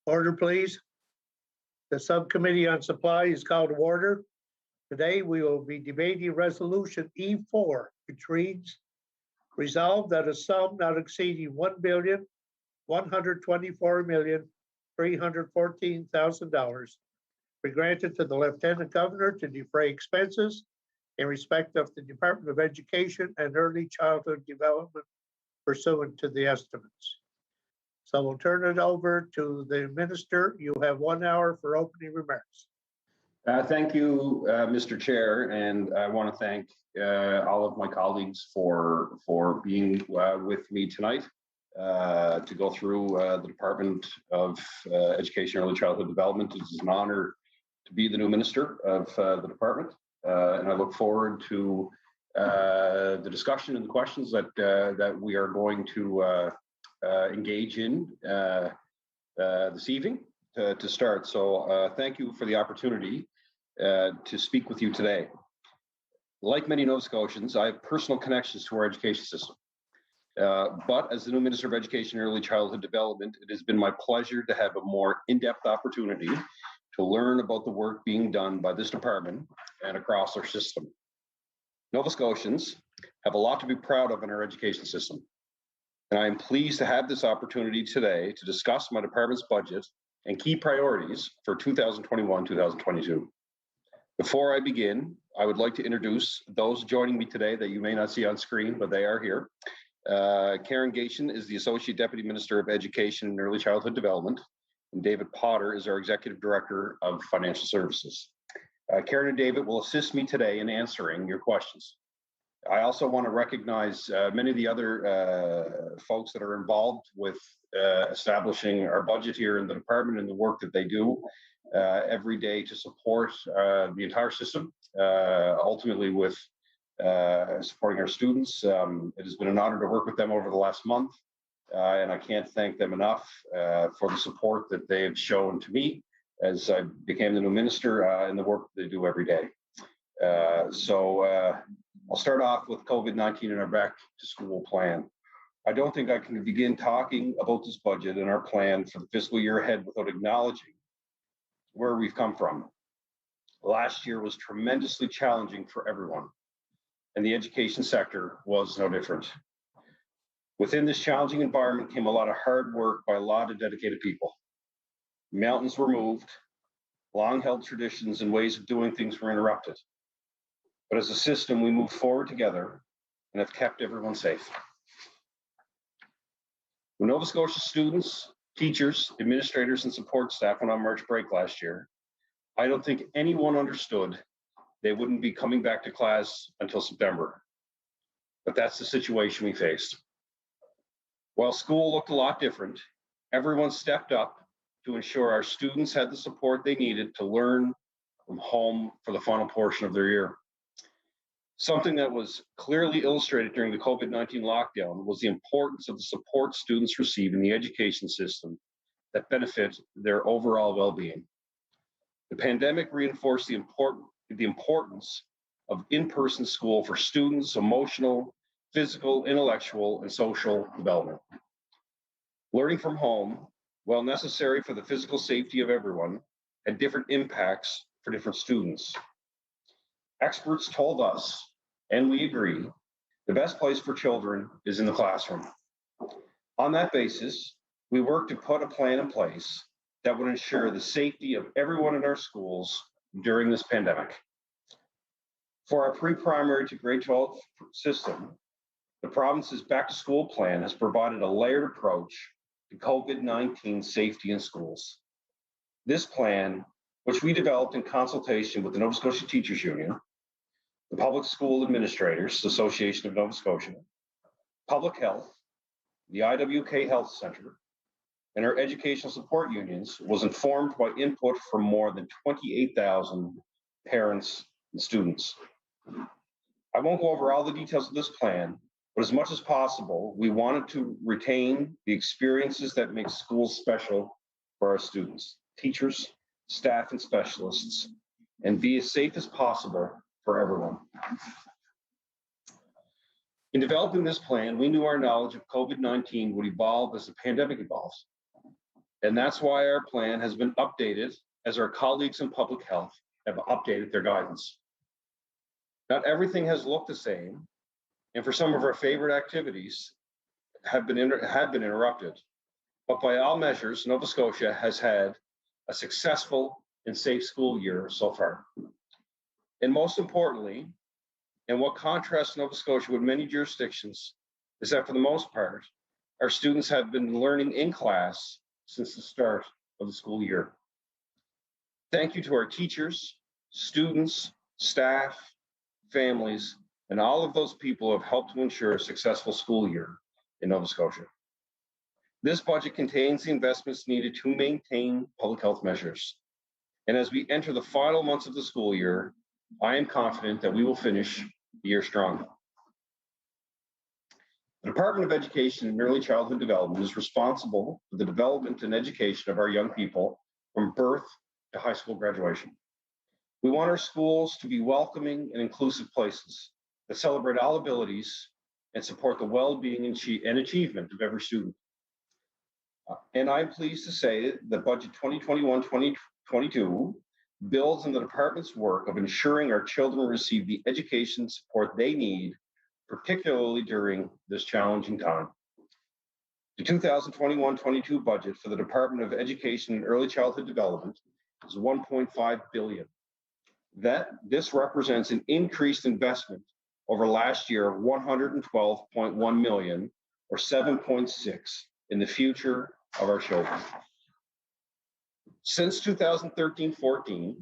Order, please. The Subcommittee on Supply is called to order. Today, we will be debating Resolution E4, which reads, resolved that a sum not exceeding $1,124,314,000 be granted to the Lieutenant Governor to defray expenses in respect of the Department of Education and Early Childhood Development pursuant to the estimates. So we'll turn it over to the Minister. You have 1 hour for opening remarks. Thank you, Mr. Chair, and I want to thank all of my colleagues for being with me tonight to go through the Department of Education and Early Childhood Development. It is an honor to be the new Minister of the Department, and I look forward to the discussion and the questions that we are going to engage in this evening to start. So thank you for the opportunity to speak with you today. Like many Nova Scotians, I have personal connections to our education system. But as the new Minister of Education and Early Childhood Development, it has been my pleasure to have a more in-depth opportunity to learn about the work being done by this department and across our system. Nova Scotians have a lot to be proud of in our education system. And I am pleased to have this opportunity today to discuss my department's budget and key priorities for 2021-2022. Before I begin, I would like to introduce those joining me today that you may not see on screen, but they are here. Karen Gation is the Associate Deputy Minister of Education and Early Childhood Development, and David Potter is our Executive Director of Financial Services. Karen and David will assist me today in answering your questions. I also want to recognize many of the other folks that are involved with establishing our budget here in the department and the work that they do every day to support the entire system, ultimately with supporting our students. It has been an honor to work with them over the last month, and I can't thank them enough for the support that they have shown to me as I became the new minister and the work that they do every day. I'll start off with COVID-19 and our back to school plan. I don't think I can begin talking about this budget and our plan for the fiscal year ahead without acknowledging where we've come from. Last year was tremendously challenging for everyone, and the education sector was no different. Within this challenging environment came a lot of hard work by a lot of dedicated people. Mountains were moved, long-held traditions and ways of doing things were interrupted. But as a system, we moved forward together and have kept everyone safe. When Nova Scotia students, teachers, administrators, and support staff went on March break last year, I don't think anyone understood they wouldn't be coming back to class until September. But that's the situation we faced. While school looked a lot different, everyone stepped up to ensure our students had the support they needed to learn from home for the final portion of their year. Something that was clearly illustrated during the COVID-19 lockdown was the importance of the support students receive in the education system that benefit their overall well-being. The pandemic reinforced the importance of in-person school for students' emotional, physical, intellectual, and social development. Learning from home, while necessary for the physical safety of everyone, had different impacts for different students. Experts told us, and we agree, the best place for children is in the classroom. On that basis, we worked to put a plan in place that would ensure the safety of everyone in our schools during this pandemic. For our pre-primary to grade 12 system, the province's back to school plan has provided a layered approach to COVID-19 safety in schools. This plan, which we developed in consultation with the Nova Scotia Teachers Union, the Public School Administrators Association of Nova Scotia, Public Health, the IWK Health Centre, and our educational support unions, was informed by input from more than 28,000 parents and students. I won't go over all the details of this plan, but as much as possible, we wanted to retain the experiences that make schools special for our students, teachers, staff, and specialists, and be as safe as possible for everyone. In developing this plan, we knew our knowledge of COVID-19 would evolve as the pandemic evolves. And that's why our plan has been updated as our colleagues in public health have updated their guidance. Not everything has looked the same, and for some of our favorite activities have been interrupted. But by all measures, Nova Scotia has had a successful and safe school year so far. And most importantly, and what contrasts Nova Scotia with many jurisdictions, is that for the most part, our students have been learning in class since the start of the school year. Thank you to our teachers, students, staff, families, and all of those people who have helped to ensure a successful school year in Nova Scotia. This budget contains the investments needed to maintain public health measures. And as we enter the final months of the school year, I am confident that we will finish the year strong. The Department of Education and Early Childhood Development is responsible for the development and education of our young people from birth to high school graduation. We want our schools to be welcoming and inclusive places that celebrate all abilities and support the well-being and achievement of every student. And I'm pleased to say that Budget 2021-2022 builds on the department's work of ensuring our children receive the education support they need, particularly during this challenging time. The 2021-22 budget for the Department of Education and Early Childhood Development is $1.5 billion. This represents an increased investment over last year of $112.1 million, or 7.6%, in the future of our children. Since 2013-14,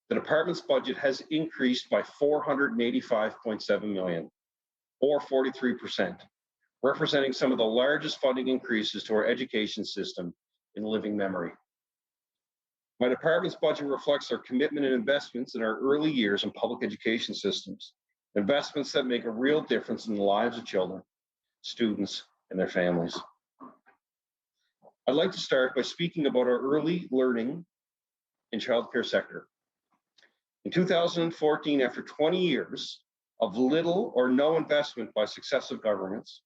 the department's budget has increased by $485.7 million, or 43%, representing some of the largest funding increases to our education system in living memory. My department's budget reflects our commitment and investments in our early years in public education systems, investments that make a real difference in the lives of children, students, and their families. I'd like to start by speaking about our early learning and childcare sector. In 2014, after 20 years of little or no investment by successive governments,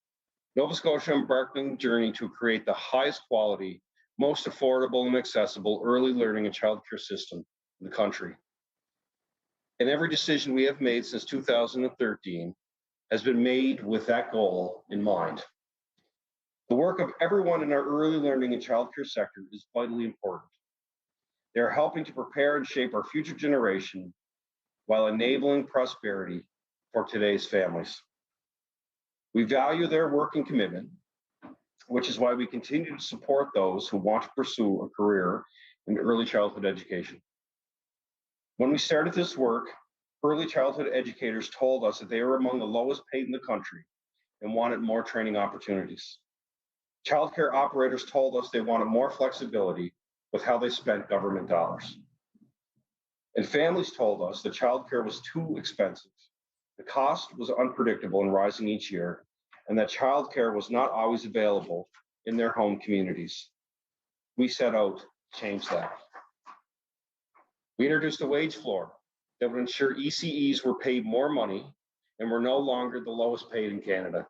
Nova Scotia embarked on a journey to create the highest quality, most affordable and accessible early learning and childcare system in the country. And every decision we have made since 2013 has been made with that goal in mind. The work of everyone in our early learning and childcare sector is vitally important. They are helping to prepare and shape our future generation while enabling prosperity for today's families. We value their work and commitment, which is why we continue to support those who want to pursue a career in early childhood education. When we started this work, early childhood educators told us that they were among the lowest paid in the country and wanted more training opportunities. Childcare operators told us they wanted more flexibility with how they spent government dollars. And families told us that childcare was too expensive. The cost was unpredictable and rising each year, and that childcare was not always available in their home communities. We set out to change that. We introduced a wage floor that would ensure ECEs were paid more money and were no longer the lowest paid in Canada.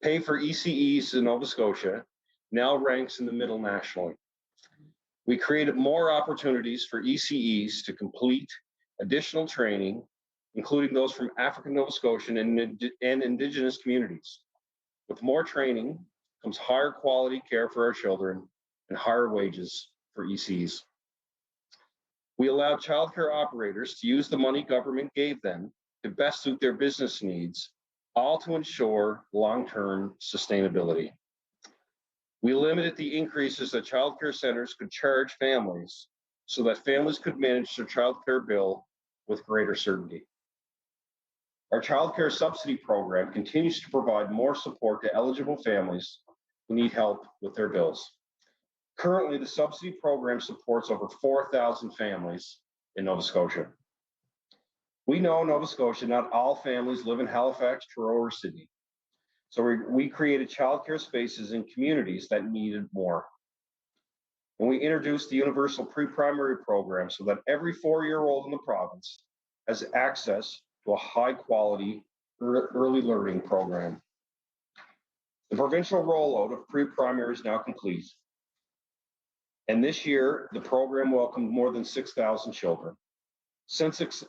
Pay for ECEs in Nova Scotia now ranks in the middle nationally. We created more opportunities for ECEs to complete additional training, including those from African Nova Scotian and Indigenous communities. With more training comes higher quality care for our children and higher wages for ECEs. We allowed childcare operators to use the money government gave them to best suit their business needs, all to ensure long-term sustainability. We limited the increases that childcare centers could charge families so that families could manage their childcare bill with greater certainty. Our childcare subsidy program continues to provide more support to eligible families who need help with their bills. Currently, the subsidy program supports over 4,000 families in Nova Scotia. We know in Nova Scotia, not all families live in Halifax, Truro, or Sydney. So we created childcare spaces in communities that needed more. And we introduced the universal pre-primary program so that every 4-year-old in the province has access to a high-quality early learning program. The provincial rollout of pre-primary is now complete. And this year, the program welcomed more than 6,000 children. Since its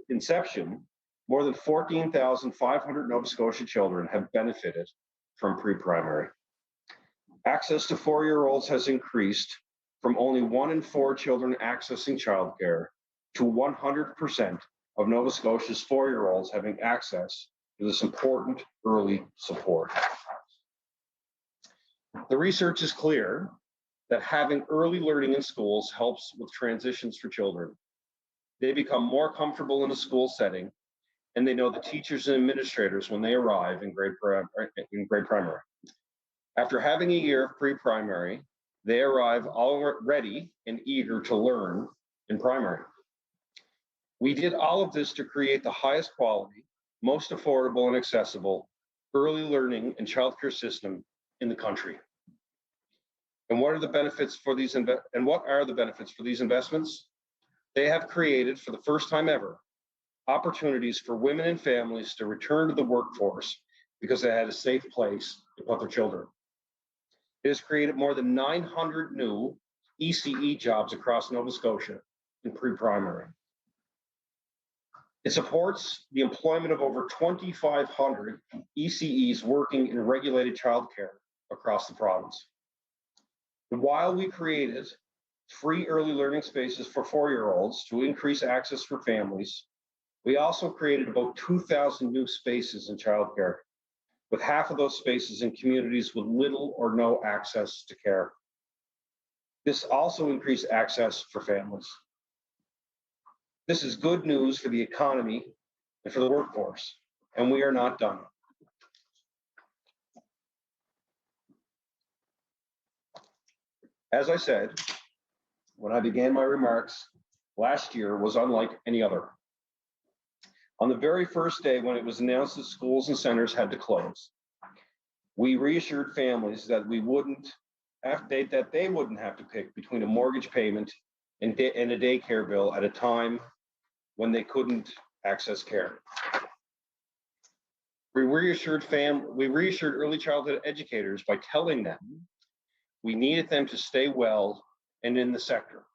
inception, more than 14,500 Nova Scotia children have benefited from pre-primary. Access to 4-year-olds has increased from only 1 in 4 children accessing childcare to 100% of Nova Scotia's 4-year-olds having access to this important early support. The research is clear that having early learning in schools helps with transitions for children. They become more comfortable in a school setting, and they know the teachers and administrators when they arrive in grade primary. After having a year of pre-primary, they arrive all ready and eager to learn in primary. We did all of this to create the highest quality, most affordable and accessible early learning and childcare system in the country. And what are the benefits for these investments? They have created, for the first time ever, opportunities for women and families to return to the workforce because they had a safe place to put their children. It has created more than 900 new ECE jobs across Nova Scotia in pre-primary. It supports the employment of over 2,500 ECEs working in regulated childcare across the province. And while we created free early learning spaces for 4-year-olds to increase access for families, we also created about 2,000 new spaces in childcare, with half of those spaces in communities with little or no access to care. This also increased access for families. This is good news for the economy and for the workforce, and we are not done. As I said, when I began my remarks, last year was unlike any other. On the very first day when it was announced that schools and centers had to close, we reassured families that they wouldn't have to pick between a mortgage payment and a daycare bill at a time when they couldn't access care. We reassured early childhood educators by telling them we needed them to stay well and in the sector.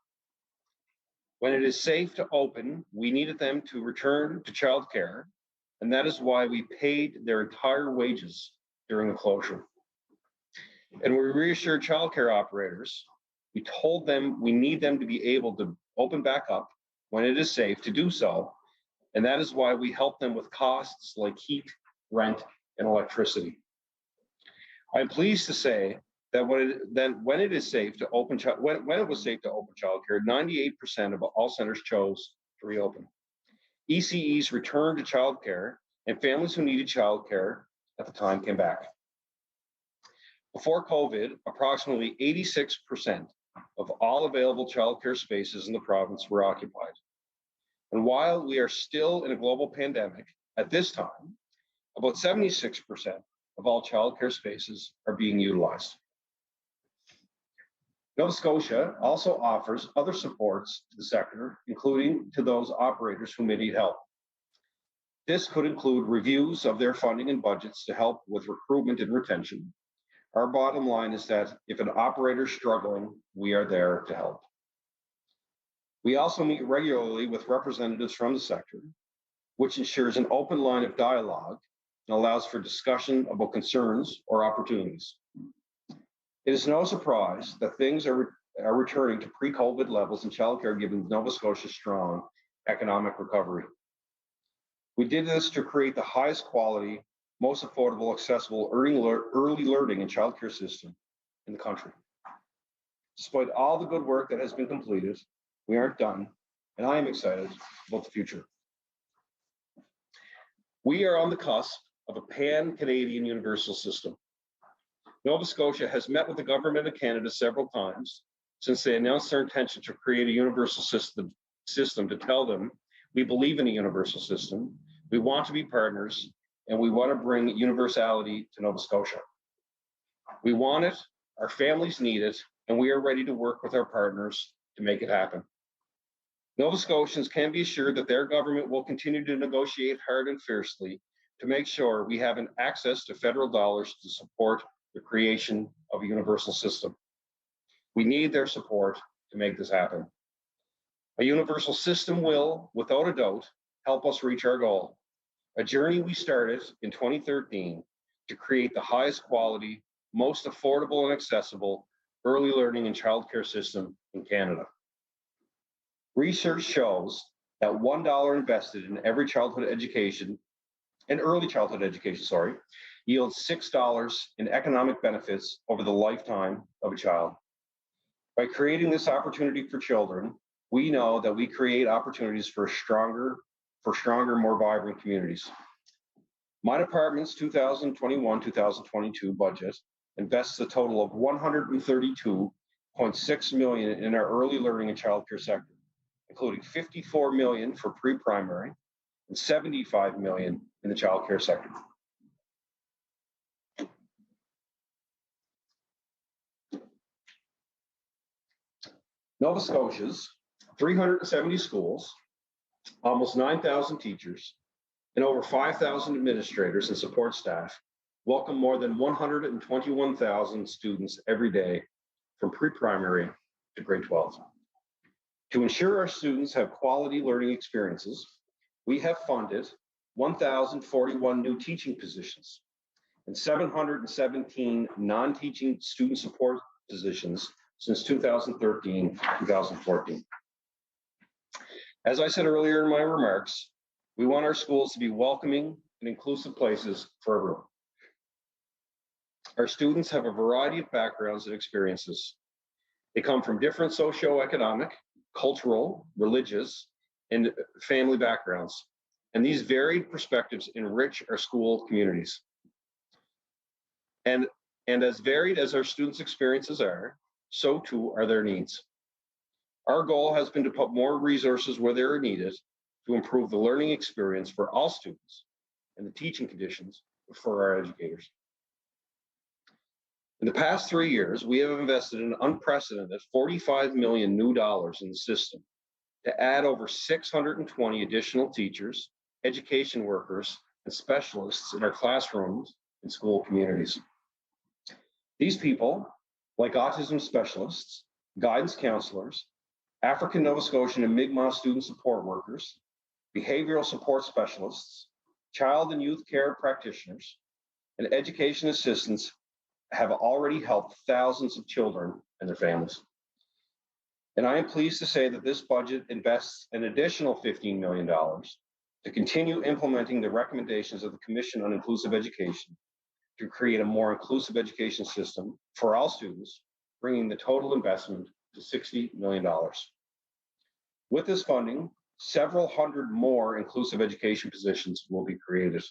When it is safe to open, we needed them to return to childcare, and that is why we paid their entire wages during the closure. And we reassured childcare operators. We told them we need them to be able to open back up when it is safe to do so, and that is why we help them with costs like heat, rent, and electricity. I'm pleased to say that when it was safe to open childcare, 98% of all centers chose to reopen. ECEs returned to childcare, and families who needed childcare at the time came back. Before COVID, approximately 86% of all available childcare spaces in the province were occupied. And while we are still in a global pandemic, at this time, about 76% of all childcare spaces are being utilized. Nova Scotia also offers other supports to the sector, including to those operators who may need help. This could include reviews of their funding and budgets to help with recruitment and retention. Our bottom line is that if an operator is struggling, we are there to help. We also meet regularly with representatives from the sector, which ensures an open line of dialogue and allows for discussion about concerns or opportunities. It is no surprise that things are returning to pre-COVID levels in childcare given Nova Scotia's strong economic recovery. We did this to create the highest quality, most affordable, accessible early learning and childcare system in the country. Despite all the good work that has been completed, we aren't done, and I am excited about the future. We are on the cusp of a pan-Canadian universal system. Nova Scotia has met with the Government of Canada several times since they announced their intention to create a universal system to tell them we believe in a universal system, we want to be partners, and we want to bring universality to Nova Scotia. We want it, our families need it, and we are ready to work with our partners to make it happen. Nova Scotians can be assured that their government will continue to negotiate hard and fiercely to make sure we have access to federal dollars to support the creation of a universal system. We need their support to make this happen. A universal system will, without a doubt, help us reach our goal, a journey we started in 2013 to create the highest quality, most affordable and accessible early learning and childcare system in Canada. Research shows that $1 invested in every childhood education, and early childhood education, yields $6 in economic benefits over the lifetime of a child. By creating this opportunity for children, we know that we create opportunities for stronger, more vibrant communities. My department's 2021-2022 budget invests a total of $132.6 million in our early learning and childcare sector, including $54 million for pre-primary and $75 million in the childcare sector. Nova Scotia's 370 schools, almost 9,000 teachers, and over 5,000 administrators and support staff welcome more than 121,000 students every day from pre-primary to grade 12. To ensure our students have quality learning experiences, we have funded 1,041 new teaching positions and 717 non-teaching student support positions since 2013-2014. As I said earlier in my remarks, we want our schools to be welcoming and inclusive places for everyone. Our students have a variety of backgrounds and experiences. They come from different socioeconomic, cultural, religious, and family backgrounds. And these varied perspectives enrich our school communities. And as varied as our students' experiences are, so too are their needs. Our goal has been to put more resources where they are needed to improve the learning experience for all students and the teaching conditions for our educators. In the past 3 years, we have invested an unprecedented $45 million new dollars in the system to add over 620 additional teachers, education workers, and specialists in our classrooms and school communities. These people, like autism specialists, guidance counselors, African Nova Scotian and Mi'kmaq student support workers, behavioral support specialists, child and youth care practitioners, and education assistants have already helped thousands of children and their families. And I am pleased to say that this budget invests an additional $15 million to continue implementing the recommendations of the Commission on Inclusive Education to create a more inclusive education system for all students, bringing the total investment to $60 million. With this funding, several hundred more inclusive education positions will be created.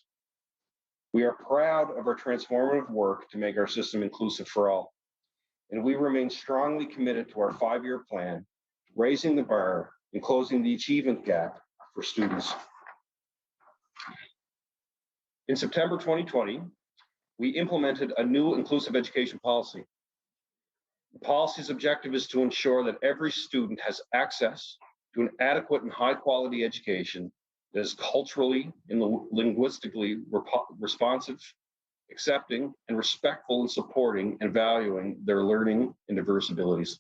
We are proud of our transformative work to make our system inclusive for all, and we remain strongly committed to our 5-year plan, raising the bar and closing the achievement gap for students. In September 2020, we implemented a new inclusive education policy. The policy's objective is to ensure that every student has access to an adequate and high-quality education that is culturally and linguistically responsive, accepting, and respectful in supporting and valuing their learning and diverse abilities.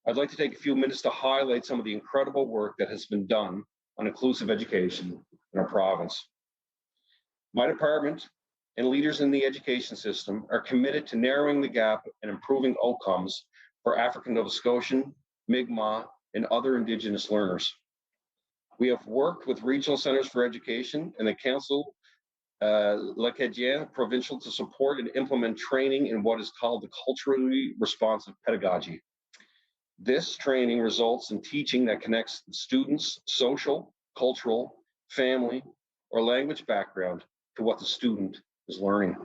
I'd like to take a few minutes to highlight some of the incredible work that has been done on inclusive education in our province. My department and leaders in the education system are committed to narrowing the gap and improving outcomes for African Nova Scotian, Mi'kmaq, and other Indigenous learners. We have worked with regional centers for education and the Council Lacadian Provincial to support and implement training in what is called the culturally responsive pedagogy. This training results in teaching that connects the students' social, cultural, family, or language background to what the student is learning.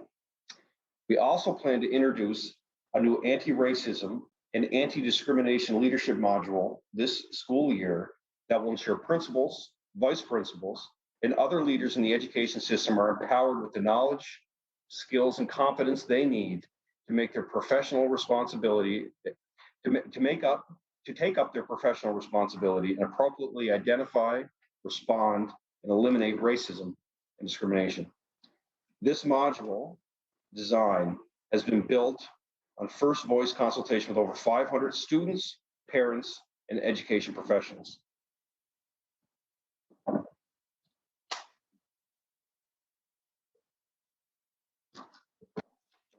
We also plan to introduce a new anti-racism and anti-discrimination leadership module this school year that will ensure principals, vice principals, and other leaders in the education system are empowered with the knowledge, skills, and confidence they need to make their professional responsibility, to take up their professional responsibility and appropriately identify, respond, and eliminate racism and discrimination. This module design has been built on first voice consultation with over 500 students, parents, and education professionals.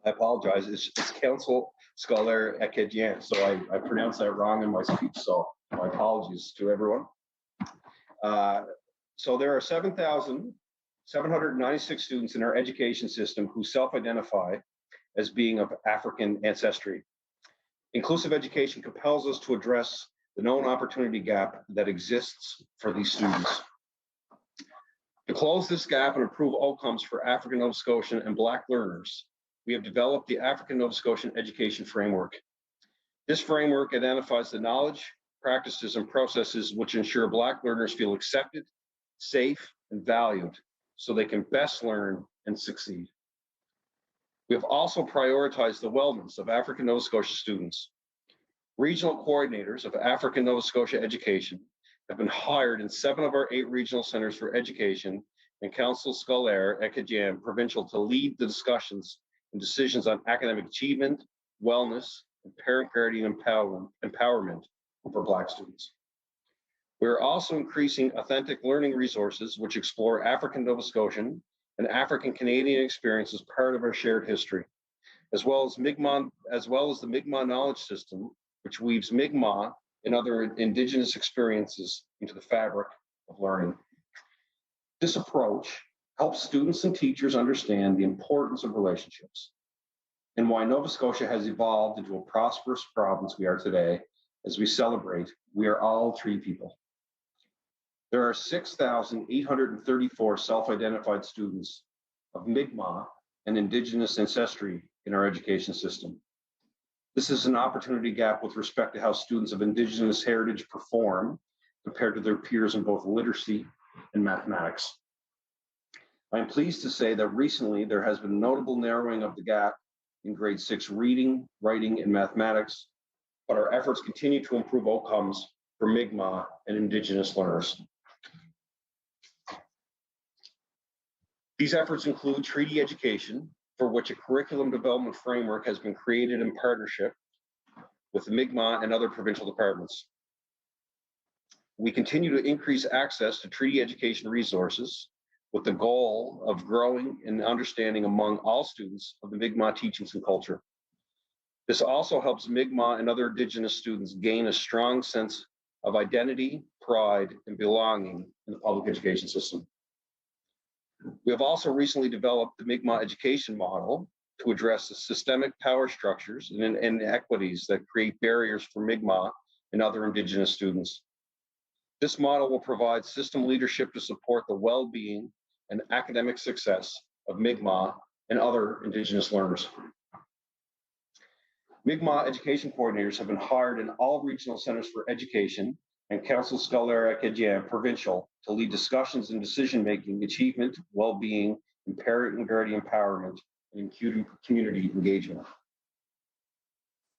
I apologize, it's Council Scolaire Acadien, so I pronounced that wrong in my speech, so my apologies to everyone. So there are 7,796 students in our education system who self-identify as being of African ancestry. Inclusive education compels us to address the known opportunity gap that exists for these students. To close this gap and improve outcomes for African Nova Scotian and Black learners, we have developed the African Nova Scotian Education Framework. This framework identifies the knowledge, practices, and processes which ensure Black learners feel accepted, safe, and valued so they can best learn and succeed. We have also prioritized the wellness of African Nova Scotia students. Regional coordinators of African Nova Scotia education have been hired in 7 of our 8 regional centers for education and Council Scolaire Acadien provincial to lead the discussions and decisions on academic achievement, wellness, and parent guardian empowerment for Black students. We are also increasing authentic learning resources which explore African Nova Scotian and African Canadian experience as part of our shared history, as well as the Mi'kmaq knowledge system, which weaves Mi'kmaq and other Indigenous experiences into the fabric of learning. This approach helps students and teachers understand the importance of relationships and why Nova Scotia has evolved into a prosperous province we are today. As we celebrate, we are all 3 people. There are 6,834 self-identified students of Mi'kmaq and Indigenous ancestry in our education system. This is an opportunity gap with respect to how students of Indigenous heritage perform compared to their peers in both literacy and mathematics. I am pleased to say that recently there has been notable narrowing of the gap in grade 6 reading, writing, and mathematics, but our efforts continue to improve outcomes for Mi'kmaq and Indigenous learners. These efforts include treaty education, for which a curriculum development framework has been created in partnership with the Mi'kmaq and other provincial departments. We continue to increase access to treaty education resources with the goal of growing and understanding among all students of the Mi'kmaq teachings and culture. This also helps Mi'kmaq and other Indigenous students gain a strong sense of identity, pride, and belonging in the public education system. We have also recently developed the Mi'kmaq education model to address the systemic power structures and inequities that create barriers for Mi'kmaq and other Indigenous students. This model will provide system leadership to support the well-being and academic success of Mi'kmaq and other Indigenous learners. Mi'kmaq education coordinators have been hired in all regional centers for education and Council Scolaire Acadien provincial to lead discussions in decision-making, achievement, well-being, and parent and guardian empowerment, and community engagement.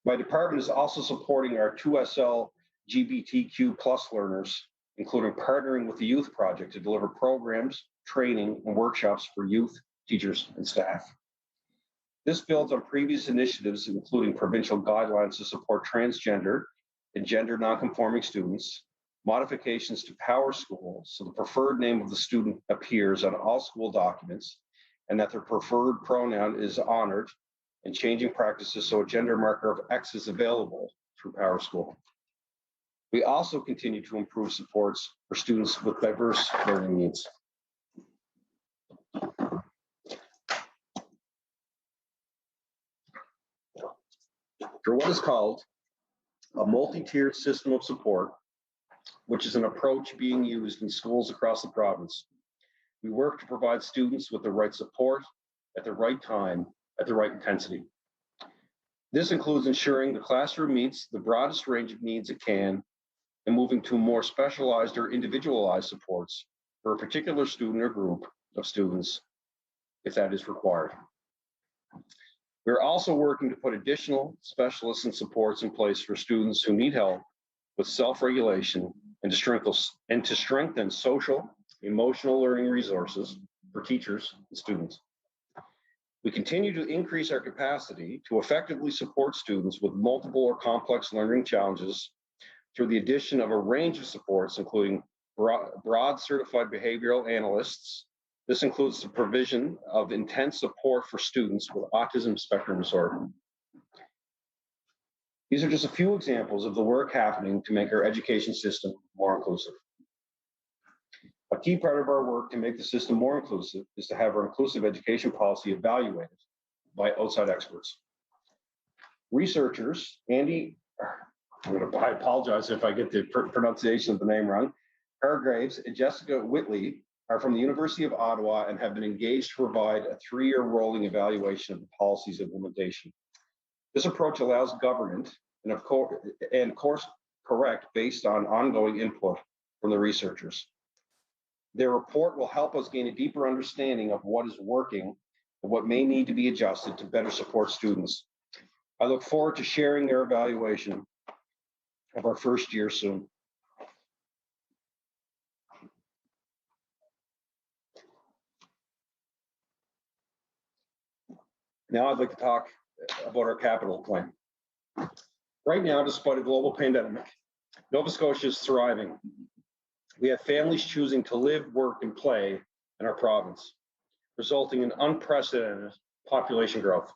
My department is also supporting our 2SL LGBTQ+ learners, including partnering with the Youth Project to deliver programs, training, and workshops for youth, teachers, and staff. This builds on previous initiatives, including provincial guidelines to support transgender and gender nonconforming students, modifications to Power School so the preferred name of the student appears on all school documents and that their preferred pronoun is honored, and changing practices so a gender marker of X is available through Power School. We also continue to improve supports for students with diverse learning needs. For what is called a multi-tiered system of support, which is an approach being used in schools across the province, we work to provide students with the right support at the right time, at the right intensity. This includes ensuring the classroom meets the broadest range of needs it can and moving to more specialized or individualized supports for a particular student or group of students if that is required. We're also working to put additional specialists and supports in place for students who need help with self-regulation and to strengthen social, emotional learning resources for teachers and students. We continue to increase our capacity to effectively support students with multiple or complex learning challenges through the addition of a range of supports, including broad certified behavioral analysts. This includes the provision of intense support for students with autism spectrum disorder. These are just a few examples of the work happening to make our education system more inclusive. A key part of our work to make the system more inclusive is to have our inclusive education policy evaluated by outside experts. Researchers, I apologize if I get the pronunciation of the name wrong, Hargraves and Jessica Whitley are from the University of Ottawa and have been engaged to provide a 3-year rolling evaluation of the policy's implementation. This approach allows government and course correct based on ongoing input from the researchers. Their report will help us gain a deeper understanding of what is working and what may need to be adjusted to better support students. I look forward to sharing their evaluation of our first year soon. Now I'd like to talk about our capital plan. Right now, despite a global pandemic, Nova Scotia is thriving. We have families choosing to live, work, and play in our province, resulting in unprecedented population growth.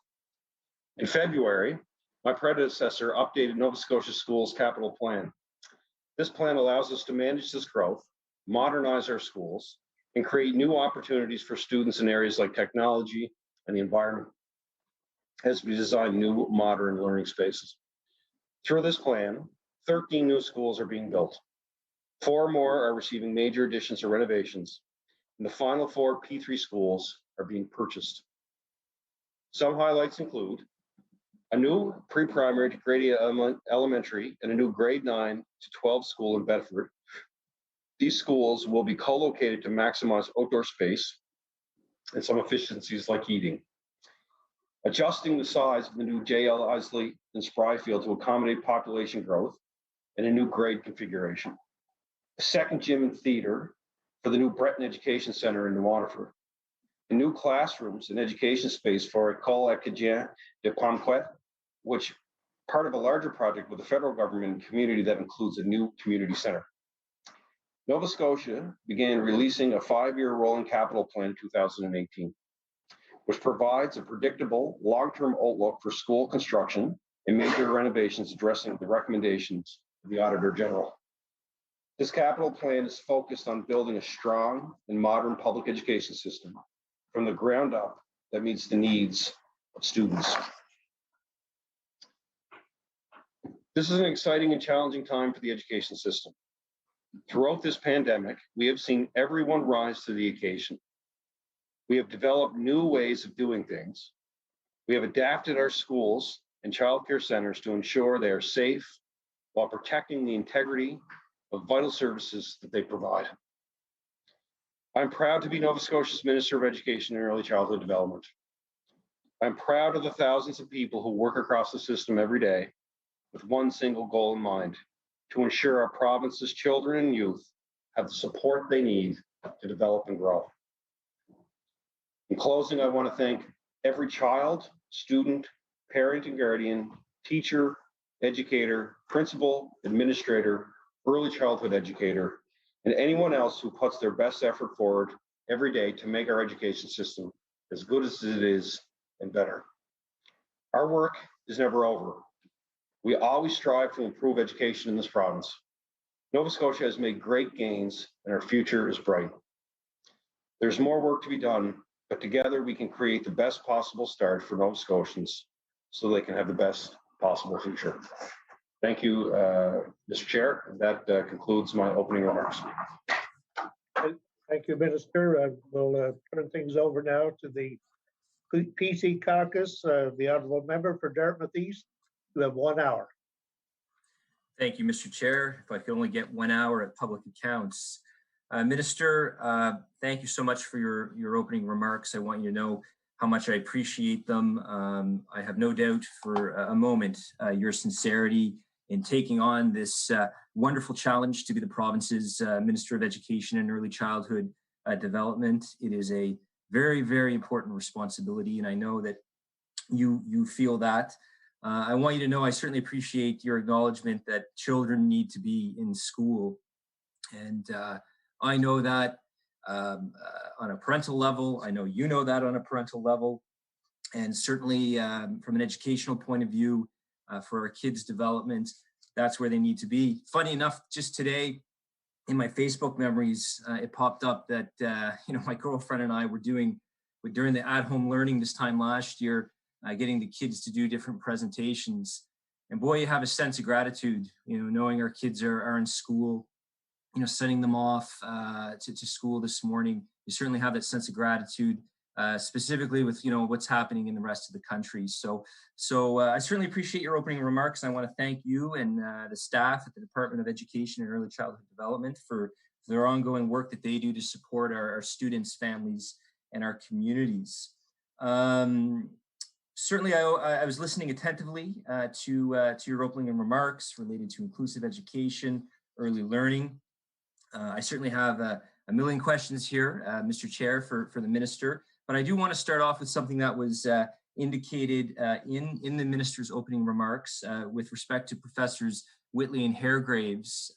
In February, my predecessor updated Nova Scotia Schools' capital plan. This plan allows us to manage this growth, modernize our schools, and create new opportunities for students in areas like technology and the environment, as we design new modern learning spaces. Through this plan, 13 new schools are being built. 4 more are receiving major additions or renovations, and the final 4 P3 schools are being purchased. Some highlights include a new pre-primary to grade 8 elementary and a new grade 9 to 12 school in Bedford. These schools will be co-located to maximize outdoor space and some efficiencies like heating. Adjusting the size of the new J.L. Isley and Spryfield to accommodate population growth and a new grade configuration. A second gym and theater for the new Breton Education Center in New Waterford. And new classrooms and education space for École Acadienne de Conquête, which part of a larger project with the federal government and community that includes a new community center. Nova Scotia began releasing a 5-year rolling capital plan in 2018, which provides a predictable long-term outlook for school construction and major renovations addressing the recommendations of the Auditor General. This capital plan is focused on building a strong and modern public education system from the ground up that meets the needs of students. This is an exciting and challenging time for the education system. Throughout this pandemic, we have seen everyone rise to the occasion. We have developed new ways of doing things. We have adapted our schools and childcare centers to ensure they are safe while protecting the integrity of vital services that they provide. I'm proud to be Nova Scotia's Minister of Education and Early Childhood Development. I'm proud of the thousands of people who work across the system every day with one single goal in mind: to ensure our province's children and youth have the support they need to develop and grow. In closing, I want to thank every child, student, parent and guardian, teacher, educator, principal, administrator, early childhood educator, and anyone else who puts their best effort forward every day to make our education system as good as it is and better. Our work is never over. We always strive to improve education in this province. Nova Scotia has made great gains and our future is bright. There's more work to be done, but together we can create the best possible start for Nova Scotians so they can have the best possible future. Thank you, Mr. Chair. That concludes my opening remarks. Thank you, Minister. We'll turn things over now to the PC caucus, the honourable member for Dartmouth East. You have 1 hour. Thank you, Mr. Chair. If I could only get 1 hour at public accounts. Minister, thank you so much for your opening remarks. I want you to know how much I appreciate them. I have no doubt for a moment your sincerity in taking on this wonderful challenge to be the province's Minister of Education and Early Childhood Development. It is a very, very important responsibility, and I know that you feel that. I want you to know I certainly appreciate your acknowledgement that children need to be in school. And I know that on a parental level. I know you know that on a parental level. And certainly from an educational point of view, for our kids' development, that's where they need to be. Funny enough, just today in my Facebook memories, it popped up that my girlfriend and I were during the at-home learning this time last year, getting the kids to do different presentations. And boy, you have a sense of gratitude, knowing our kids are in school, sending them off to school this morning. You certainly have that sense of gratitude, specifically with, what's happening in the rest of the country. So I certainly appreciate your opening remarks. I want to thank you and the staff at the Department of Education and Early Childhood Development for their ongoing work that they do to support our students, families, and our communities. Certainly, I was listening attentively to your opening remarks related to inclusive education, early learning. I certainly have a million questions here, Mr. Chair, for the Minister, but I do want to start off with something that was indicated in the Minister's opening remarks with respect to Professors Whitley and Haregraves.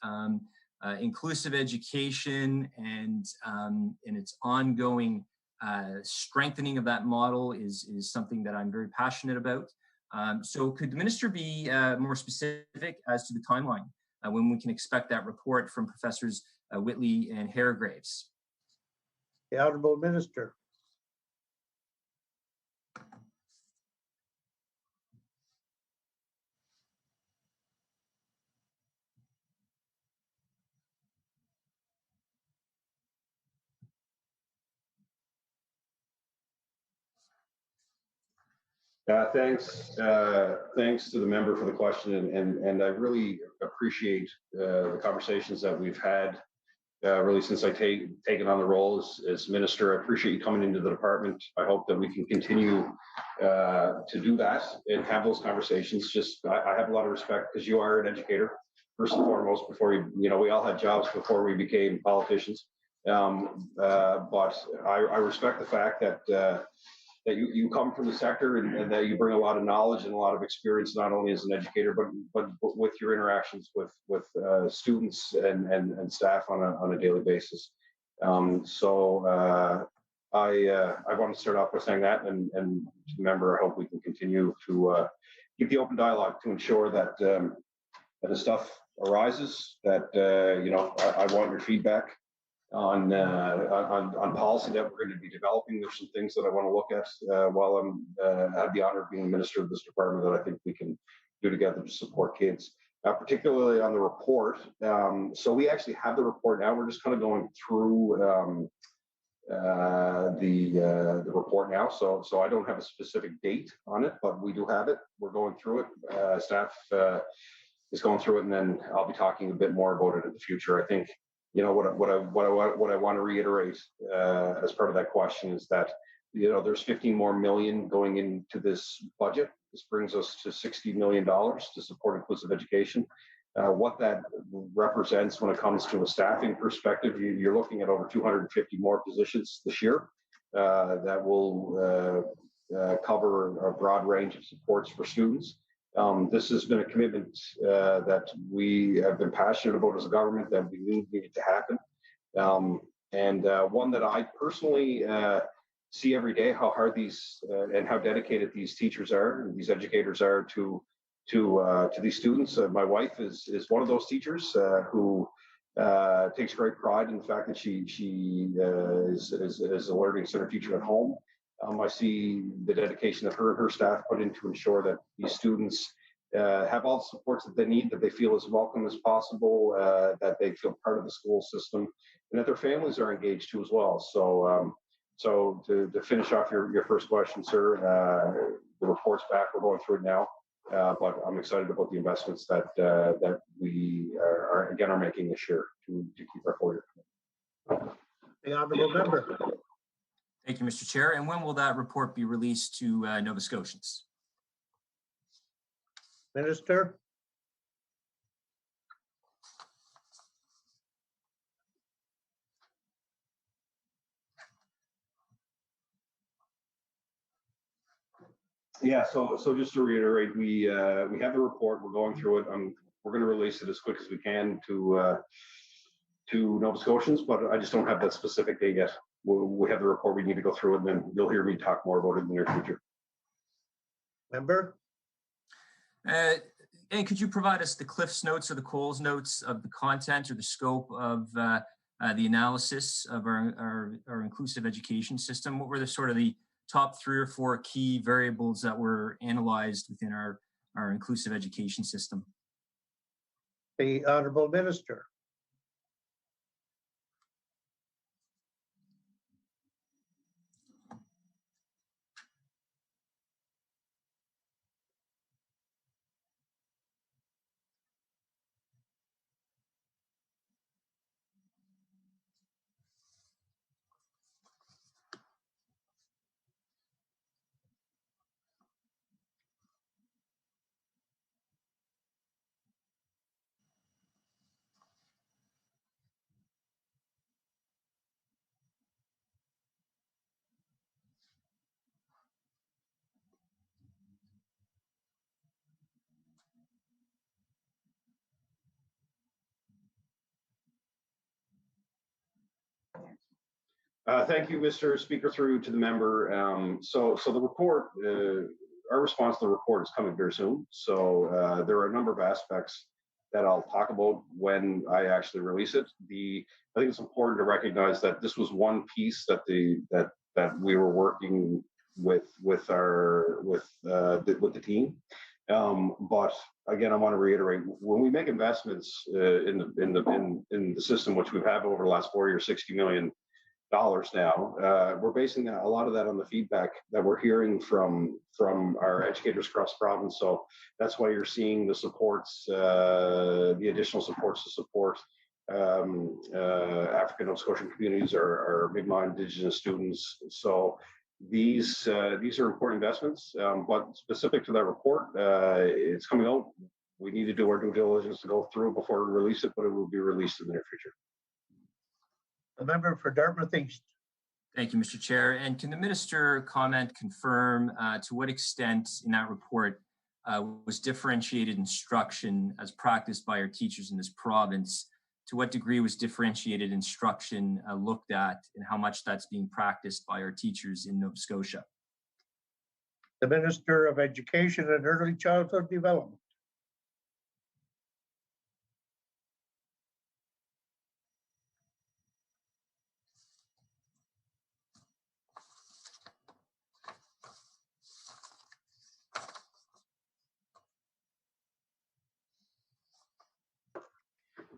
Inclusive education and its ongoing strengthening of that model is something that I'm very passionate about. So could the Minister be more specific as to the timeline when we can expect that report from Professors Whitley and Haregraves? The Honourable Minister. Thanks to the member for the question, and I really appreciate the conversations that we've had really since I taken on the role as minister. I appreciate you coming into the department. I hope that we can continue to do that and have those conversations. I have a lot of respect because you are an educator first and foremost. Before we all had jobs before we became politicians, but I respect the fact that you come from the sector and that you bring a lot of knowledge and a lot of experience, not only as an educator, but with your interactions with students and staff on a daily basis. I want to start off by saying that, and to the member, I hope we can continue to keep the open dialogue to ensure that that as stuff arises, that I want your feedback on policy that we're going to be developing. There's some things that I want to look at while I have the honor of being minister of this department that I think we can do together to support kids, particularly on the report. So we actually have the report now. We're just kind of going through the report now. So I don't have a specific date on it, but we do have it. We're going through it. Staff is going through it, and then I'll be talking a bit more about it in the future. I think what I want to reiterate as part of that question is that there's 15 more million going into this budget. This brings us to $60 million to support inclusive education. What that represents when it comes to a staffing perspective, you're looking at over 250 more positions this year that will cover a broad range of supports for students. This has been a commitment that we have been passionate about as a government, that we knew needed to happen, and one that I personally see every day how hard these and how dedicated these teachers are and these educators are to these students. My wife is one of those teachers who takes great pride in the fact that she is a learning center teacher at home. I see the dedication that her and her staff put in to ensure that these students have all the supports that they need, that they feel as welcome as possible, that they feel part of the school system, and that their families are engaged too as well. So to finish off your first question, sir, the report's back. We're going through it now, but I'm excited about the investments that we are making this year to keep our 4-year commitment. The Honourable Member. Thank you, Mr. Chair. And when will that report be released to Nova Scotians? Minister. Yeah, so just to reiterate, we have the report. We're going through it. We're going to release it as quick as we can to Nova Scotians, but I just don't have that specific date yet. We have the report. We need to go through it, and then you'll hear me talk more about it in the near future. Member? And could you provide us the Cliff's Notes or the Coles Notes of the content or the scope of the analysis of our inclusive education system? What were the sort of the top 3 or 4 key variables that were analyzed within our inclusive education system? The Honorable Minister. Thank you, Mr. Speaker, through to the member. So the report, our response to the report is coming very soon. So there are a number of aspects that I'll talk about when I actually release it. I think it's important to recognize that this was one piece that that we were working with the team. But again, I want to reiterate: when we make investments in the system, which we've had over the last 40 or 60 million now, we're basing a lot of that on the feedback that we're hearing from our educators across the province. So that's why you're seeing the supports, the additional supports to support African Nova Scotian communities or Mi'kmaq Indigenous students. So these are important investments, but specific to that report, it's coming out. We need to do our due diligence to go through before we release it, but it will be released in the near future. The member for Dartmouth East. Thank you, Mr. Chair. And can the minister confirm to what extent in that report was differentiated instruction as practiced by our teachers in this province? To what degree was differentiated instruction looked at, and how much that's being practiced by our teachers in Nova Scotia? The Minister of Education and Early Childhood Development.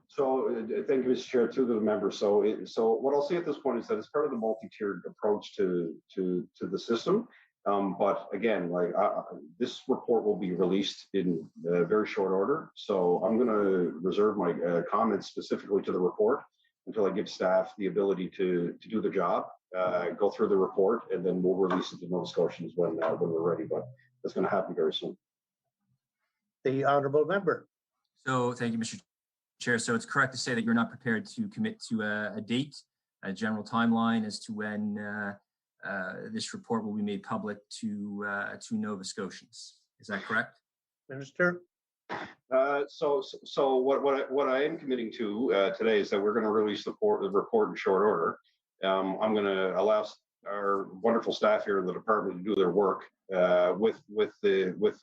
So thank you, Mr. Chair, to the member. So what I'll say at this point is that it's part of the multi-tiered approach to the system. But again, this report will be released in very short order. So I'm going to reserve my comments specifically to the report until I give staff the ability to do the job, go through the report, and then we'll release it to Nova Scotians when we're ready. But that's going to happen very soon. The Honourable Member. So thank you, Mr. Chair. So it's correct to say that you're not prepared to commit to a date, a general timeline as to when this report will be made public to Nova Scotians. Is that correct? Minister. So what I am committing to today is that we're going to release the report in short order. I'm going to allow our wonderful staff here in the department to do their work with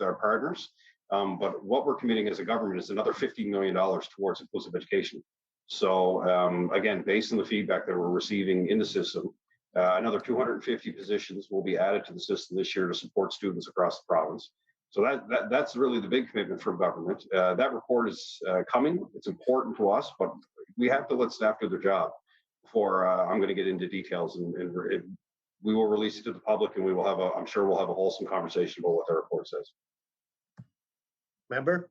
our partners. But what we're committing as a government is another $15 million towards inclusive education. So again, based on the feedback that we're receiving in the system, another 250 positions will be added to the system this year to support students across the province. So that's really the big commitment from government. That report is coming. It's important to us, but we have to let staff do their job before I'm going to get into details. And we will release it to the public, and I'm sure we'll have a wholesome conversation about what the report says. Member.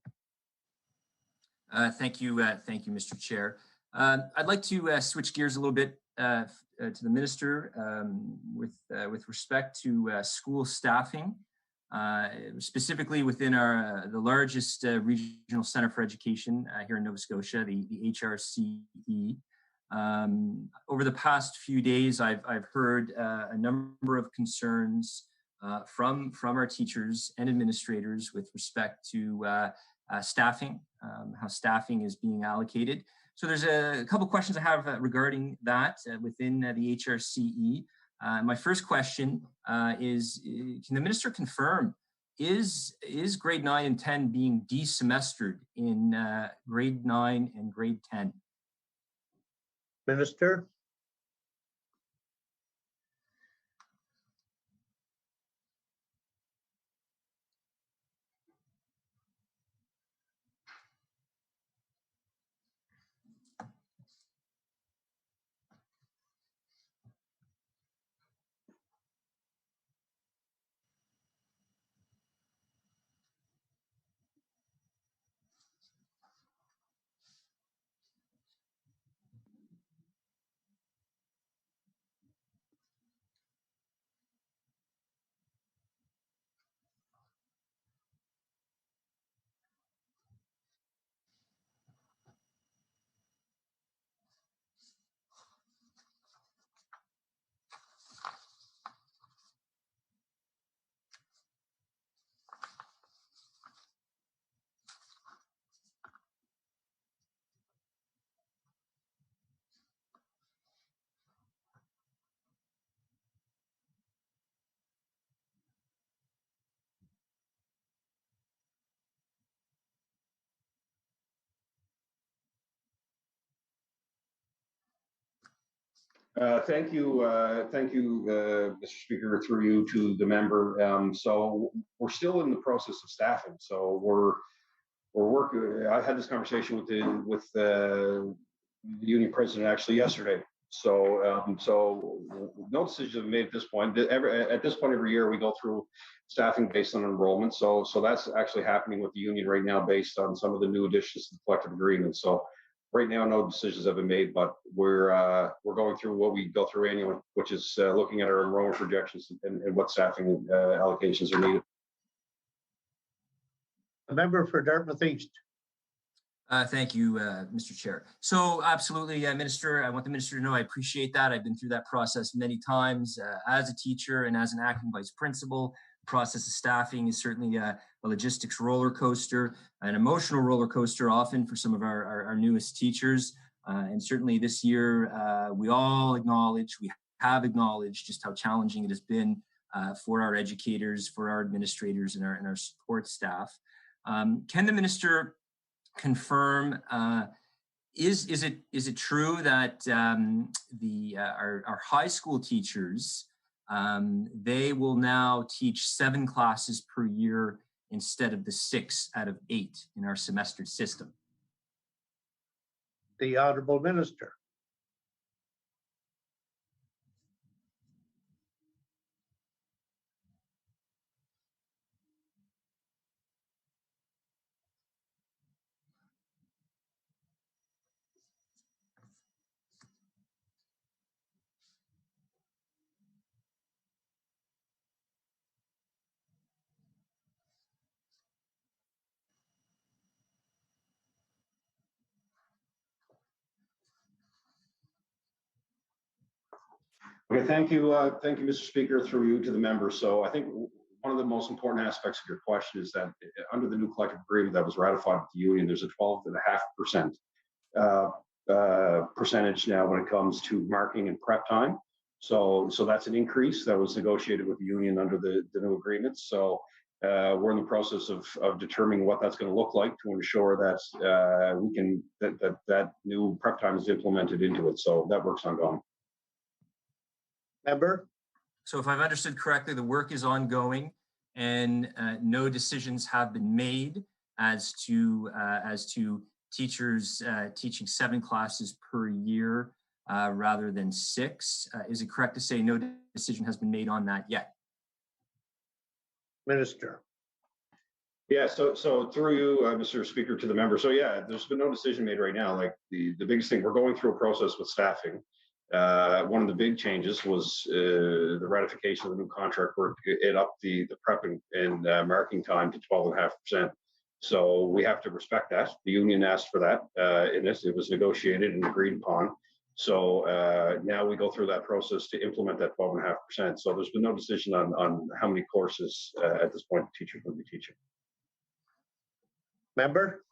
Thank you, Mr. Chair. I'd like to switch gears a little bit to the minister with respect to school staffing, specifically within the largest regional center for education here in Nova Scotia, the HRCE. Over the past few days, I've heard a number of concerns from our teachers and administrators with respect to staffing, how staffing is being allocated. So there's a couple questions I have regarding that within the HRCE. My first question is, can the minister confirm, is grade 9 and 10 being desemestered in grade 9 and grade 10? Minister. Thank you, Mr. Speaker, through you to the member. So we're still in the process of staffing. So we're working. I had this conversation with the union president actually yesterday. So no decisions have been made at this point. At this point every year we go through staffing based on enrollment. So that's actually happening with the union right now based on some of the new additions to the collective agreement. So right now, no decisions have been made, but we're going through what we go through annually, which is looking at our enrollment projections and what staffing allocations are needed. A member for Dartmouth East. Thank you, Mr. Chair. So absolutely, Minister, I want the Minister to know I appreciate that. I've been through that process many times as a teacher and as an acting vice principal. The process of staffing is certainly a logistics roller coaster, an emotional roller coaster often for some of our newest teachers. And certainly this year, we have acknowledged just how challenging it has been for our educators, for our administrators and our support staff. Can the Minister confirm, is it true that our high school teachers, they will now teach 7 classes per year instead of the 6 out of 8 in our semester system? The Honourable Minister. Okay, thank you, Mr. Speaker, through you to the member. So I think one of the most important aspects of your question is that under the new collective agreement that was ratified with the union, there's a 12.5% percentage now when it comes to marking and prep time. So that's an increase that was negotiated with the union under the new agreement. So we're in the process of determining what that's going to look like to ensure that we can that new prep time is implemented into it. So that work's ongoing. Member. So if I've understood correctly, the work is ongoing and no decisions have been made as to teachers teaching 7 classes per year rather than 6. Is it correct to say no decision has been made on that yet? Minister. Yeah, so through you, Mr. Speaker, to the member. So yeah, there's been no decision made right now. Like the biggest thing, we're going through a process with staffing. One of the big changes was the ratification of the new contract where it upped the prep and marking time to 12.5%. So we have to respect that. The union asked for that in this. It was negotiated and agreed upon. So now we go through that process to implement that 12.5%. So there's been no decision on how many courses at this point teachers will be teaching. Member?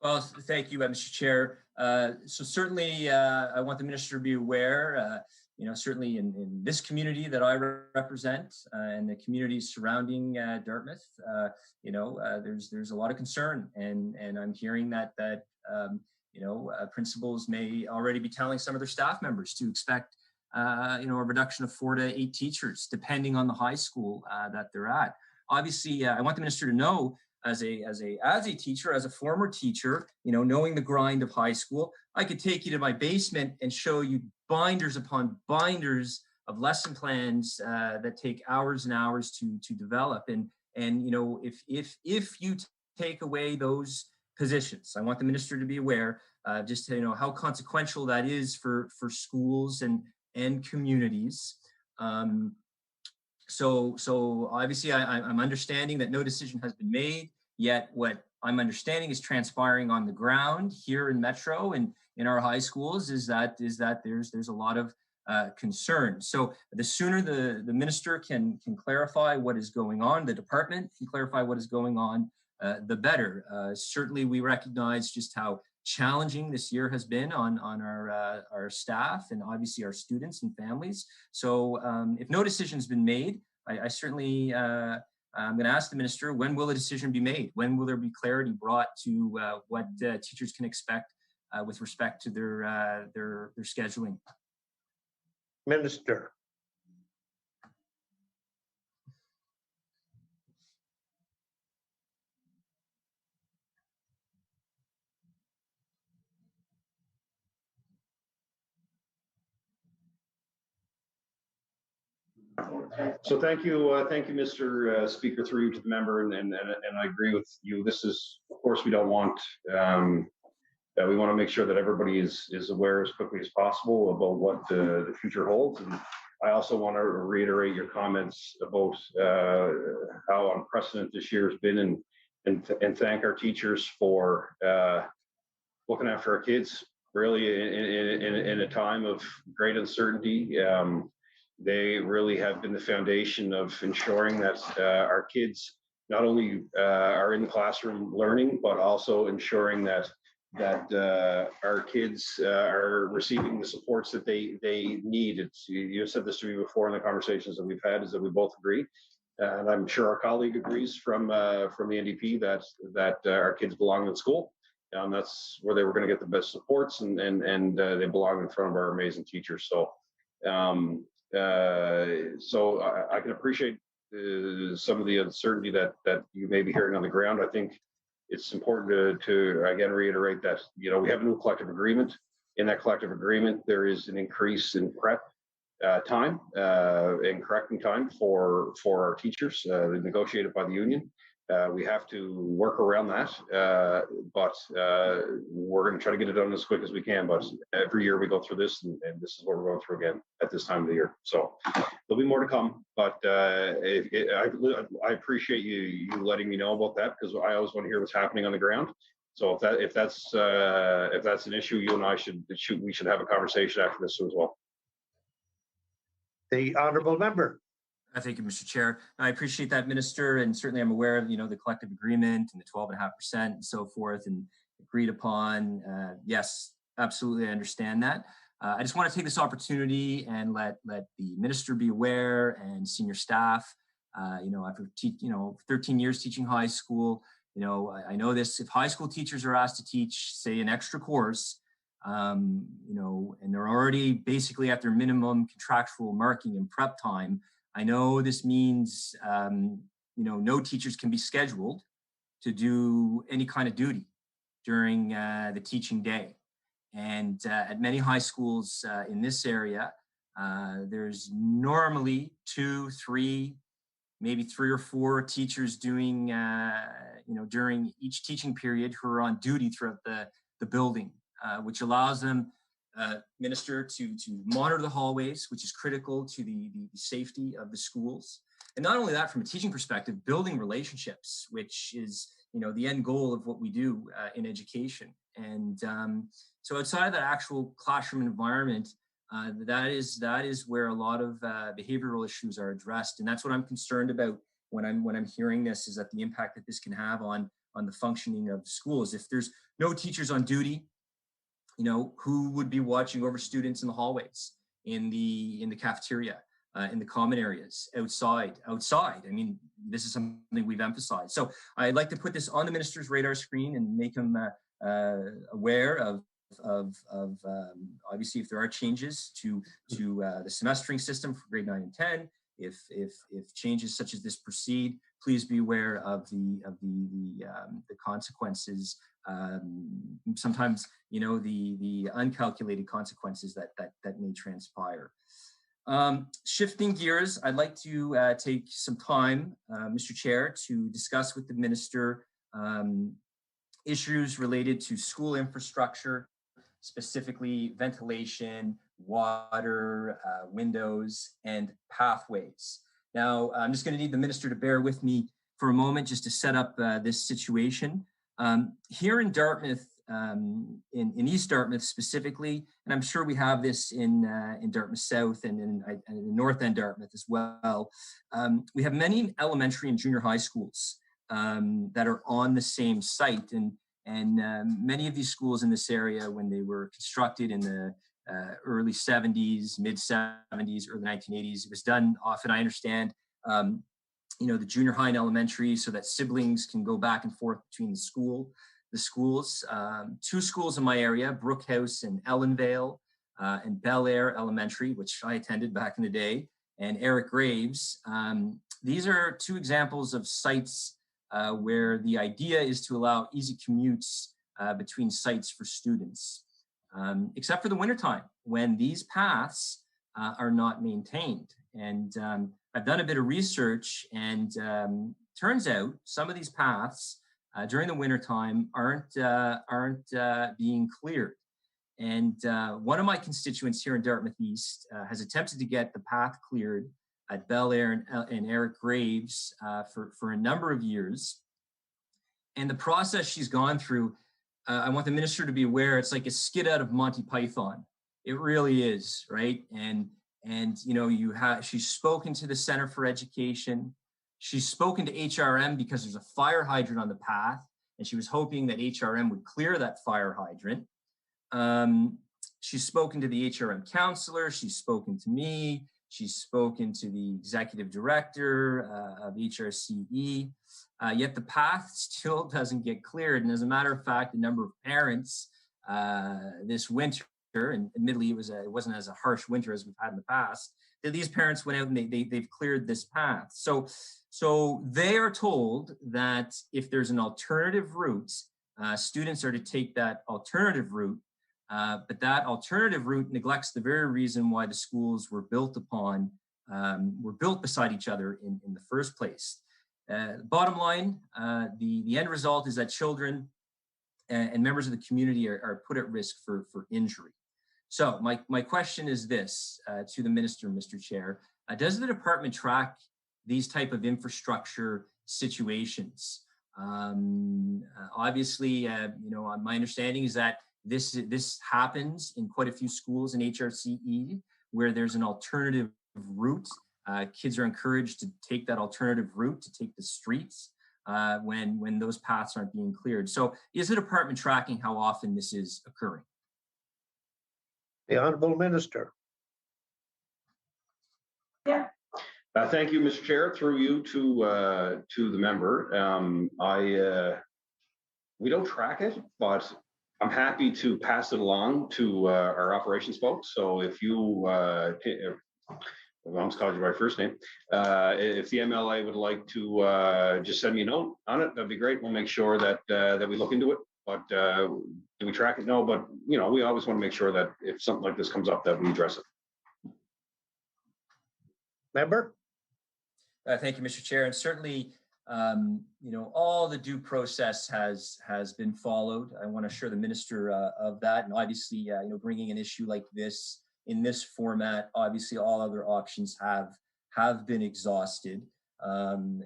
Well, thank you, Mr. Chair. So certainly, I want the minister to be aware, certainly in this community that I represent and the communities surrounding Dartmouth, there's a lot of concern, and I'm hearing that principals may already be telling some of their staff members to expect a reduction of 4 to 8 teachers, depending on the high school that they're at. Obviously, I want the minister to know, as a teacher, as a former teacher, knowing the grind of high school, I could take you to my basement and show you binders upon binders of lesson plans that take hours and hours to develop. And if you take away those positions, I want the minister to be aware, just to how consequential that is for schools and communities. So obviously I'm understanding that no decision has been made, yet what I'm understanding is transpiring on the ground here in Metro and in our high schools is that there's a lot of concern. So the sooner the minister can clarify what is going on, the department can clarify what is going on, the better. Certainly we recognize just how challenging this year has been on our staff and obviously our students and families. So if no decision's been made, I certainly I'm going to ask the minister, when will a decision be made? When will there be clarity brought to what teachers can expect with respect to their scheduling? Minister. So thank you, Mr. Speaker, through you to the member, and I agree with you. This is, of course, we don't want. We want to make sure that everybody is aware as quickly as possible about what the future holds. And I also want to reiterate your comments about how unprecedented this year has been, and thank our teachers for looking after our kids really in a time of great uncertainty. They really have been the foundation of ensuring that our kids not only are in the classroom learning, but also ensuring that our kids are receiving the supports that they need. You said this to me before in the conversations that we've had, is that we both agree, and I'm sure our colleague agrees from the NDP that our kids belong in school. That's where they were going to get the best supports, and they belong in front of our amazing teachers. So I can appreciate some of the uncertainty that you may be hearing on the ground. I think it's important to again reiterate that we have a new collective agreement. In that collective agreement, there is an increase in prep time and correcting time for our teachers, negotiated by the union. We have to work around that, but we're going to try to get it done as quick as we can. But every year we go through this, and this is what we're going through again at this time of the year. So there'll be more to come. But I appreciate you letting me know about that, because I always want to hear what's happening on the ground. So if that's an issue, you and I we should have a conversation after this as well. The honourable member. Thank you, Mr. Chair. I appreciate that, Minister, and certainly I'm aware of the collective agreement and the 12.5% and so forth, and agreed upon. Yes, absolutely, I understand that. I just want to take this opportunity and let the minister be aware, and senior staff. After 13 years teaching high school, I know this. If high school teachers are asked to teach, say, an extra course, and they're already basically at their minimum contractual marking and prep time, I know this means, no teachers can be scheduled to do any kind of duty during the teaching day. And at many high schools in this area, there's normally 2, 3, maybe 3 or 4 teachers doing, during each teaching period, who are on duty throughout the building, which allows them, Minister, to monitor the hallways, which is critical to the safety of the schools. And not only that, from a teaching perspective, building relationships, which is the end goal of what we do in education. And so outside of that actual classroom environment, that is where a lot of behavioral issues are addressed. And that's what I'm concerned about when I'm hearing this, is that the impact that this can have on the functioning of schools. If there's no teachers on duty, you know, who would be watching over students in the hallways, in the cafeteria, in the common areas, outside? I mean, this is something we've emphasized. So I'd like to put this on the minister's radar screen and make him aware of obviously if there are changes to the semestering system for grade 9 and 10. If changes such as this proceed, please be aware of the consequences. Sometimes, you know, the uncalculated consequences that may transpire. Shifting gears, I'd like to take some time, Mr. Chair, to discuss with the minister issues related to school infrastructure, specifically ventilation, water, windows, and pathways. Now, I'm just going to need the minister to bear with me for a moment just to set up this situation. Here in Dartmouth, in East Dartmouth specifically, and I'm sure we have this in Dartmouth South and in North End Dartmouth as well, we have many elementary and junior high schools that are on the same site. And many of these schools in this area, when they were constructed in the early 70s, mid 70s, early 1980s, it was done often, I understand, you know, the junior high and elementary, so that siblings can go back and forth between the schools. Two schools in my area, Brookhouse and Ellenvale, and Bel Air Elementary, which I attended back in the day, and Eric Graves. These are two examples of sites where the idea is to allow easy commutes between sites for students, except for the wintertime when these paths are not maintained. And I've done a bit of research, and turns out some of these paths during the wintertime aren't being cleared. And one of my constituents here in Dartmouth East has attempted to get the path cleared at Bel Air and Eric Graves for a number of years. And the process she's gone through, I want the minister to be aware, it's like a skit out of Monty Python. It really is, right? And you know, she's spoken to the Center for Education. She's spoken to HRM because there's a fire hydrant on the path, and she was hoping that HRM would clear that fire hydrant. She's spoken to the HRM counselor. She's spoken to me. She's spoken to the executive director of HRCE, yet the path still doesn't get cleared. And as a matter of fact, a number of parents this winter, and admittedly it wasn't as a harsh winter as we've had in the past, that these parents went out and they've cleared this path. So they are told that if there's an alternative route, students are to take that alternative route. But that alternative route neglects the very reason why the schools were built beside each other in the first place. Bottom line, the end result is that children and members of the community are put at risk for injury. So my question is this to the minister, Mr. Chair. Does the department track these type of infrastructure situations? Obviously, you know, my understanding is that this happens in quite a few schools in HRCE where there's an alternative route. Kids are encouraged to take that alternative route, to take the streets when those paths aren't being cleared. So is the department tracking how often this is occurring? The Honourable Minister. Yeah. Thank you, Mr. Chair. Through you to the member. We don't track it, but I'm happy to pass it along to our operations folks. So if you, I almost called you by first name. If the MLA would like to just send me a note on it, that'd be great. We'll make sure that that we look into it. But do we track it? No, but you know, we always want to make sure that if something like this comes up, that we address it. Member? Thank you, Mr. Chair. And certainly, you know, all the due process has been followed. I want to assure the minister of that. And obviously, you know, bringing an issue like this in this format, obviously all other options have been exhausted.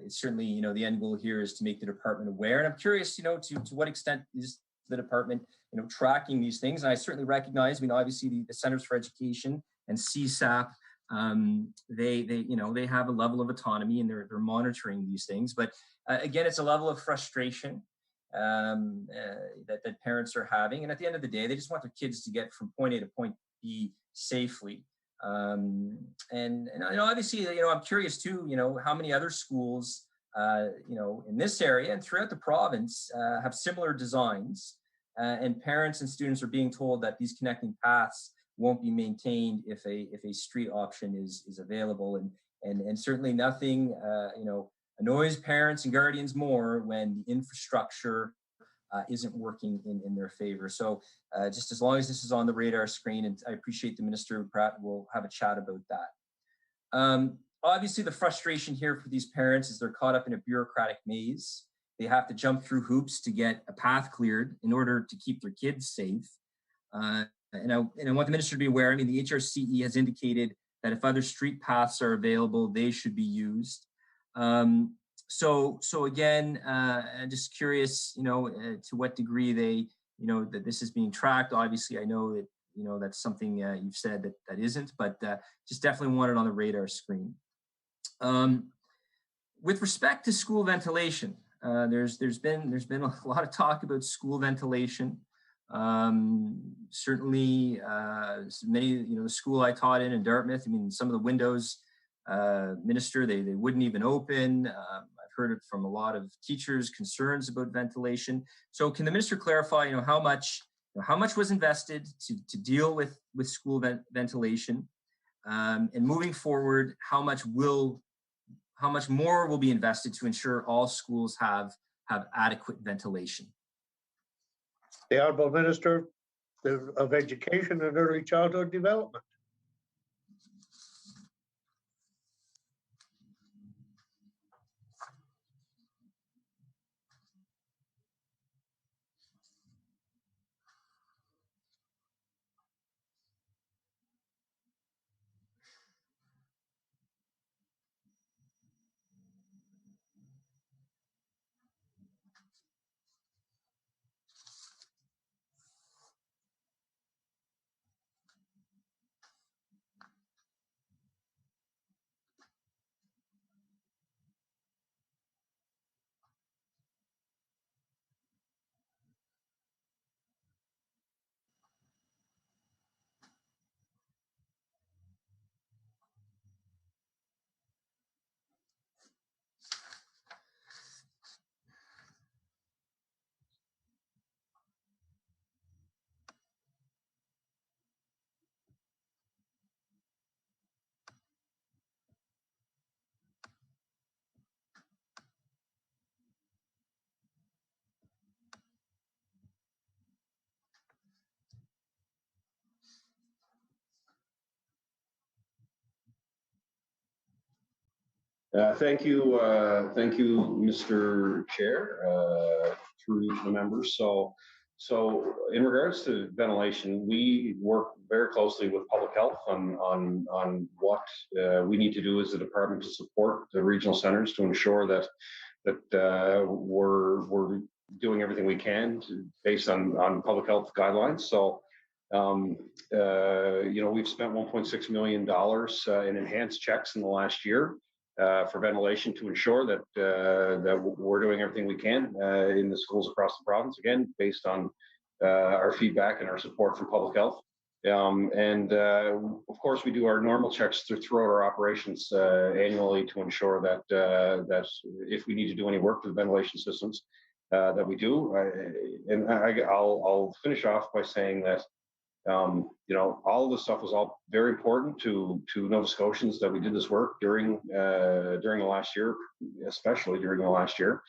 It's certainly, you know, the end goal here is to make the department aware. And I'm curious, you know, to what extent is the department, tracking these things. And I certainly recognize, obviously the Centers for Education and CSAP, they have a level of autonomy and they're monitoring these things. But again, it's a level of frustration that parents are having. And at the end of the day, they just want their kids to get from point A to point B safely. And obviously, I'm curious too, how many other schools, in this area and throughout the province have similar designs, and parents and students are being told that these connecting paths won't be maintained if a street option is available. And certainly nothing, annoys parents and guardians more when the infrastructure isn't working in their favor. So just as long as this is on the radar screen, and I appreciate the Minister, Pratt, we'll have a chat about that. Obviously, the frustration here for these parents is they're caught up in a bureaucratic maze. They have to jump through hoops to get a path cleared in order to keep their kids safe. And I want the Minister to be aware, the HRCE has indicated that if other street paths are available, they should be used. So again, I'm just curious, to what degree they, that this is being tracked. Obviously, I know that, that's something you've said that isn't, but just definitely want it on the radar screen. With respect to school ventilation, there's been a lot of talk about school ventilation. Certainly, many, the school I taught in Dartmouth, some of the windows, Minister, they wouldn't even open. I've heard it from a lot of teachers, concerns about ventilation. So can the Minister clarify, how much was invested to deal with school ventilation, and moving forward, how much more will be invested to ensure all schools have adequate ventilation? The Honourable Minister of Education and Early Childhood Development. Thank you, Mr. Chair, through the members. So in regards to ventilation, we work very closely with public health on what we need to do as a department to support the regional centers to ensure that we're doing everything we can based on public health guidelines. So we've spent $1.6 million in enhanced checks in the last year for ventilation to ensure that we're doing everything we can in the schools across the province, again, based on our feedback and our support from public health. Of course, we do our normal checks throughout our operations annually to ensure that if we need to do any work to the ventilation systems, that we do. I'll finish off by saying that all of this stuff was all very important to Nova Scotians that we did this work during the last year, especially during the last year.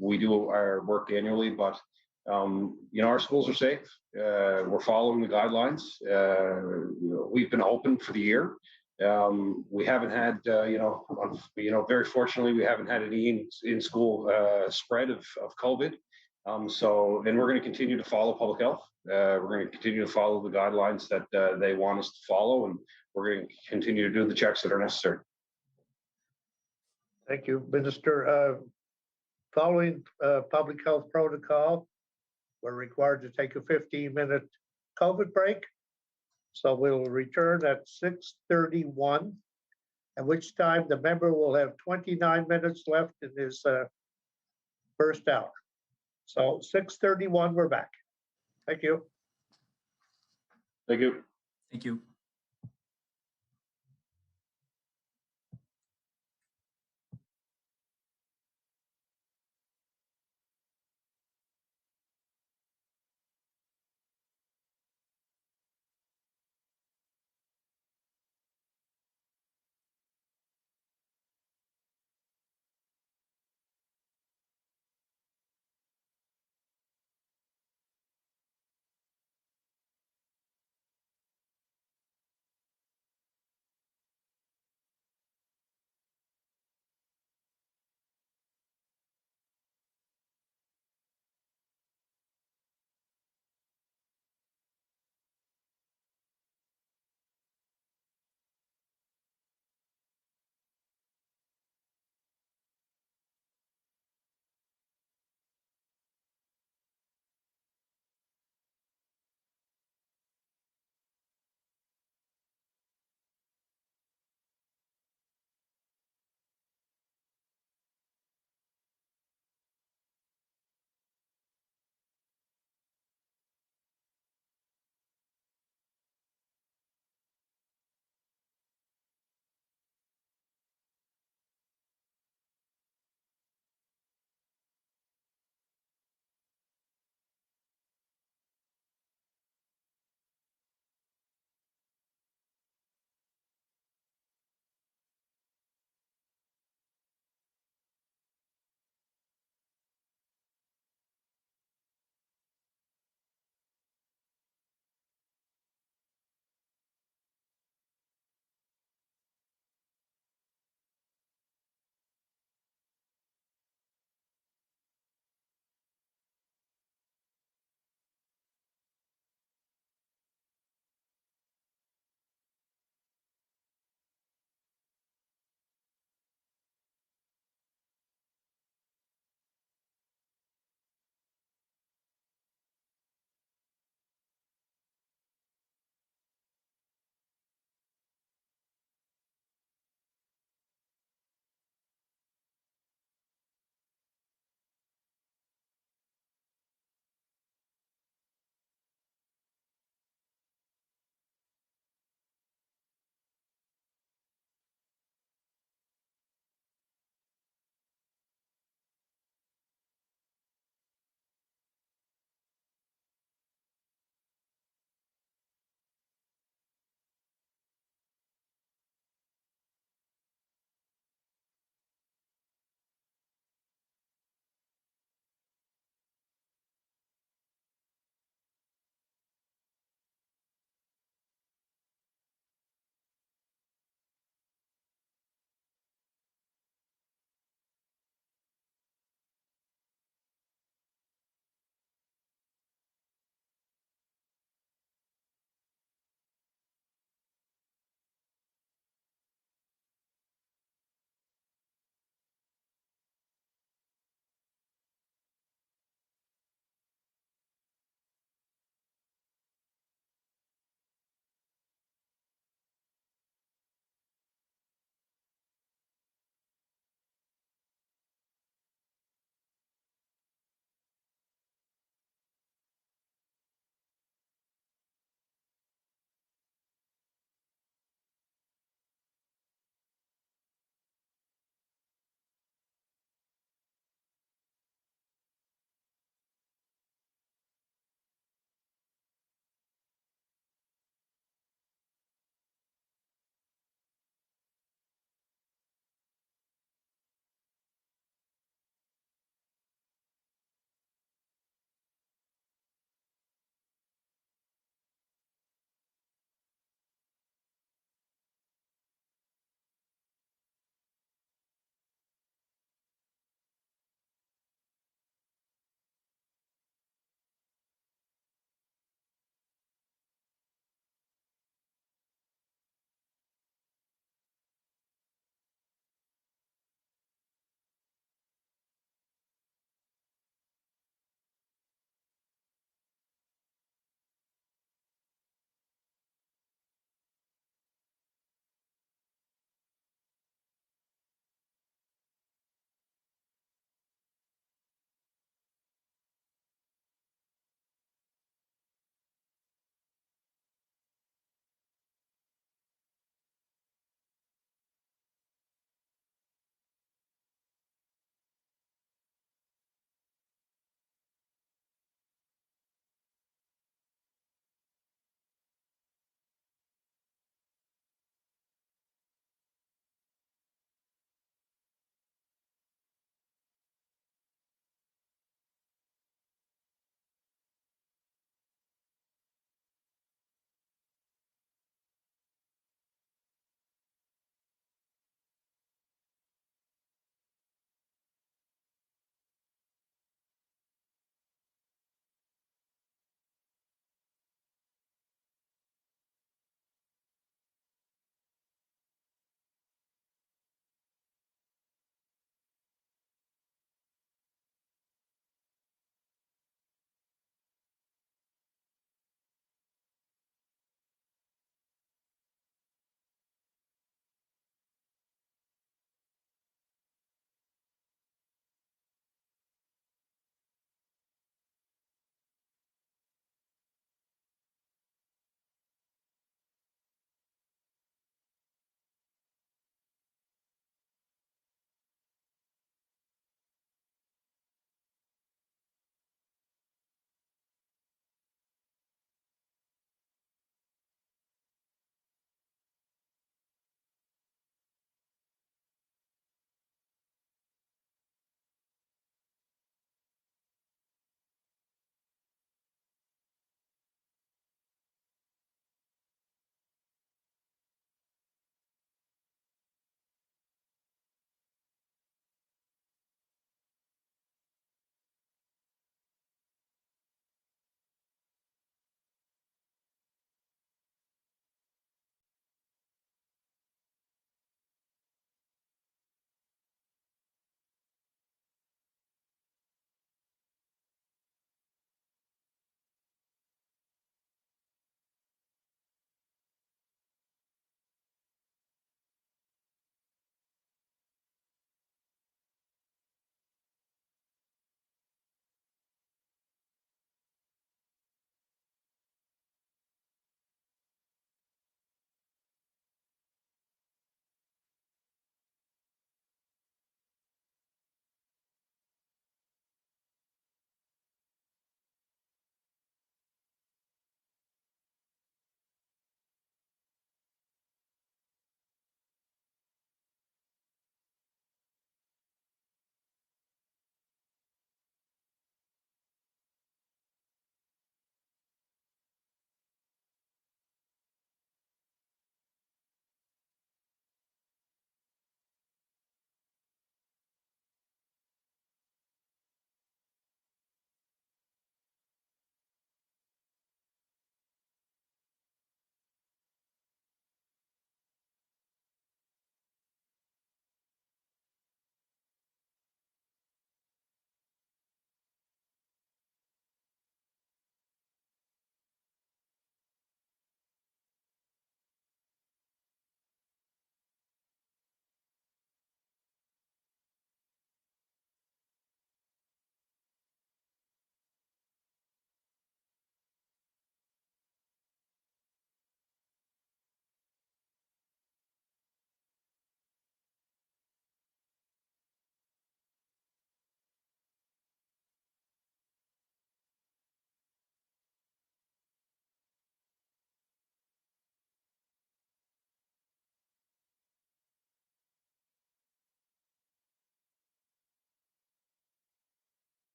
We do our work annually, but our schools are safe. We're following the guidelines. We've been open for the year. We haven't had, very fortunately, we haven't had any in-school spread of COVID. And we're going to continue to follow public health. We're going to continue to follow the guidelines that they want us to follow, and we're going to continue to do the checks that are necessary. Thank you, Minister. Following public health protocol, we're required to take a 15-minute COVID break. So we'll return at 6:31, at which time the member will have 29 minutes left in his first hour. So 6:31, we're back. Thank you. Thank you. Thank you.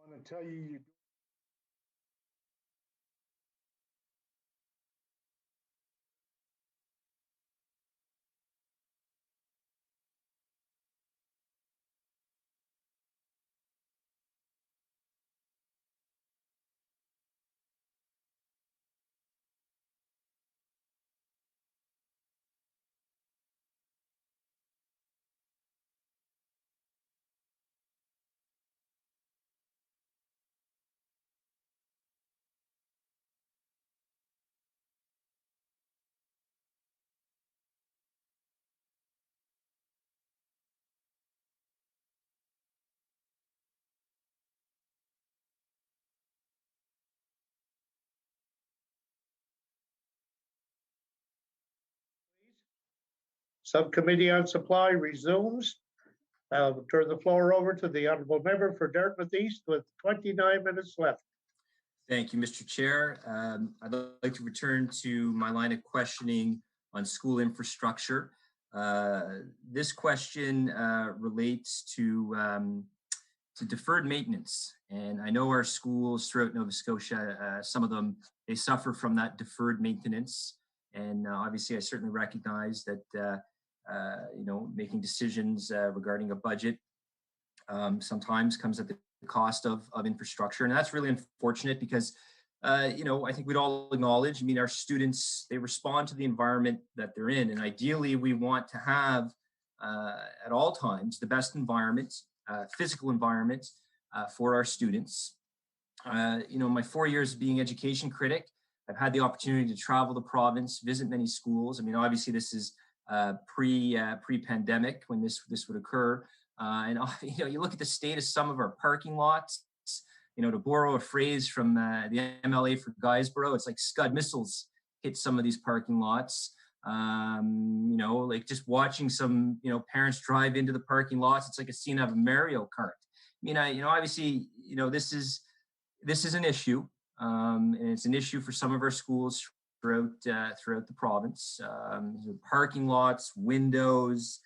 want to tell you, you Subcommittee on Supply resumes. I'll turn the floor over to the honorable member for Dartmouth East with 29 minutes left. Thank you, Mr. Chair. I'd like to return to my line of questioning on school infrastructure. This question relates to deferred maintenance. And I know our schools throughout Nova Scotia, some of them, they suffer from that deferred maintenance. And obviously, I certainly recognize that making decisions regarding a budget sometimes comes at the cost of infrastructure. And that's really unfortunate because, I think we'd all acknowledge, our students, they respond to the environment that they're in. And ideally, we want to have at all times the best environment, physical environment for our students. My 4 years being education critic, I've had the opportunity to travel the province, visit many schools. Obviously this is pre-pandemic when this would occur. And you look at the state of some of our parking lots, to borrow a phrase from the MLA for Guysborough, it's like Scud missiles hit some of these parking lots. Like just watching some, parents drive into the parking lots, it's like a scene of a Mario Kart. Obviously, this is an issue, and it's an issue for some of our schools throughout the province. Parking lots, windows.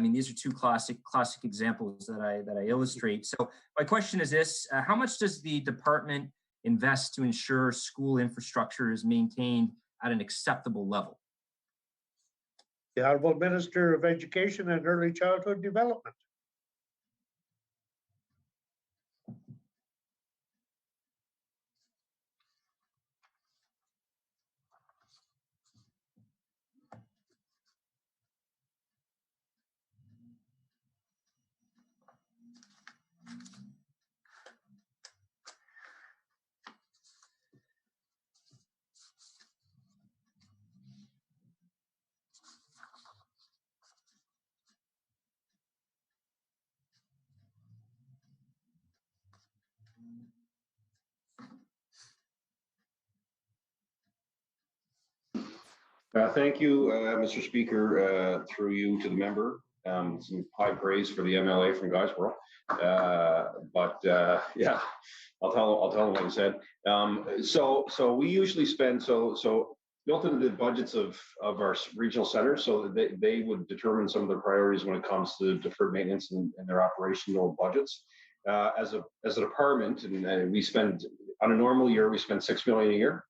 These are two classic examples that I illustrate. So my question is this: how much does the department invest to ensure school infrastructure is maintained at an acceptable level? The Honorable Minister of Education and Early Childhood Development. Thank you, Mr. Speaker, through you to the member. Some high praise for the MLA from Guysborough, yeah, I'll tell him what he said. So we usually spend built into the budgets of our regional centers, so that they would determine some of their priorities when it comes to deferred maintenance and their operational budgets. As a department, and we spend on a normal year, we spend $6 million a year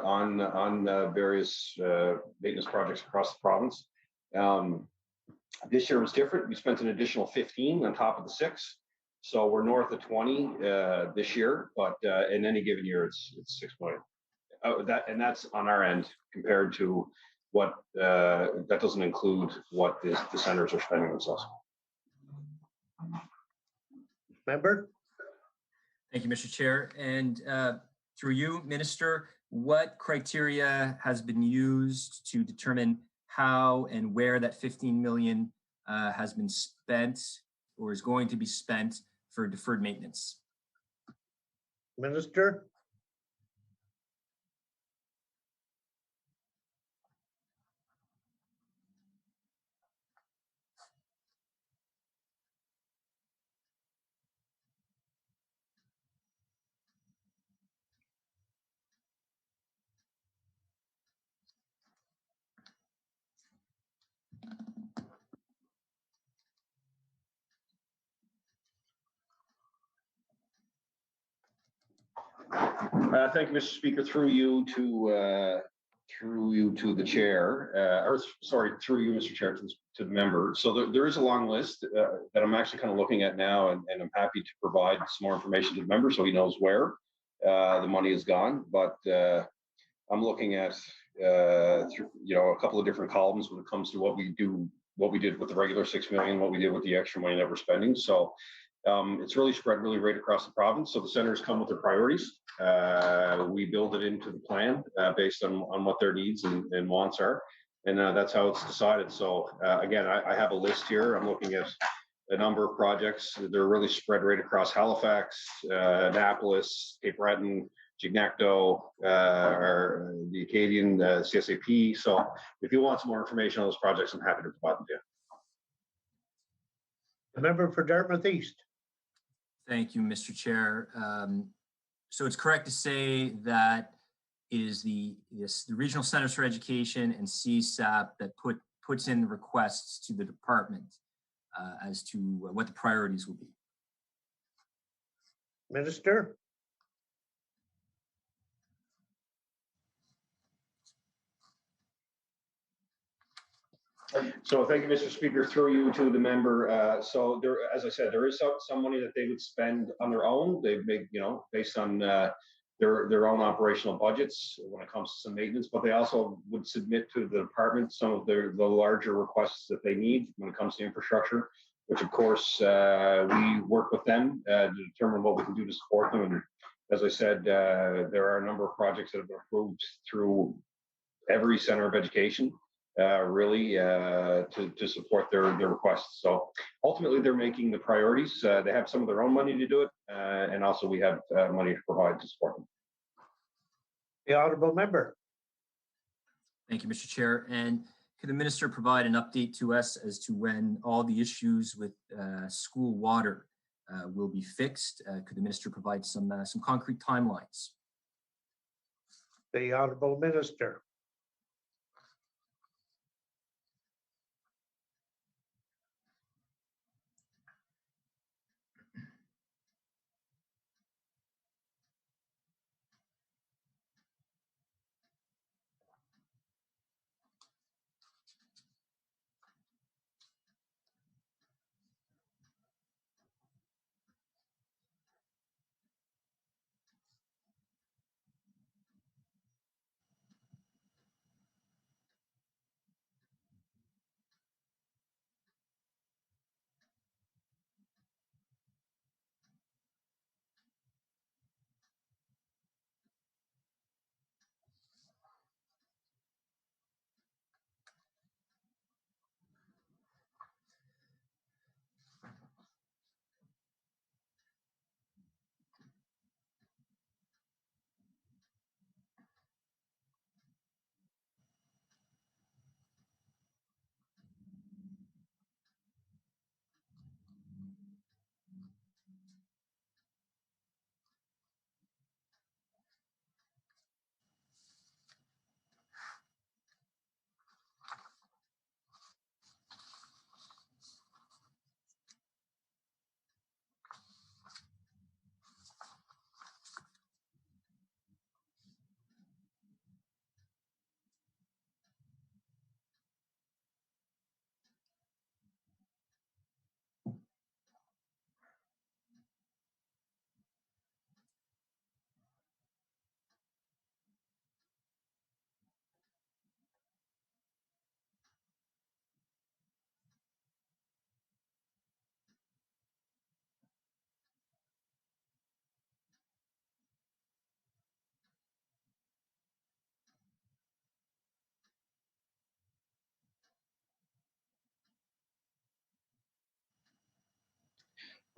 on various maintenance projects across the province. This year was different. We spent an additional 15 on top of the 6, so we're north of 20 this year. But in any given year, it's 6 million. That's on our end compared to what that doesn't include what the centers are spending themselves. Member. Thank you, Mr. Chair. And through you, Minister, what criteria has been used to determine how and where that 15 million has been spent or is going to be spent for deferred maintenance? Minister. Thank you, Mr. Speaker. Through you to the chair, or sorry, through you, Mr. Chair, to the member. So there is a long list that I'm actually kind of looking at now, and I'm happy to provide some more information to the member so he knows where the money is gone. But I'm looking at a couple of different columns when it comes to what we did with the regular 6 million, what we did with the extra money that we're spending. So it's really spread right across the province. So the centers come with their priorities. We build it into the plan based on what their needs and wants are. And that's how it's decided. So again, I have a list here. I'm looking at a number of projects. They're really spread right across Halifax, Annapolis, Cape Breton, Gignacto, or the Acadian, CSAP. So if you want some more information on those projects, I'm happy to provide them to you. The member for Dartmouth East. Thank you, Mr. Chair. So it's correct to say that it is the Regional Centers for Education and CSAP that puts in the requests to the department as to what the priorities will be. Minister. So thank you, Mr. Speaker. Through you to the member. So there, as I said, there is some money that they would spend on their own. They make, based on their own operational budgets when it comes to some maintenance, but they also would submit to the department some of the larger requests that they need when it comes to infrastructure, which of course we work with them to determine what we can do to support them. And as I said, there are a number of projects that have been approved through every center of education. To support their requests. So ultimately, they're making the priorities. They have some of their own money to do it, and also we have money to provide to support them. The honourable member. Thank you, Mr. Chair. And could the minister provide an update to us as to when all the issues with school water will be fixed? Could the minister provide some concrete timelines? The honourable minister.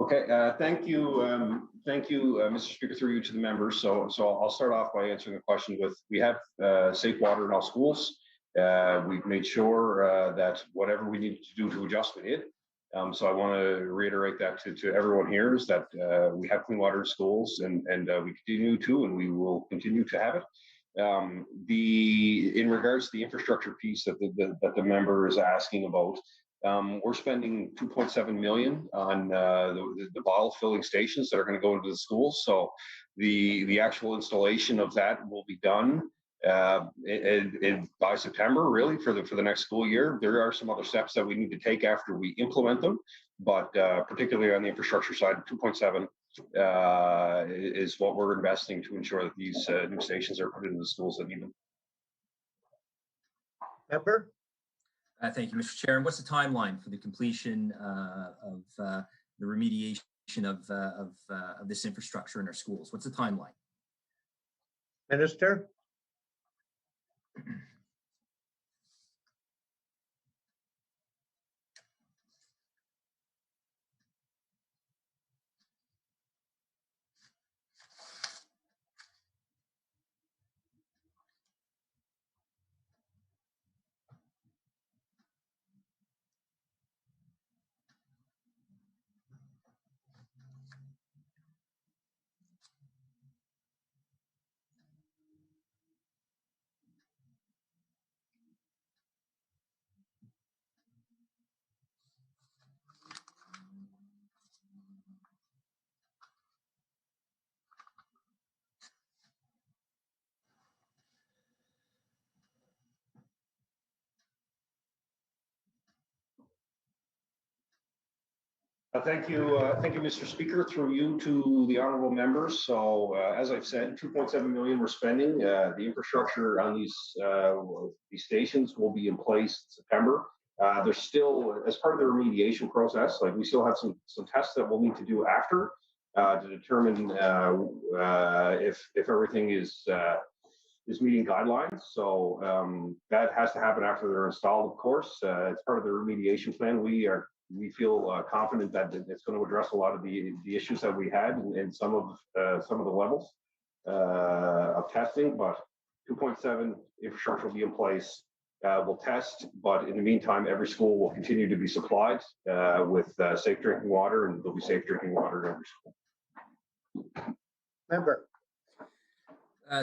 Okay, thank you, Mr. Speaker, through you to the members. So I'll start off by answering the question with, we have safe water in all schools. We've made sure that whatever we needed to do to adjust, we did. So I want to reiterate that to everyone here is that we have clean water in schools, and we continue to, and we will continue to have it. In regards to the infrastructure piece that the member is asking about, We're spending 2.7 million on the bottle filling stations that are going to go into the schools. So the actual installation of that will be done by September, really, for the next school year. There are some other steps that we need to take after we implement them, but particularly on the infrastructure side, 2.7 is what we're investing to ensure that these new stations are put into the schools that need them. Member? Thank you, Mr. Chair. And what's the timeline for the completion of the remediation of this infrastructure in our schools? What's the timeline? Minister? Thank you, Mr. Speaker. Through you to the honourable members. So, as I've said, 2.7 million we're spending. The infrastructure on these stations will be in place in September. There's still, as part of the remediation process, like we still have some tests that we'll need to do after to determine if everything is meeting guidelines. So that has to happen after they're installed, of course. It's part of the remediation plan. We feel confident that it's going to address a lot of the issues that we had in some of the levels of testing. But 2.7 infrastructure will be in place. We'll test, but in the meantime, every school will continue to be supplied with safe drinking water, and there'll be safe drinking water in every school. Member?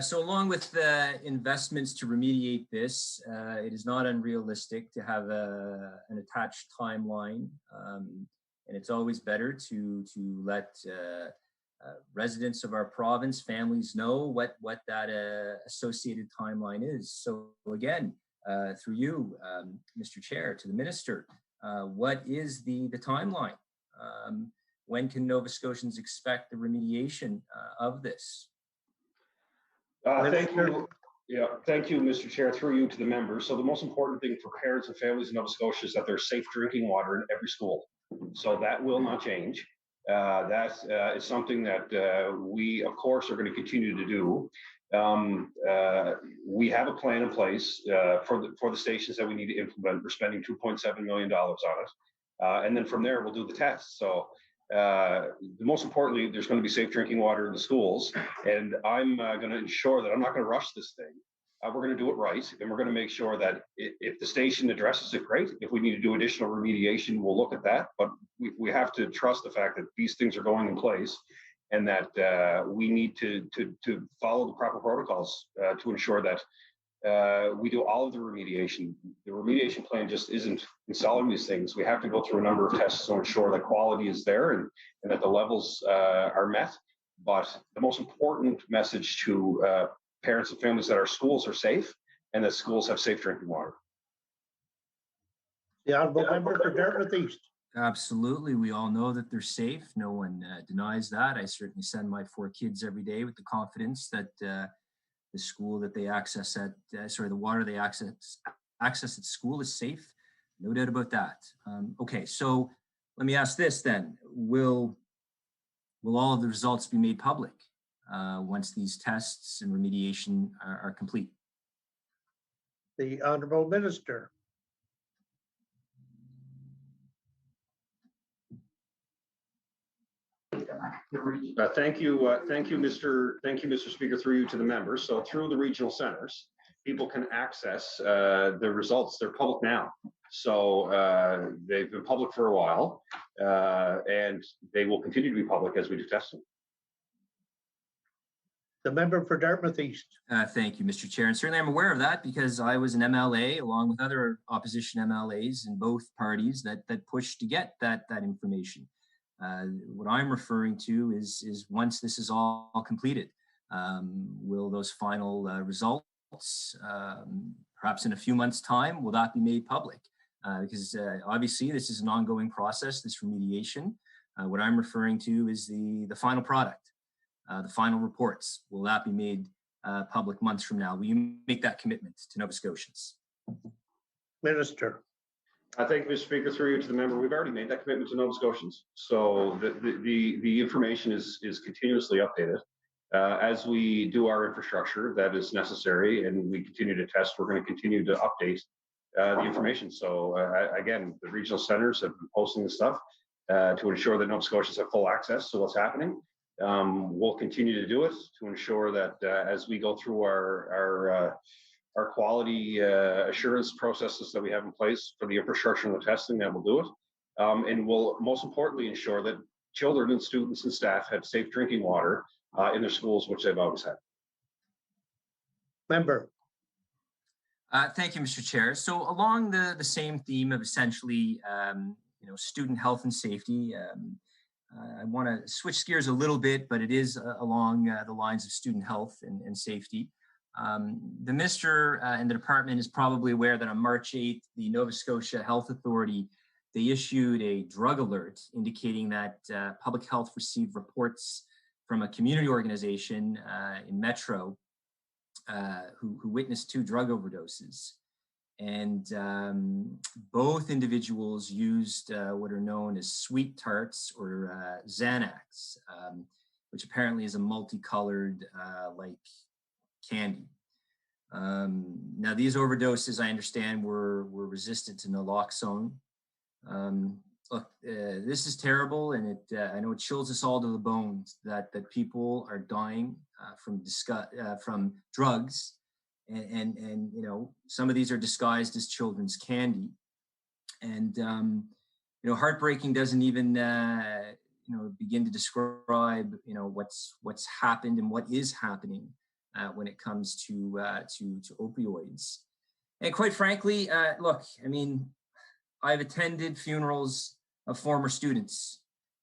So along with the investments to remediate this, it is not unrealistic to have an attached timeline. And it's always better to let residents of our province, families know what that associated timeline is. So again, through you, Mr. Chair, to the Minister, what is the timeline? When can Nova Scotians expect the remediation of this? Thank you. Yeah, thank you, Mr. Chair. Through you to the members. So the most important thing for parents and families in Nova Scotia is that there's safe drinking water in every school. So that will not change. That is something that we, of course, are going to continue to do. We have a plan in place for the stations that we need to implement. We're spending $2.7 million on it. And then from there, we'll do the tests. So most importantly, there's going to be safe drinking water in the schools, and I'm going to ensure that I'm not going to rush this thing. We're going to do it right, and we're going to make sure that if the station addresses it, great. If we need to do additional remediation, we'll look at that. But we have to trust the fact that these things are going in place, and that we need to follow the proper protocols to ensure that we do all of the remediation. The remediation plan just isn't installing these things. We have to go through a number of tests to ensure that quality is there and that the levels are met. But the most important message to parents and families that our schools are safe and that schools have safe drinking water. The honourable member for Dartmouth East. Absolutely. We all know that they're safe. No one denies that. I certainly send my 4 kids every day with the confidence that the school that they access at, the water they access at school is safe. No doubt about that. Okay, so let me ask this then. Will all of the results be made public once these tests and remediation are complete? The honourable minister. Thank you, Mr. Speaker. Through you to the members. So through the regional centers, people can access the results. They're public now. So they've been public for a while, and they will continue to be public as we do testing. The member for Dartmouth East. Thank you, Mr. Chair. And certainly I'm aware of that because I was an MLA along with other opposition MLAs in both parties that pushed to get that information. What I'm referring to is once this is all completed, will those final results, perhaps in a few months' time, will that be made public? Because obviously this is an ongoing process, this remediation. What I'm referring to is the final product, the final reports. Will that be made public months from now? Will you make that commitment to Nova Scotians? Minister. Thank you, Mr. Speaker. Through you to the member, we've already made that commitment to Nova Scotians. So the information is continuously updated. As we do our infrastructure that is necessary and we continue to test, we're going to continue to update the information. So again, the regional centers have been posting the stuff to ensure that Nova Scotians have full access to what's happening. We'll continue to do it to ensure that as we go through our quality assurance processes that we have in place for the infrastructure and the testing, that we'll do it. And we'll most importantly ensure that children and students and staff have safe drinking water in their schools, which they've always had. Member. Thank you, Mr. Chair. So along the same theme of essentially, student health and safety, I want to switch gears a little bit, but it is along the lines of student health and safety. The Minister and the Department is probably aware that on March 8th, the Nova Scotia Health Authority, they issued a drug alert indicating that public health received reports from a community organization in Metro who witnessed 2 drug overdoses. And both individuals used what are known as sweet tarts or Xanax, which apparently is a multicolored like candy. Now these overdoses, I understand, were resistant to naloxone. Look, this is terrible, and I know it chills us all to the bones that people are dying from drugs. And some of these are disguised as children's candy, and heartbreaking doesn't even begin to describe what's happened and what is happening when it comes to opioids. And quite frankly, look, I mean, I've attended funerals of former students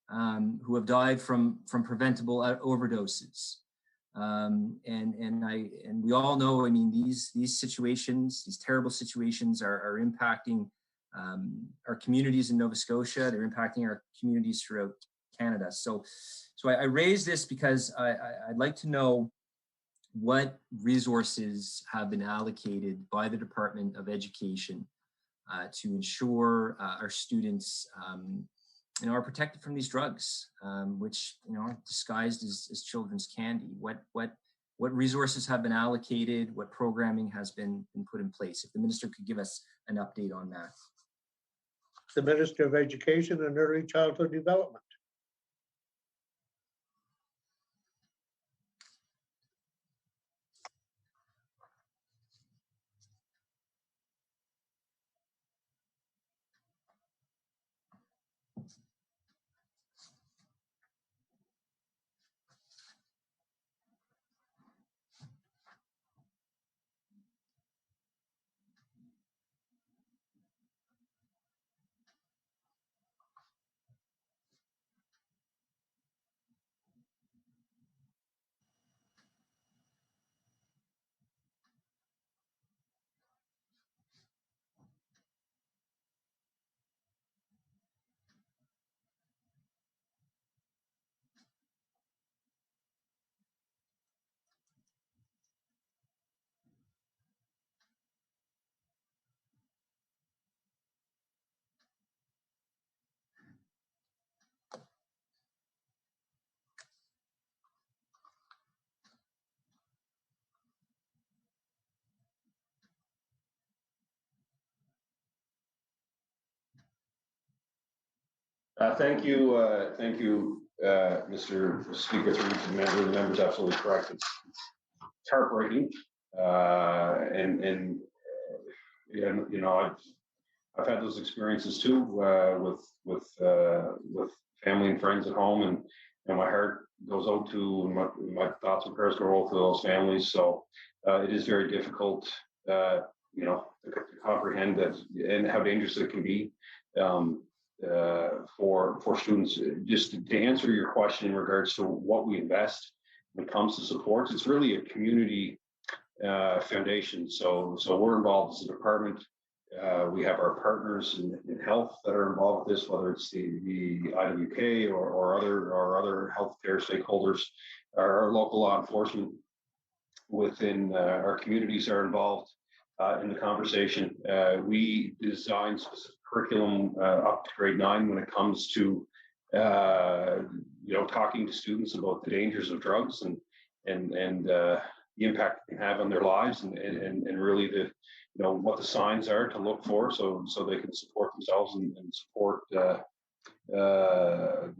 who have died from preventable overdoses. And we all know, I mean, these situations, these terrible situations are impacting our communities in Nova Scotia. They're impacting our communities throughout Canada. So I raise this because I'd like to know what resources have been allocated by the Department of Education to ensure our students are protected from these drugs, which are disguised as children's candy. What resources have been allocated? What programming has been put in place? If the Minister could give us an update on that. The Minister of Education and Early Childhood Development. Thank you, Mr. Speaker. Through the member, the member's absolutely correct. It's heartbreaking, and I've had those experiences too with family and friends at home, and my heart goes out to my thoughts and prayers go out to those families. So it is very difficult, to comprehend that and how dangerous it can be for students. Just to answer your question in regards to what we invest when it comes to supports, it's really a community foundation. So we're involved as a department. We have our partners in health that are involved with this, whether it's the IWK or other healthcare stakeholders. Our local law enforcement within our communities are involved in the conversation. We design specific curriculum up to grade 9 when it comes to talking to students about the dangers of drugs and the impact it can have on their lives and really what the signs are to look for so they can support themselves and support their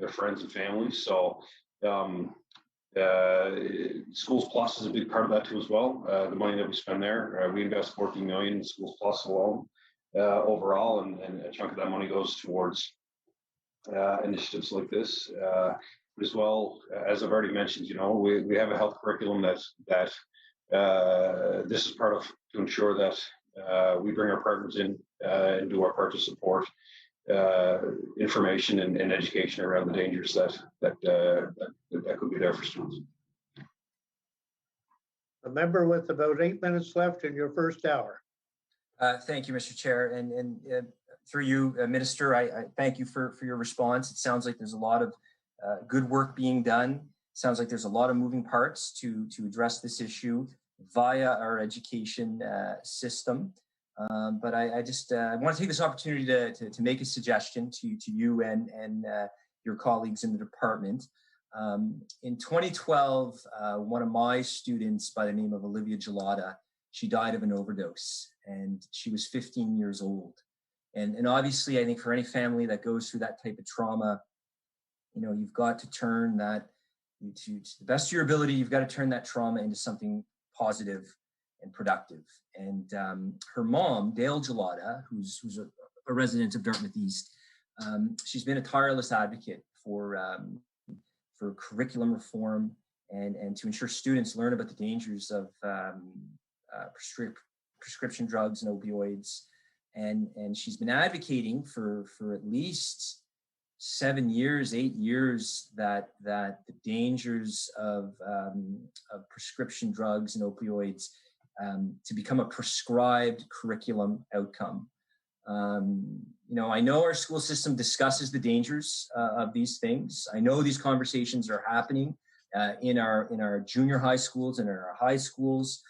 friends and families. So Schools Plus is a big part of that too as well. The money that we spend there, we invest 14 million in Schools Plus alone overall, and a chunk of that money goes towards initiatives like this. As well, as I've already mentioned, we have a health curriculum that this is part of to ensure that we bring our partners in and do our part to support information and education around the dangers that could be there for students. A member with about 8 minutes left in your first hour. Thank you, Mr. Chair, and through you, Minister, I thank you for your response. It sounds like there's a lot of good work being done. Sounds like there's a lot of moving parts to address this issue via our education system. But I want to take this opportunity to make a suggestion to you and your colleagues in the department. In 2012, one of my students by the name of Olivia Gelada, she died of an overdose, and she was 15 years old. And obviously, I think for any family that goes through that type of trauma, you've got to turn that to the best of your ability. You've got to turn that trauma into something positive and productive. And her mom, Dale Gelada, who's a resident of Dartmouth East, she's been a tireless advocate for curriculum reform and to ensure students learn about the dangers of prescription drugs and opioids. And she's been advocating for at least 7 years, 8 years that the dangers of prescription drugs and opioids to become a prescribed curriculum outcome. I know our school system discusses the dangers of these things. I know these conversations are happening in our junior high schools and in our high schools,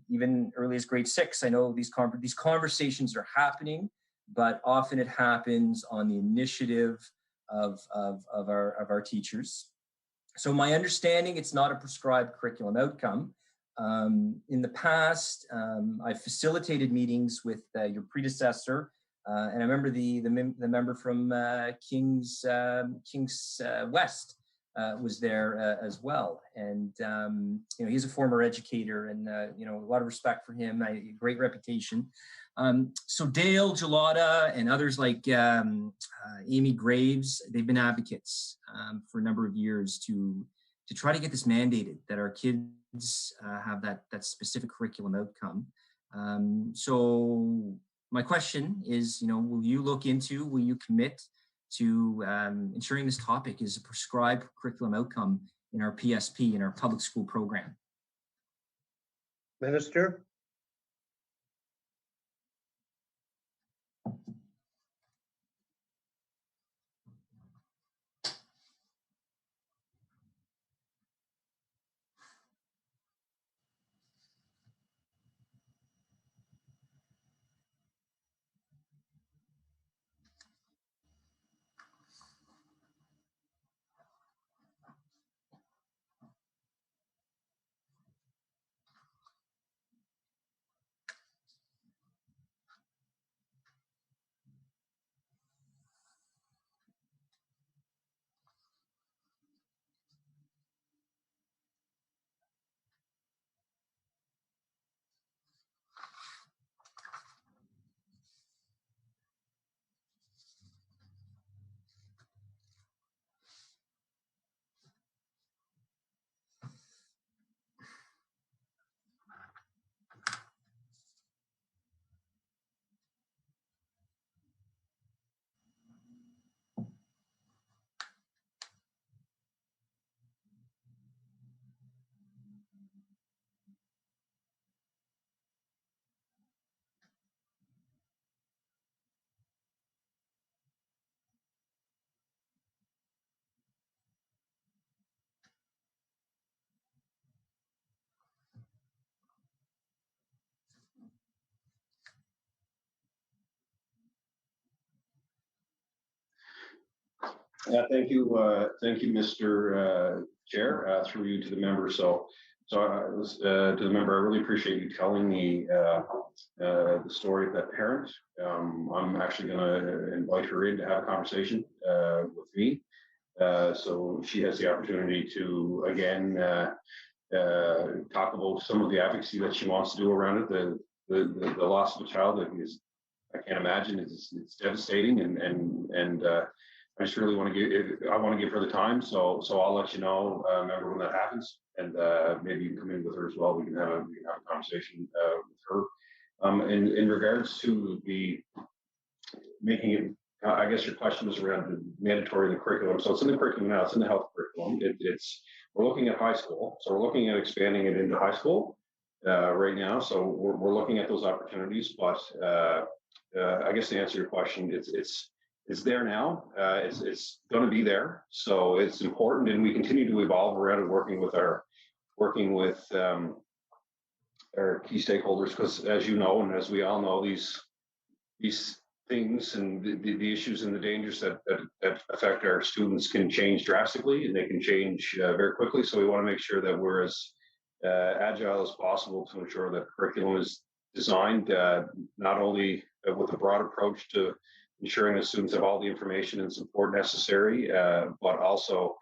even early as grade 6. I know these conversations are happening, but often it happens on the initiative of our teachers. So my understanding, it's not a prescribed curriculum outcome. In the past, I've facilitated meetings with your predecessor, and I remember the member from Kings West was there as well. And he's a former educator, and a lot of respect for him. Great reputation. So Dale Gelada and others like Amy Graves, they've been advocates for a number of years to try to get this mandated, that our kids have that specific curriculum outcome. So my question is, will you commit to ensuring this topic is a prescribed curriculum outcome in our PSP, in our public school program? Minister? Thank you, Mr. Chair, through you to the member. So to the member, I really appreciate you telling me the story of that parent. I'm actually going to invite her in to have a conversation with me. So she has the opportunity to, again, talk about some of the advocacy that she wants to do around it. The loss of a child is, I can't imagine, it's devastating, and I just really want to give her the time. So I'll let you know, member, when that happens, and maybe you can come in with her as well. We can have a conversation with her. In regards to the making it, I guess your question was around the mandatory in the curriculum. So it's in the curriculum now. It's in the health curriculum. We're looking at high school. So we're looking at expanding it into high school right now. So we're looking at those opportunities. But I guess to answer your question, it's there now. It's going to be there. So it's important, and we continue to evolve around it, working with our key stakeholders, because as you know, and as we all know, these things and the issues and the dangers that affect our students can change drastically, and they can change very quickly. So we want to make sure that we're as agile as possible to ensure that curriculum is designed not only with a broad approach to ensuring that students have all the information and support necessary, but also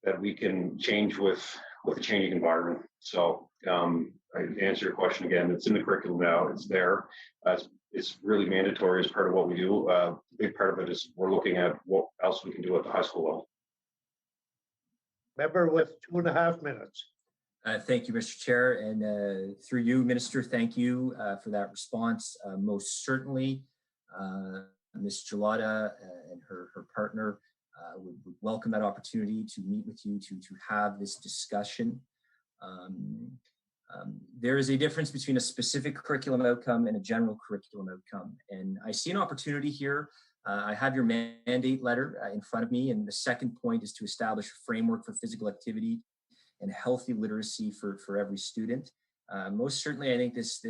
that we can change with a changing environment. So I answer your question again. It's in the curriculum now. It's there. It's really mandatory as part of what we do. A big part of it is we're looking at what else we can do at the high school level. Member with 2.5 minutes. Thank you, Mr. Chair, and through you, Minister, thank you for that response. Most certainly, Ms. Gelada and her partner would welcome that opportunity to meet with you to have this discussion. There is a difference between a specific curriculum outcome and a general curriculum outcome. And I see an opportunity here. I have your mandate letter in front of me. And the second point is to establish a framework for physical activity and healthy literacy for every student. Most certainly, I think this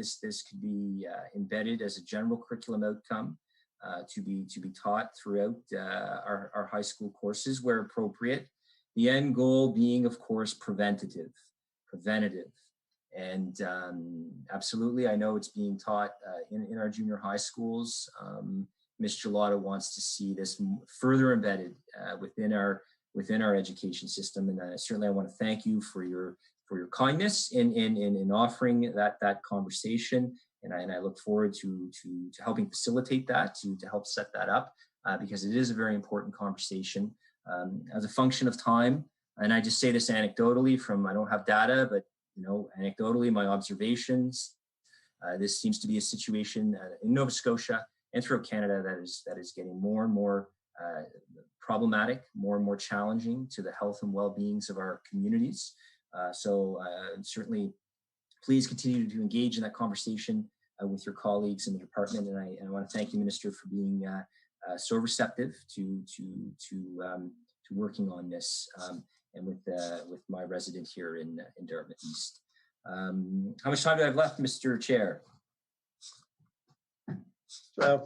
could be embedded as a general curriculum outcome to be taught throughout our high school courses where appropriate. The end goal being, of course, preventative. And absolutely, I know it's being taught in our junior high schools. Ms. Gelada wants to see this further embedded within our education system, and certainly I want to thank you for your kindness in offering that conversation, and I look forward to helping facilitate that, to help set that up, because it is a very important conversation. As a function of time, and I just say this anecdotally I don't have data, but anecdotally, my observations, this seems to be a situation in Nova Scotia and throughout Canada that is getting more and more problematic, more and more challenging to the health and well-beings of our communities. So certainly, please continue to engage in that conversation with your colleagues in the department. And I want to thank you, Minister, for being so receptive to working on this. And with my resident here in Dartmouth East. How much time do I have left, Mr. Chair?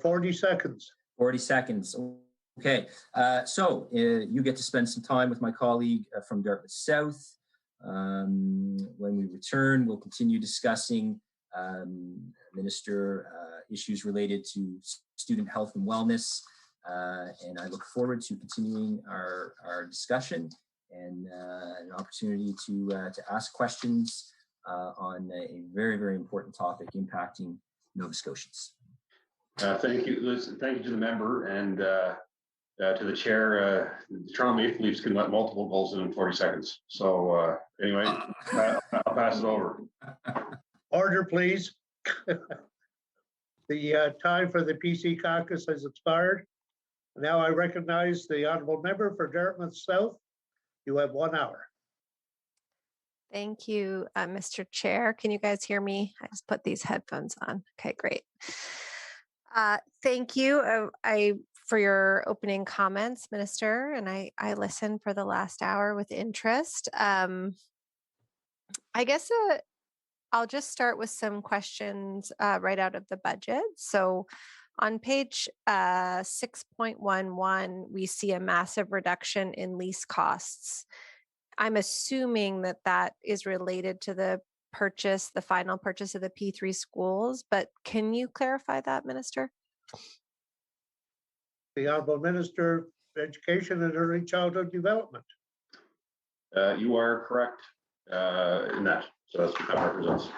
40 seconds. 40 seconds. Okay. So you get to spend some time with my colleague from Dartmouth South. When we return, we'll continue discussing Minister issues related to student health and wellness. And I look forward to continuing our discussion and an opportunity to ask questions on a very, very important topic impacting Nova Scotians. Thank you. Listen, thank you to the member and to the chair. The Toronto Maple Leafs can let multiple goals in 40 seconds. So anyway, I'll pass it over. Order, please. The time for the PC caucus has expired. Now I recognize the honourable member for Dartmouth South. You have 1 hour. Thank you, Mr. Chair. Can you guys hear me? I just put these headphones on. Okay, great. Thank you for your opening comments, Minister, and I listened for the last hour with interest. I guess I'll just start with some questions right out of the budget. So On page 6.11, we see a massive reduction in lease costs. I'm assuming that that is related to the final purchase of the P3 schools, but can you clarify that, Minister? The Honorable Minister of Education and Early Childhood Development. You are correct in that. So that's what that represents.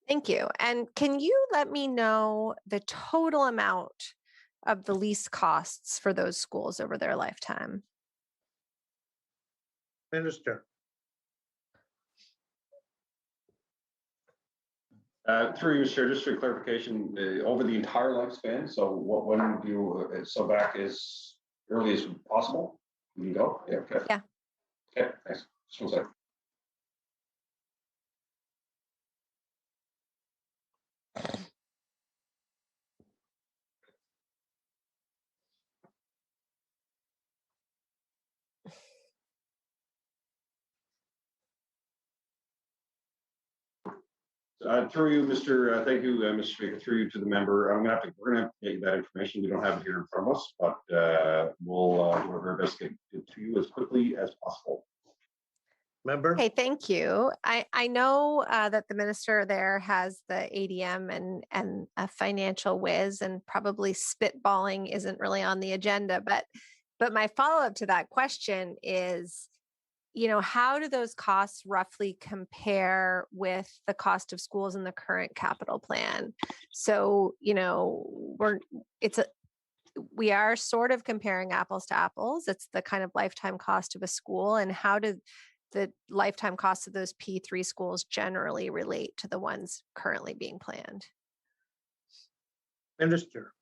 Thank you. And can you let me know the total amount of the lease costs for those schools over their lifetime? Minister. Through you, sir, just for clarification, over the entire lifespan. So when do you, so back as early as possible? You can go? Yeah, okay. Yeah. Okay, thanks. Just 1 second. Through you, Mr. Thank you, Mr. Speaker. Through you to the member. We're gonna have to get that information. We don't have it here in front of us, but we'll do our very best to get it to you as quickly as possible. Member. Okay, thank you. I know that the minister there has the ADM and a financial whiz, and probably spitballing isn't really on the agenda, but my follow-up to that question is, how do those costs roughly compare with the cost of schools in the current capital plan? So, we are sort of comparing apples to apples. It's the kind of lifetime cost of a school, and how do the lifetime costs of those P3 schools generally relate to the ones currently being planned? Minister.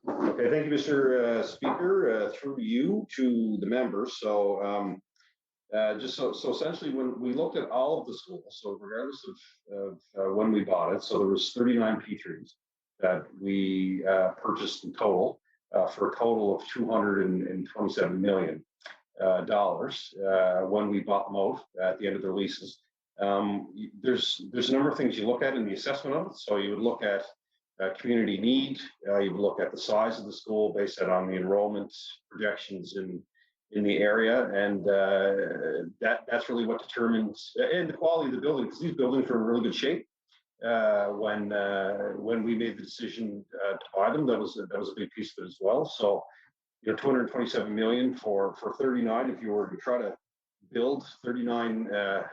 Okay, thank you, Mr. Speaker. Through you to the members. So just so essentially, when we looked at all of the schools, so regardless of when we bought it, so there was 39 P3s that we purchased in total for a total of $227 million when we bought Moat at the end of their leases. There's a number of things you look at in the assessment of it. So you would look at community need. You would look at the size of the school based on the enrollment projections in the area, and that's really what determines, and the quality of the building, because these buildings are in really good shape. When we made the decision to buy them, that was a big piece of it as well. So, 227 million for 39. If you were to try to build 39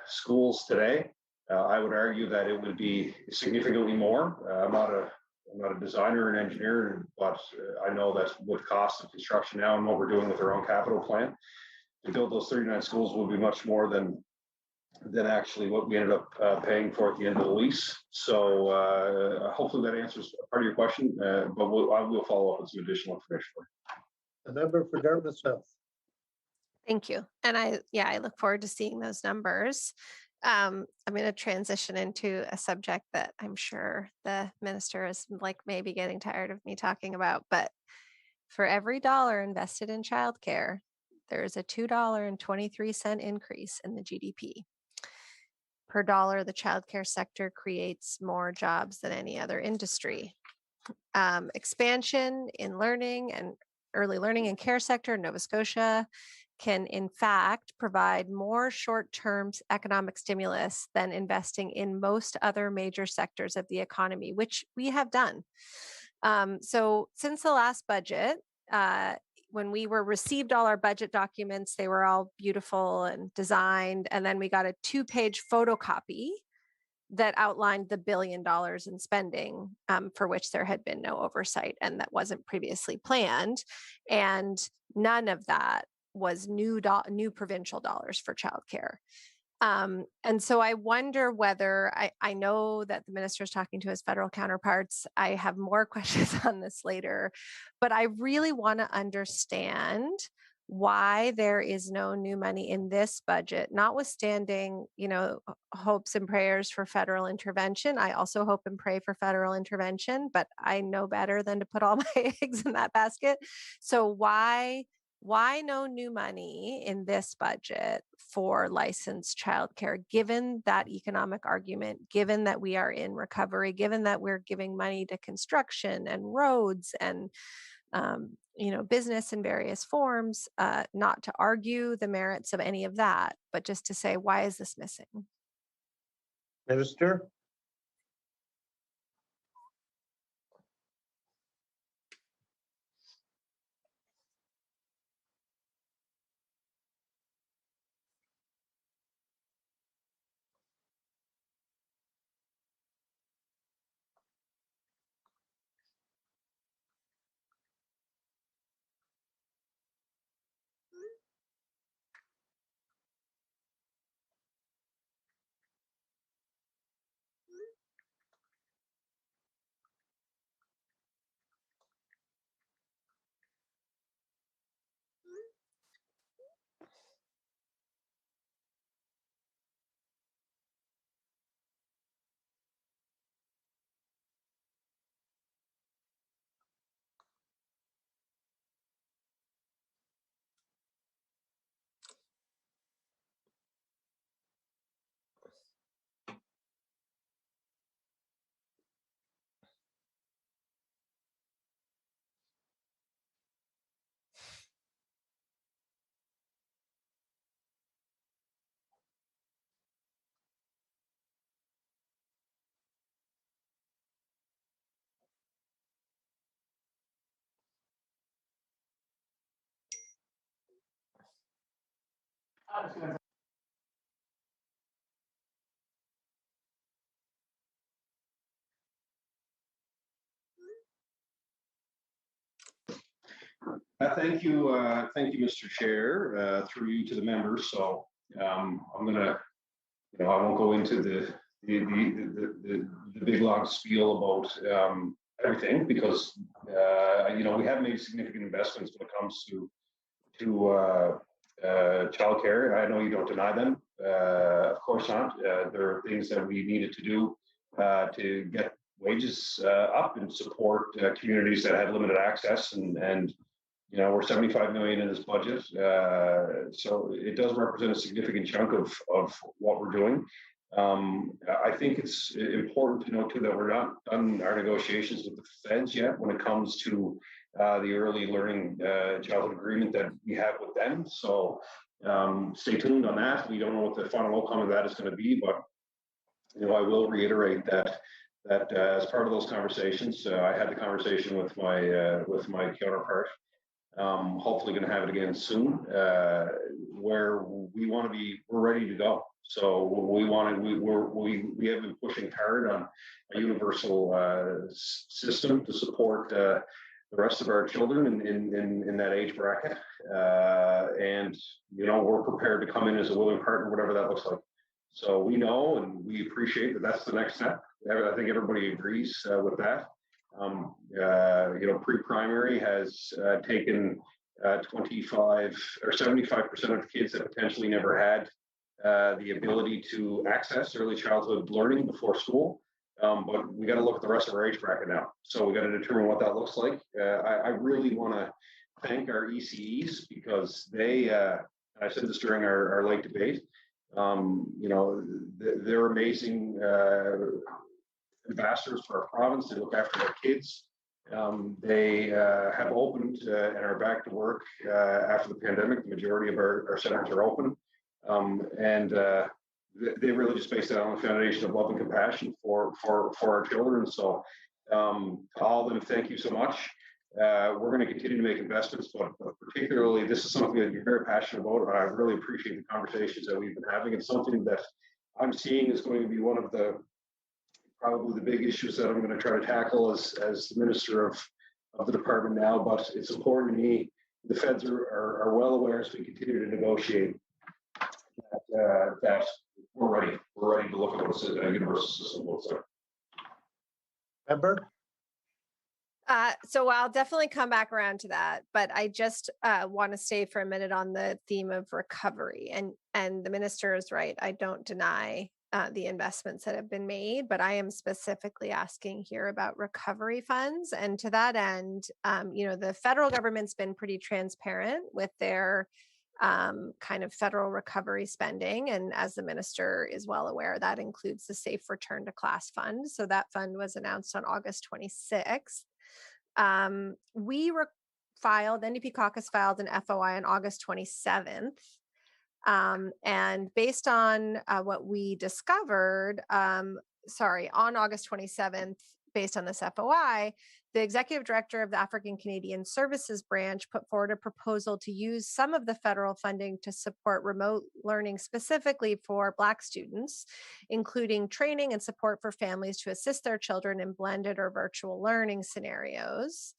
schools today, I would argue that it would be significantly more. I'm not not a designer or an engineer, but I know that with cost of construction now and what we're doing with our own capital plan, to build those 39 schools will be much more than actually what we ended up paying for at the end of the lease. So hopefully that answers part of your question, but I will follow up with some additional information for you. The member for Dartmouth South. Thank you. And I look forward to seeing those numbers. I'm going to transition into a subject that I'm sure the minister is like maybe getting tired of me talking about, but for every dollar invested in childcare, there is a $2.23 increase in the GDP. Per dollar, the childcare sector creates more jobs than any other industry. Expansion in learning and early learning and care sector in Nova Scotia can in fact provide more short-term economic stimulus than investing in most other major sectors of the economy, which we have done. So since the last budget, when we received all our budget documents, they were all beautiful and designed, and then we got a 2-page photocopy that outlined the $1 billion in spending for which there had been no oversight and that wasn't previously planned. And none of that was new provincial dollars for childcare. And so I wonder whether, I know that the minister is talking to his federal counterparts. I have more questions on this later, but I really want to understand why there is no new money in this budget, notwithstanding, hopes and prayers for federal intervention. I also hope and pray for federal intervention, but I know better than to put all my eggs in that basket. So why no new money in this budget for licensed childcare, given that economic argument, given that we are in recovery, given that we're giving money to construction and roads and business in various forms, not to argue the merits of any of that, but just to say, why is this missing? Minister. Thank you, Mr. Chair. Through you to the members. So I'm gonna, I won't go into the big long spiel about everything because we have made significant investments when it comes to childcare. I know you don't deny them. Of course not. There are things that we needed to do to get wages up and support communities that had limited access and we're 75 million in this budget, so it does represent a significant chunk of what we're doing. I think it's important to note too that we're not done our negotiations with the feds yet when it comes to the early learning childhood agreement that we have with them. So stay tuned on that. We don't know what the final outcome of that is going to be, but I will reiterate that as part of those conversations, I had the conversation with my counterpart. Hopefully going to have it again soon, where we're ready to go. So we have been pushing hard on a universal system to support the rest of our children in that age bracket. And, you know, we're prepared to come in as a willing partner, whatever that looks like. So we know and we appreciate that that's the next step. I think everybody agrees with that. You know, pre-primary has taken 25 or 75% of kids that potentially never had the ability to access early childhood learning before school. But we got to look at the rest of our age bracket now. So we got to determine what that looks like. I really want to thank our ECEs because they, and I said this during our late debate, you know, they're amazing ambassadors for our province. They look after our kids. They have opened and are back to work after the pandemic. The majority of our centers are open. And they really just based that on the foundation of love and compassion for our children. So to all of them, thank you so much. We're going to continue to make investments, but particularly this is something that you're very passionate about. And I really appreciate the conversations that we've been having. It's something that I'm seeing is going to be one of the probably the big issues that I'm going to try to tackle as the minister of the department now. But it's important to me. The feds are well aware as we continue to negotiate that we're ready. We're ready to look at what a universal system looks like. Member? So I'll definitely come back around to that, but I just want to stay for a minute on the theme of recovery. And the minister is right. I don't deny the investments that have been made, but I am specifically asking here about recovery funds. And to that end, you know, the federal government's been pretty transparent with their kind of federal recovery spending. And as the minister is well aware, that includes the Safe Return to Class Fund. So that fund was announced on August 26th. NDP caucus filed an FOI on August 27th. And based on what we discovered, on August 27th, based on this FOI, the executive director of the African Canadian Services Branch put forward a proposal to use some of the federal funding to support remote learning specifically for Black students, including training and support for families to assist their children in blended or virtual learning scenarios.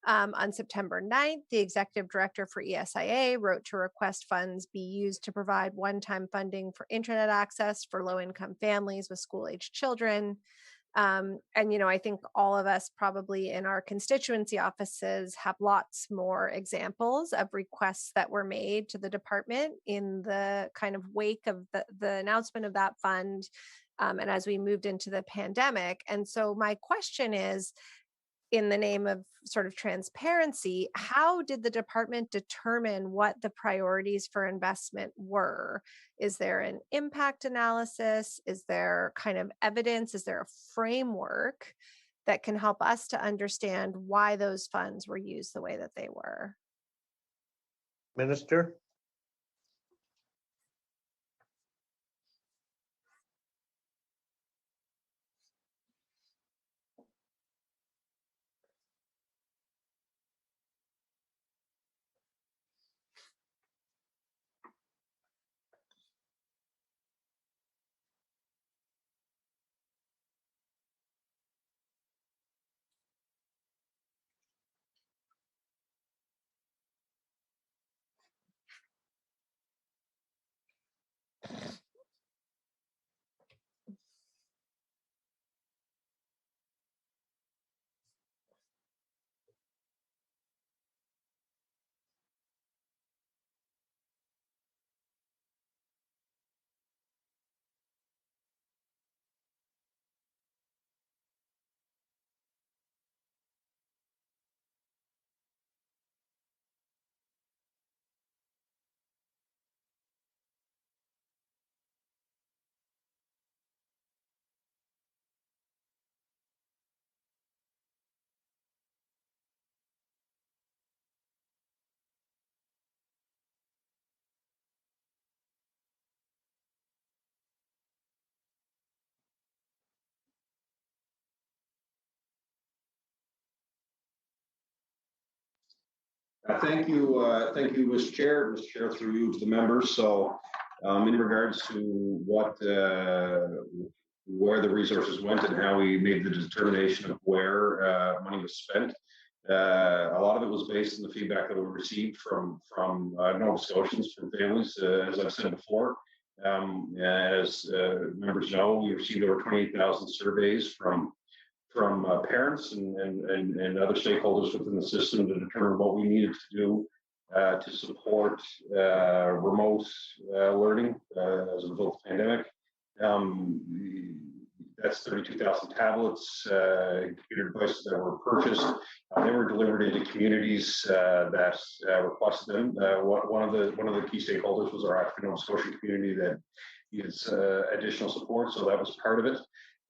On September 9th, the executive director for ESIA wrote to request funds be used to provide one-time funding for internet access for low-income families with school-aged children. And, you know, I think all of us probably in our constituency offices have lots more examples of requests that were made to the department in the kind of wake of the announcement of that fund and as we moved into the pandemic. And so my question is, in the name of sort of transparency, how did the department determine what the priorities for investment were? Is there an impact analysis? Is there kind of evidence? Is there a framework that can help us to understand why those funds were used the way that they were? Minister? Thank you, Mr. Chair, through you to the members. So In regards to where the resources went and how we made the determination of where money was spent, a lot of it was based on the feedback that we received from Nova Scotians, from families, as I've said before. As members know, we received over 28,000 surveys from parents and other stakeholders within the system to determine what we needed to do to support remote learning as a result of the pandemic. That's 32,000 tablets, computer devices that were purchased. They were delivered into communities that requested them. One of the key stakeholders was our African Nova Scotian community that needs additional support, so that was part of it.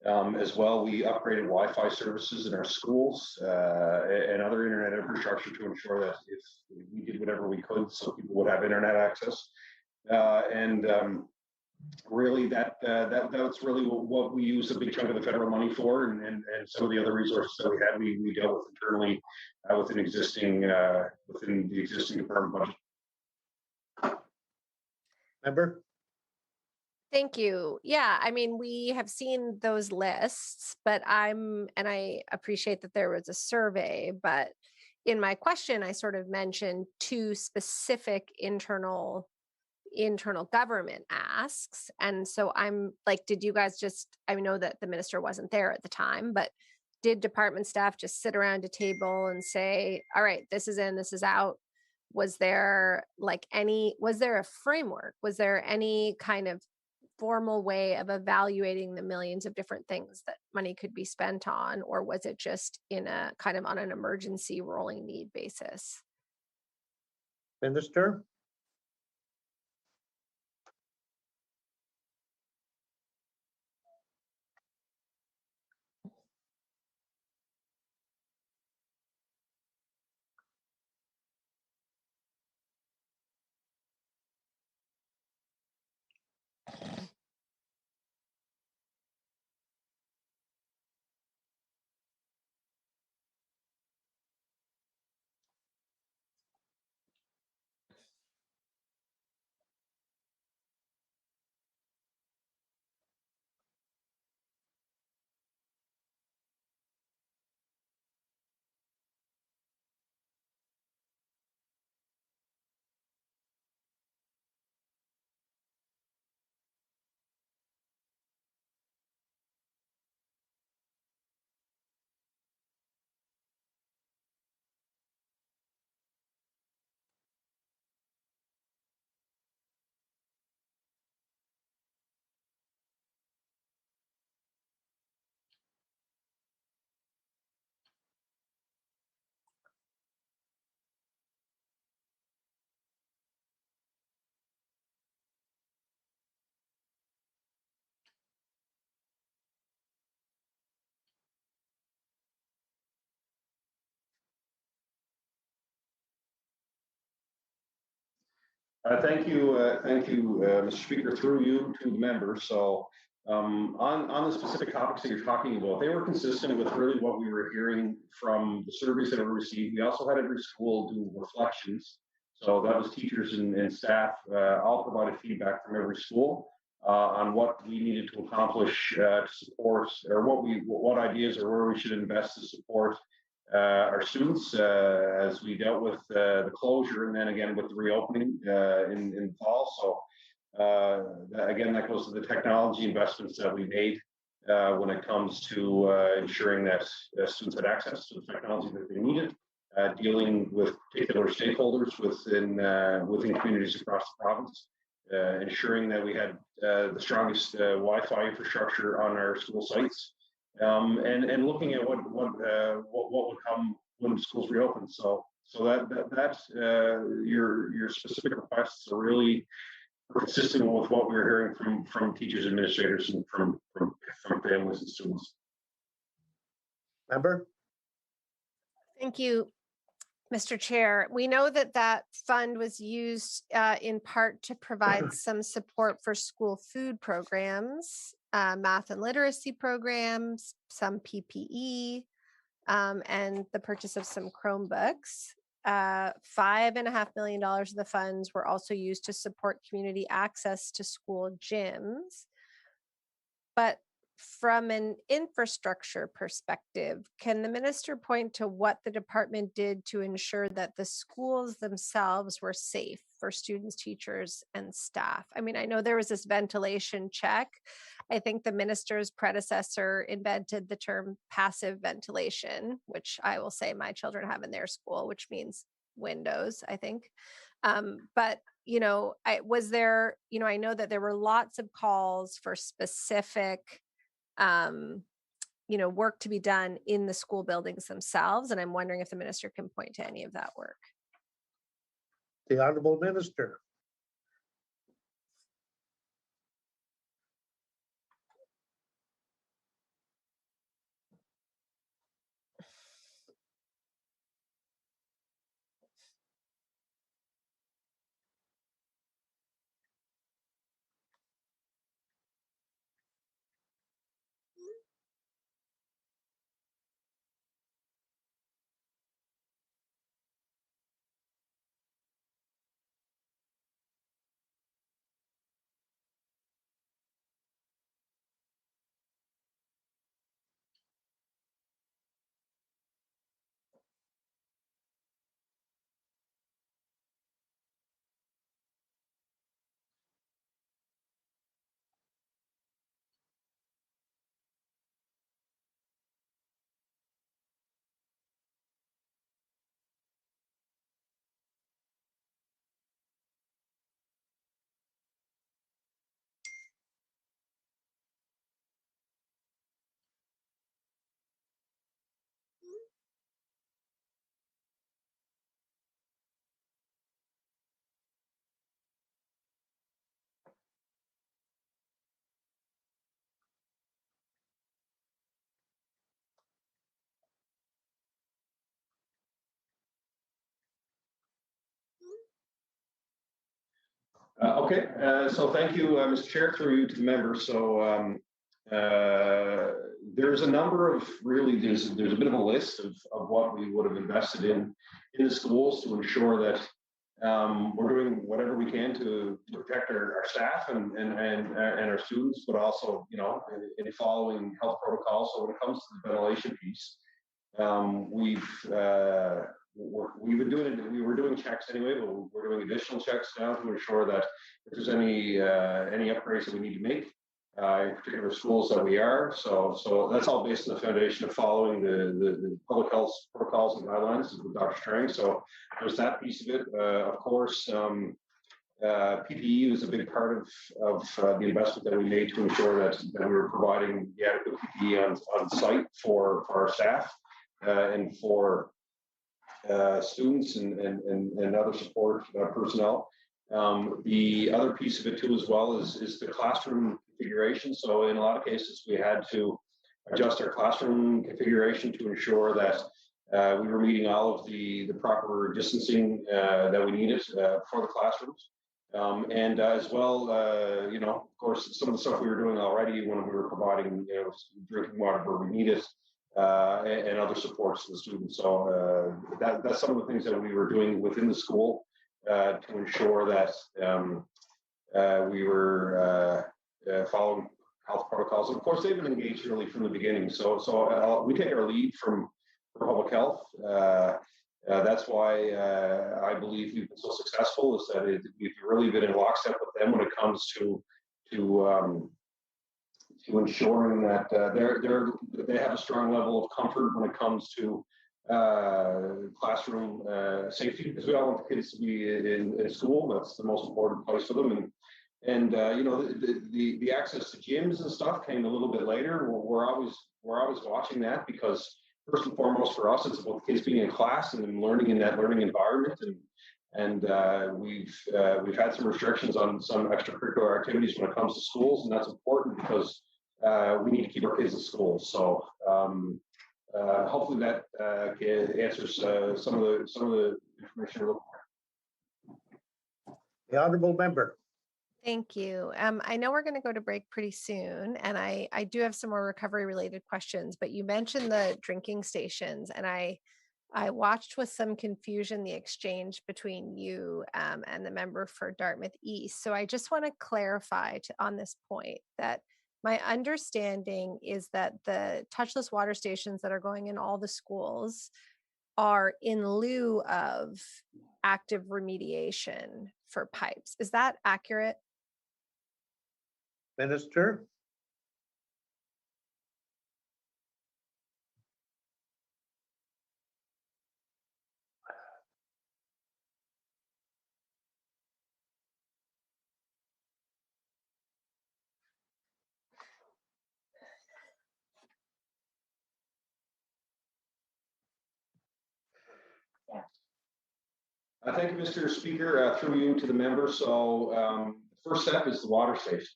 As well, we upgraded Wi-Fi services in our schools and other internet infrastructure to ensure that if we did whatever we could so people would have internet access. Really, that's really what we use a big chunk of the federal money for, and some of the other resources that we had, we dealt with internally within the existing department budget. Member? Thank you. Yeah, I mean, we have seen those lists, but and I appreciate that there was a survey, but in my question, I sort of mentioned two specific internal government asks. And so I'm like, did you guys I know that the minister wasn't there at the time, but did department staff just sit around a table and say, all right, this is in, this is out? Was there a framework? Was there any kind of formal way of evaluating the millions of different things that money could be spent on? Or was it just in a kind of on an emergency rolling need basis? Minister? Thank you, Mr. Speaker, through you to the members. So on the specific topics that you're talking about, they were consistent with really what we were hearing from the surveys that were received. We also had every school do reflections. So that was teachers and staff all provided feedback from every school on what we needed to accomplish to support, or what ideas or where we should invest to support our students as we dealt with the closure, and then again with the reopening in the fall. So again, that goes to the technology investments that we made when it comes to ensuring that students had access to the technology that they needed, dealing with particular stakeholders within communities across the province, ensuring that we had the strongest Wi-Fi infrastructure on our school sites. And looking at what would come when schools reopen. So that's your specific requests are really consistent with what we were hearing from teachers, administrators, and from families and students. Member? Thank you, Mr. Chair. We know that fund was used in part to provide some support for school food programs, math and literacy programs, some PPE, and the purchase of some Chromebooks. $5.5 million of the funds were also used to support community access to school gyms. But from an infrastructure perspective, can the minister point to what the department did to ensure that the schools themselves were safe for students, teachers, and staff? I mean, I know there was this ventilation check. I think the minister's predecessor invented the term passive ventilation, which I will say my children have in their school, which means windows, I think. But I know that there were lots of calls for specific work to be done in the school buildings themselves. And I'm wondering if the minister can point to any of that work. The Honorable Minister. Okay, so thank you, Mr. Chair, through you to the members. So there's a number of there's a bit of a list of what we would have invested in the schools to ensure that we're doing whatever we can to protect our staff and our students, but also in following health protocols. So when it comes to the ventilation piece, we've been doing it. We were doing checks anyway, but we're doing additional checks now to ensure that if there's any upgrades that we need to make in particular schools that we are. So that's all based on the foundation of following the public health protocols and guidelines with Dr. Strang. So there's that piece of it. Of course, PPE was a big part of the investment that we made to ensure that we were providing the adequate PPE on site for our staff and for students and other support personnel. The other piece of it too as well is the classroom configuration. So in a lot of cases we had to adjust our classroom configuration to ensure that we were meeting all of the proper distancing that we needed for the classrooms. And as well, of course, some of the stuff we were doing already when we were providing drinking water where we needed and other supports to the students. So that's some of the things that we were doing within the school to ensure that we were following health protocols. And of course, they've been engaged really from the beginning. So we take our lead from public health. That's why I believe we've been so successful, is that we've really been in lockstep with them when it comes to ensuring that they have a strong level of comfort when it comes to classroom safety, because we all want the kids to be in school. That's the most important place for them. And the access to gyms and stuff came a little bit later. We're always watching that, because first and foremost for us, it's about the kids being in class and learning in that learning environment. And we've had some restrictions on some extracurricular activities when it comes to schools, and that's important because we need to keep our kids in school. So hopefully that answers some of the information we're looking for. The Honorable Member. Thank you. I know we're going to go to break pretty soon, and I do have some more recovery related questions, but you mentioned the drinking stations, and I I watched with some confusion the exchange between you and the member for Dartmouth East. So I just want to clarify on this point that my understanding is that the touchless water stations that are going in all the schools are in lieu of active remediation for pipes. Is that accurate? Minister? Thank you, Mr. Speaker, through you to the member. So the first step is the water stations.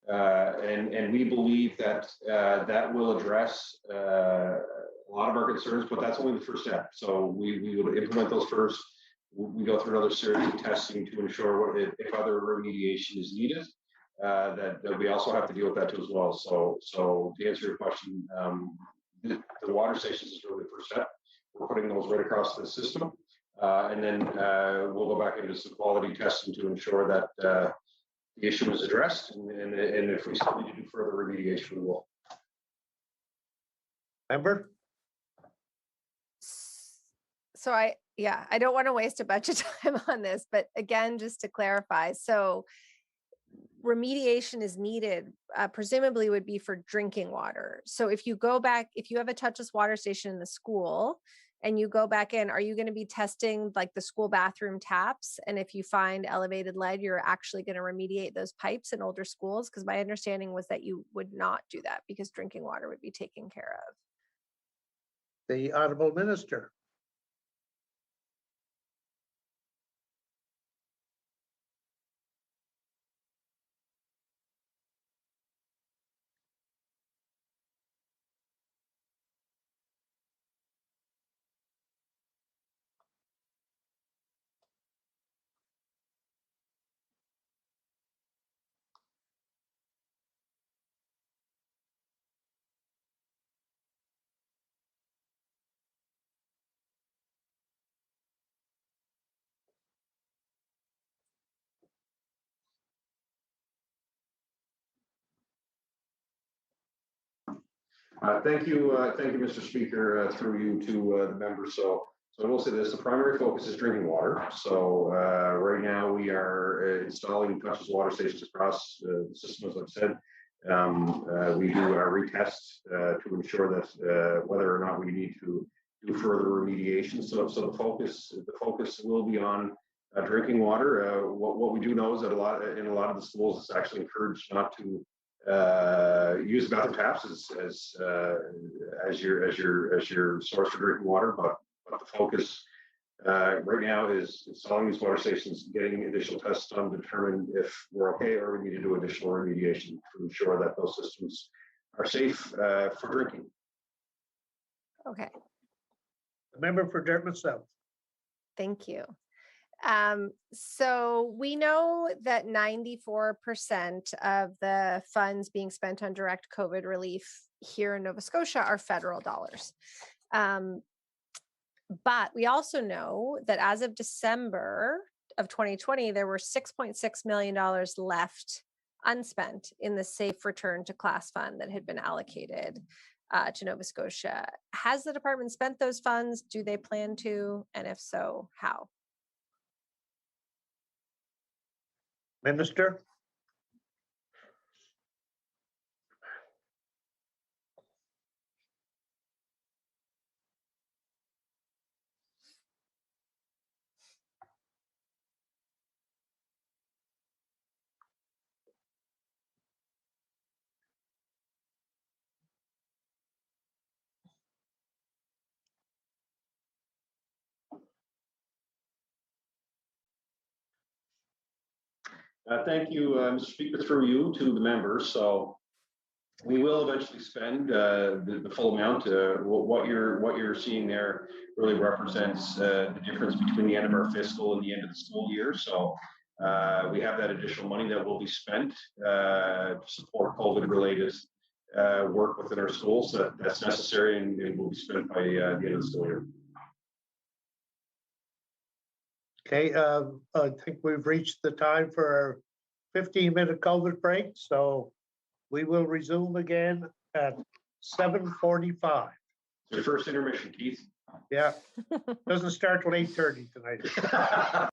And we believe that that will address a lot of our concerns, but that's only the first step. So we would implement those first. We go through another series of testing to ensure if other remediation is needed, that we also have to deal with that too as well. So to answer your question, the water stations is really the first step. We're putting those right across the system. And then we'll go back into some quality testing to ensure that the issue is addressed. And if we still need to do further remediation, we will. Member? So I don't want to waste a bunch of time on this, but again, just to clarify, so remediation is needed, presumably would be for drinking water. So if you go back, if you have a touchless water station in the school and you go back in, are you going to be testing like the school bathroom taps? And if you find elevated lead, you're actually going to remediate those pipes in older schools? Because my understanding was that you would not do that because drinking water would be taken care of. The Honorable Minister. Thank you, Mr. Speaker, through you to the members. So I will say this: the primary focus is drinking water. So right now we are installing touchless water stations across the system, as I've said. We do our retest to ensure that whether or not we need to do further remediation. So the focus will be on drinking water. What we do know is that in a lot of the schools, it's actually encouraged not to use bathroom taps as your source for drinking water, but the focus right now is installing these water stations, getting additional tests done to determine if we're okay or we need to do additional remediation to ensure that those systems are safe for drinking. Okay. The member for Dartmouth South. Thank you. So we know that 94% of the funds being spent on direct COVID relief here in Nova Scotia are federal dollars. But we also know that as of December of 2020, there were $6.6 million left unspent in the Safe Return to Class Fund that had been allocated to Nova Scotia. Has the department spent those funds? Do they plan to? And if so, how? Minister? Thank you, Mr. Speaker, through you to the members. So we will eventually spend the full amount. What you're seeing there really represents the difference between the end of our fiscal and the end of the school year. So we have that additional money that will be spent to support COVID-related work within our schools. That's necessary and will be spent by the end of the school year. Okay, I think we've reached the time for our 15-minute COVID break, so we will resume again at 7:45. Your first intermission, Keith. Yeah, doesn't start till 8:30 tonight.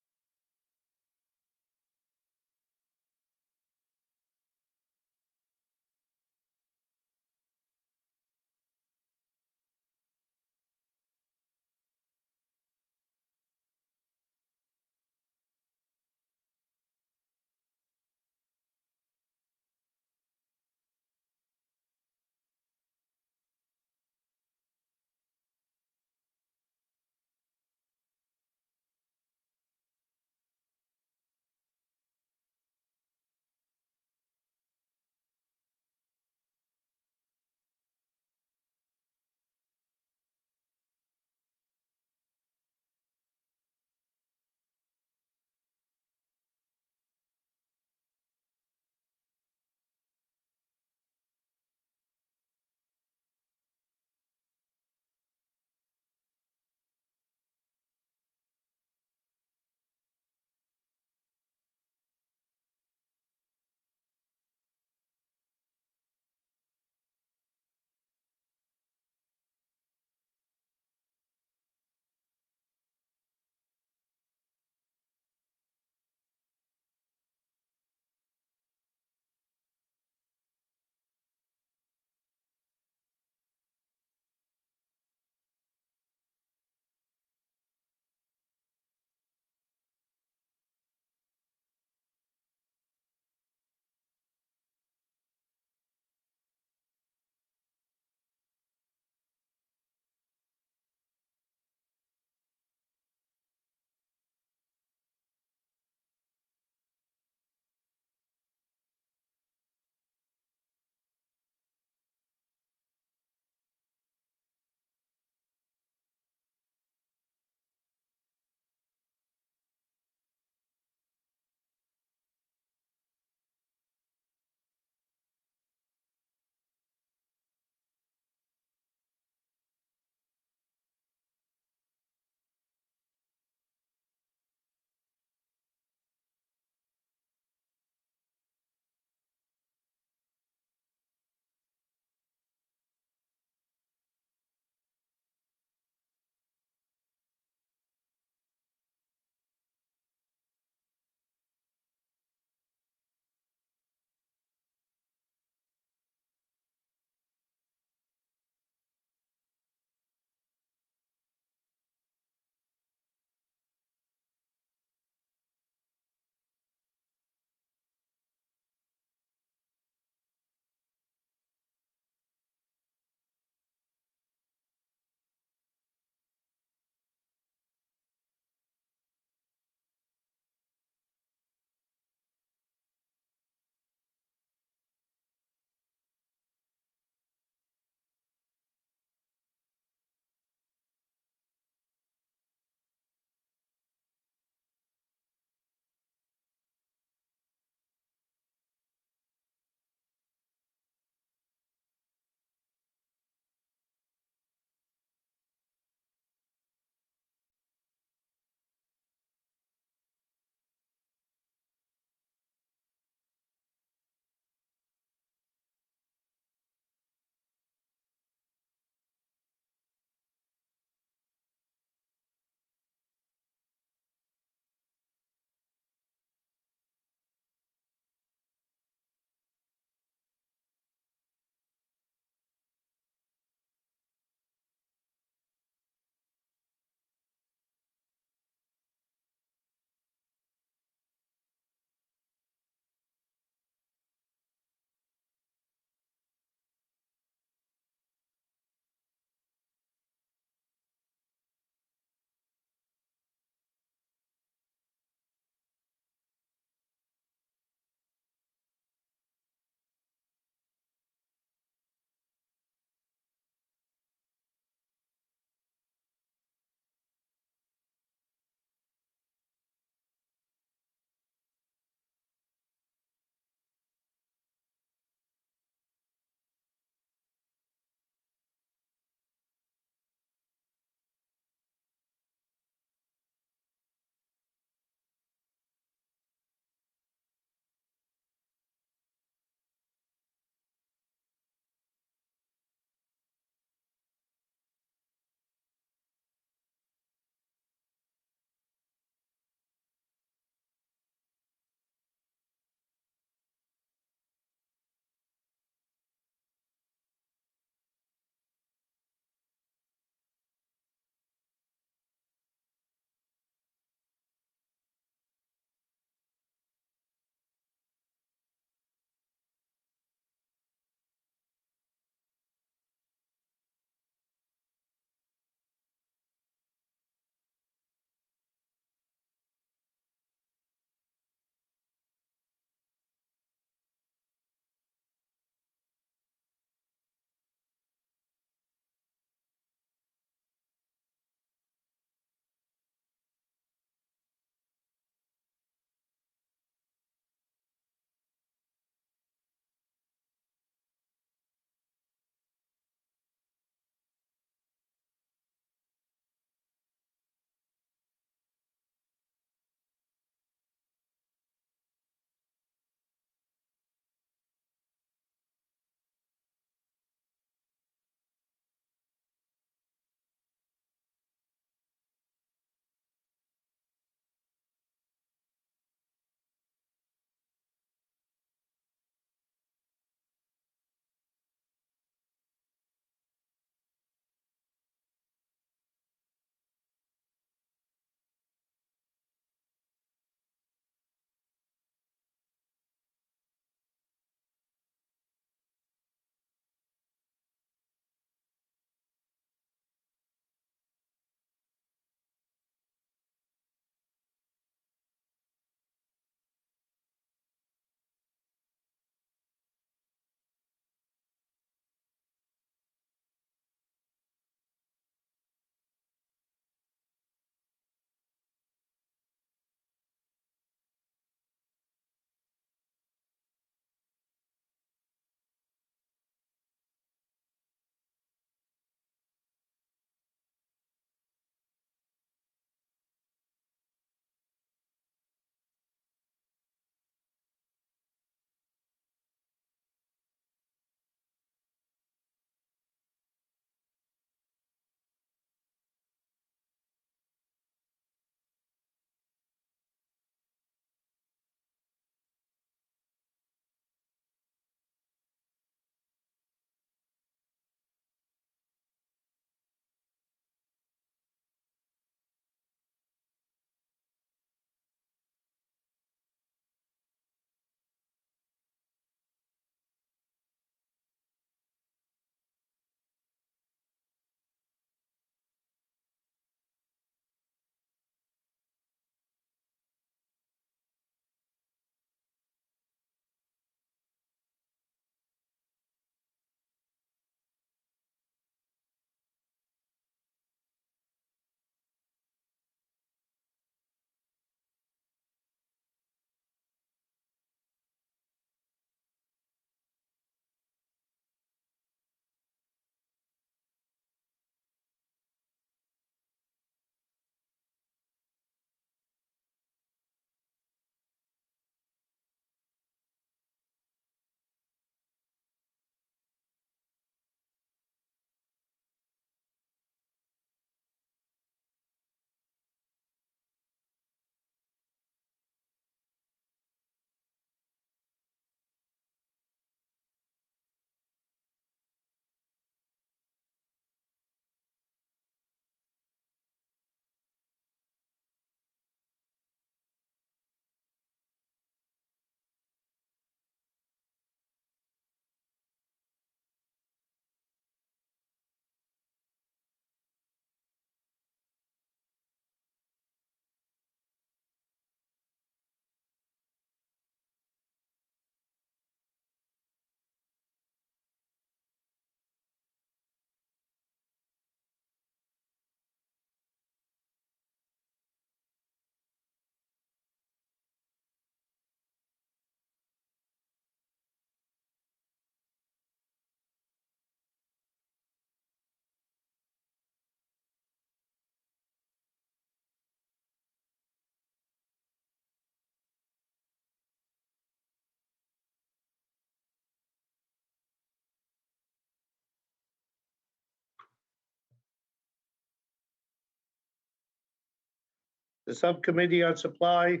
The subcommittee on supply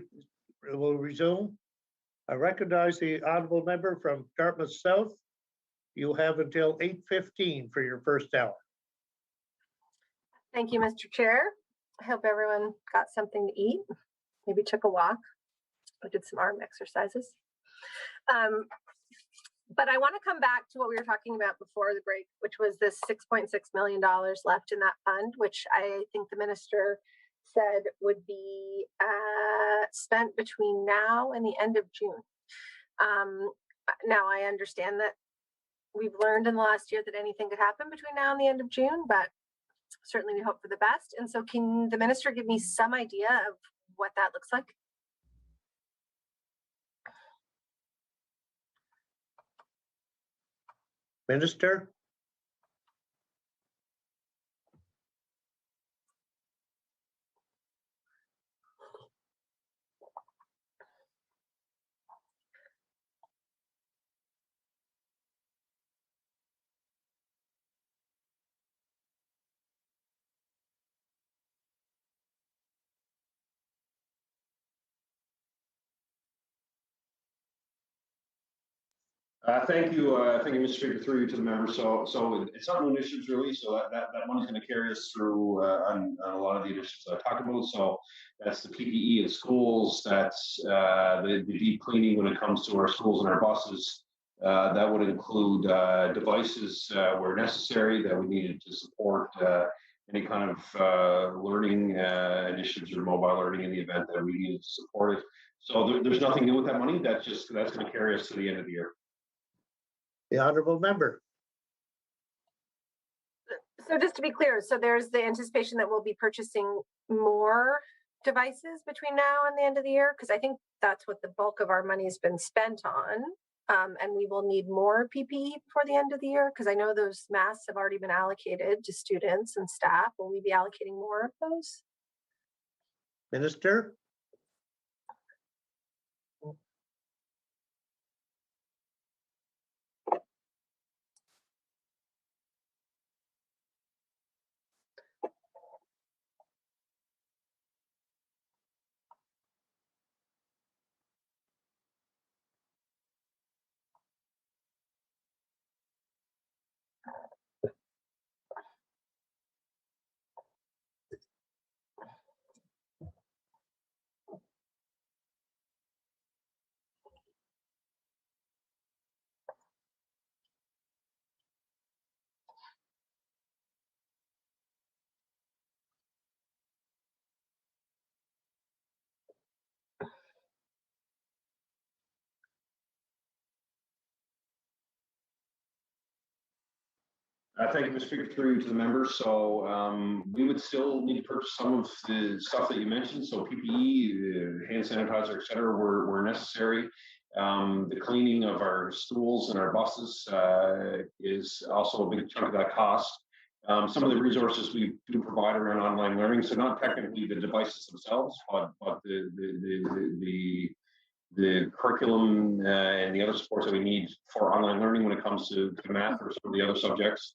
will resume. I recognize the honorable member from Dartmouth South. You have until 8:15 for your first hour. Thank you, Mr. Chair. I hope everyone got something to eat, maybe took a walk, or did some arm exercises. But I want to come back to what we were talking about before the break, which was this $6.6 million left in that fund, which I think the minister said would be spent between now and the end of June. Now, I understand that we've learned in the last year that anything could happen between now and the end of June, but certainly we hope for the best. And so can the minister give me some idea of what that looks like? Minister? Thank you, Mr. Speaker, through you to the members. So it's not new initiatives really. So that money is going to carry us through on a lot of the initiatives I talked about. So that's the PPE in schools. That's the deep cleaning when it comes to our schools and our buses. That would include devices where necessary that we needed to support any kind of learning initiatives or mobile learning in the event that we needed to support it. So there's nothing new with that money. That's going to carry us to the end of the year. The honorable member. So just to be clear, so there's the anticipation that we'll be purchasing more devices between now and the end of the year, because I think that's what the bulk of our money has been spent on. And we will need more PPE before the end of the year, because I know those masks have already been allocated to students and staff. Will we be allocating more of those? Minister? Thank you, Mr. Speaker, through you to the members. So we would still need to purchase some of the stuff that you mentioned. So PPE, hand sanitizer, et cetera, were necessary. The cleaning of our schools and our buses is also a big chunk of that cost. Some of the resources we do provide around online learning, so not technically the devices themselves, but the curriculum and the other supports that we need for online learning when it comes to math or some of the other subjects.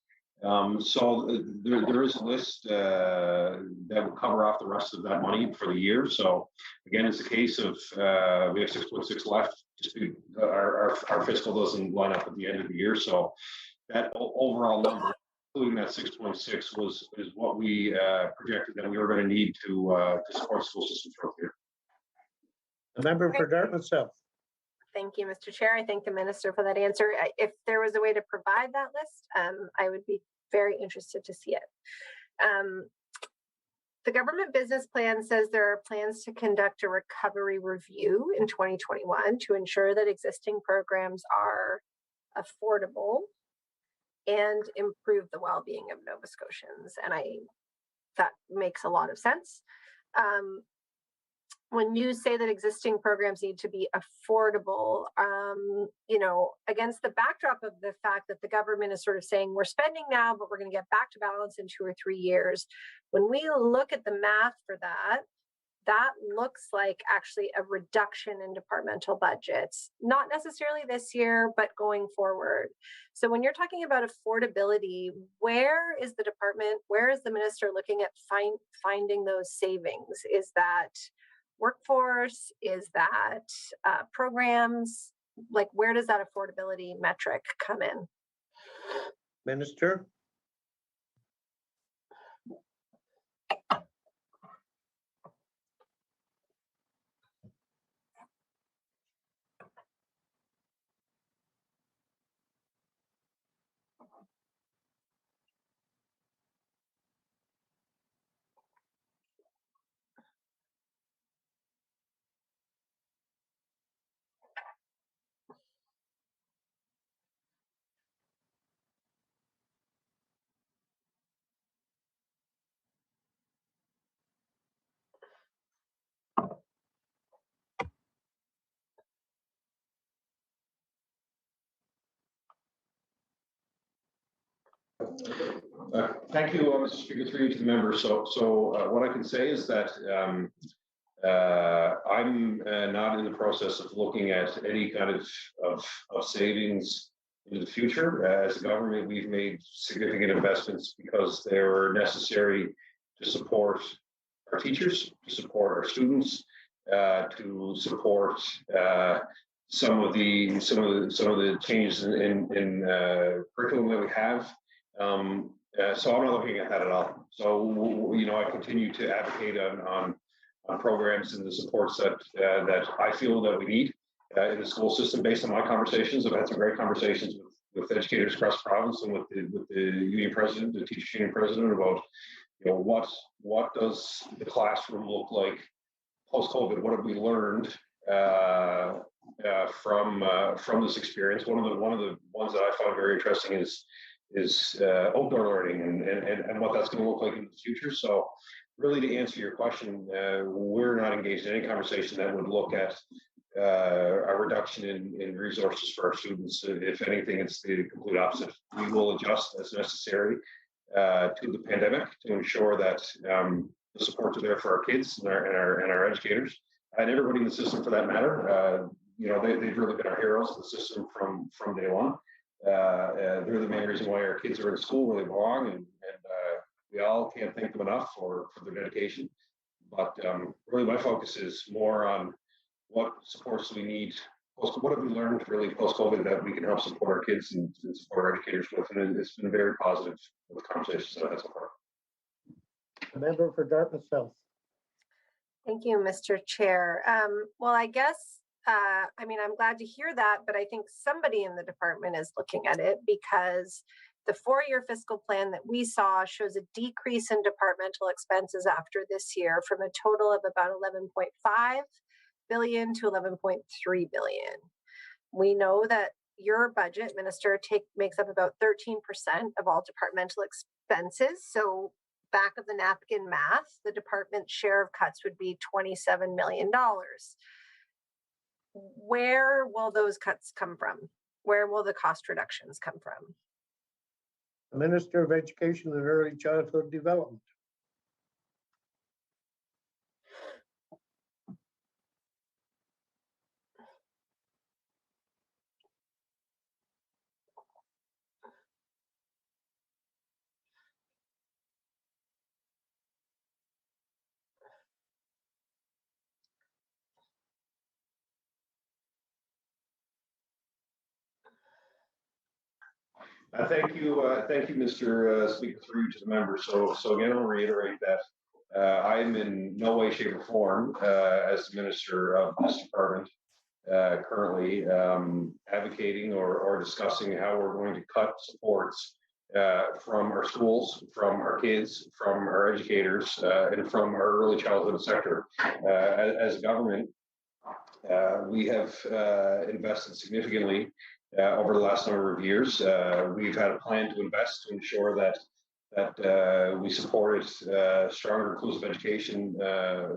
So there is a list that will cover off the rest of that money for the year. So again, it's a case of we have 6.6 left. Just our fiscal doesn't line up at the end of the year. So that overall number, including that 6.6, is what we projected that we were going to need to support school systems for the year. The member for Dartmouth South. Thank you, Mr. Chair. I thank the minister for that answer. If there was a way to provide that list, I would be very interested to see it. The government business plan says there are plans to conduct a recovery review in 2021 to ensure that existing programs are affordable and improve the well-being of Nova Scotians. And that makes a lot of sense. When you say that existing programs need to be affordable, against the backdrop of the fact that the government is sort of saying we're spending now, but we're going to get back to balance in 2 or 3 years. When we look at the math for that, that looks like actually a reduction in departmental budgets, not necessarily this year, but going forward. So when you're talking about affordability, where is the department, where is the minister looking at finding those savings? Is that workforce? Is that programs? Like, where does that affordability metric come in? Minister? Thank you, Mr. Speaker, through you to the members. So what I can say is that I'm not in the process of looking at any kind of savings in the future. As a government, we've made significant investments because they were necessary to support our teachers, to support our students, to support some of the changes in curriculum that we have. So I'm not looking at that at all. So I continue to advocate on programs and the supports that I feel that we need in the school system. Based on my conversations, I've had some great conversations with educators across the province and with the union president, the teachers union president, about what does the classroom look like post COVID? What have we learned from this experience? One of the ones that I found very interesting is outdoor learning and what that's going to look like in the future. So really, to answer your question, we're not engaged in any conversation that would look at a reduction in resources for our students. If anything, it's the complete opposite. We will adjust as necessary to the pandemic to ensure that the supports are there for our kids and our educators and everybody in the system for that matter. They've really been our heroes in the system from day one. They're the main reason why our kids are in school where they belong, and we all can't thank them enough for their dedication. But really, my focus is more on what supports we need. What have we learned really post-COVID that we can help support our kids and support our educators with? And it's been very positive with conversations that I've had so far. A member for Dartmouth South. Thank you, Mr. Chair. Well, I guess, I'm glad to hear that, but I think somebody in the department is looking at it, because the 4-year fiscal plan that we saw shows a decrease in departmental expenses after this year from a total of about 11.5 billion to 11.3 billion. We know that your budget, Minister, makes up about 13% of all departmental expenses. So back of the napkin math, the department's share of cuts would be $27 million. Where will those cuts come from? Where will the cost reductions come from? The Minister of Education and Early Childhood Development. Thank you, Mr. Speaker, through to the member. So again, I'll reiterate that I am in no way, shape, or form as the minister of this department currently advocating or discussing how we're going to cut supports from our schools, from our kids, from our educators, and from our early childhood sector. As a government, we have invested significantly over the last number of years. We've had a plan to invest to ensure that we supported stronger inclusive education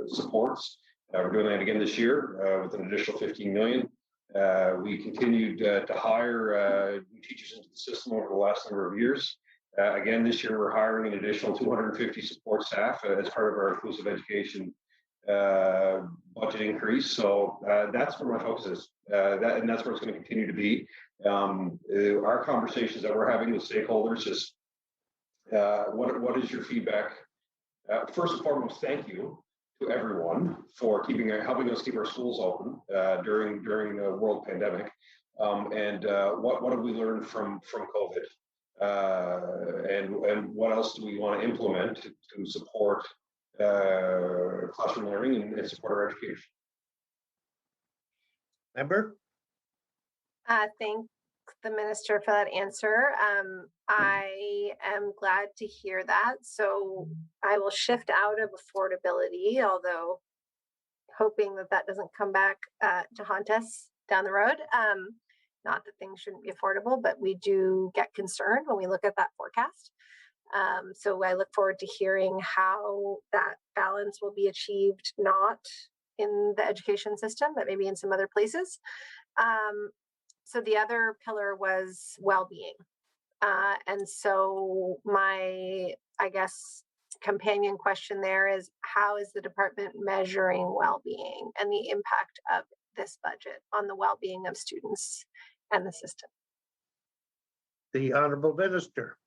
supports. We're doing that again this year with an additional 15 million. We continued to hire new teachers into the system over the last number of years. Again, this year we're hiring an additional 250 support staff as part of our inclusive education budget increase. So that's where my focus is, and that's where it's going to continue to be. Our conversations that we're having with stakeholders is what is your feedback? First and foremost, thank you to everyone for helping us keep our schools open during the world pandemic. And what have we learned from COVID? And what else do we want to implement to support classroom learning and support our education? Member? Thank the minister for that answer. I am glad to hear that. So I will shift out of affordability, although hoping that doesn't come back to haunt us down the road. Not that things shouldn't be affordable, but we do get concerned when we look at that forecast. So I look forward to hearing how that balance will be achieved, not in the education system, but maybe in some other places. So the other pillar was well-being. And so my, I guess, companion question there is, how is the department measuring well-being and the impact of this budget on the well-being of students and the system? The Honorable Minister.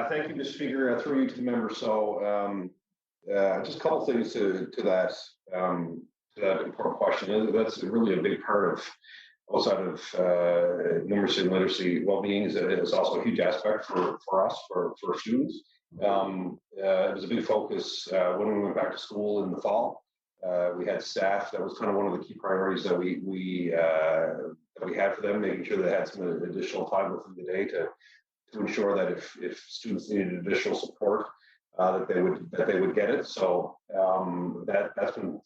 Thank you, Mr. Speaker. Through you to the member. So just a couple things to that important question. That's really a big part of, outside of numeracy and literacy, well-being is also a huge aspect for us, for students. It was a big focus when we went back to school in the fall. We had staff. That was kind of one of the key priorities that we had for them, making sure they had some additional time within the day to ensure that if students needed additional support, that they would get it. So that's been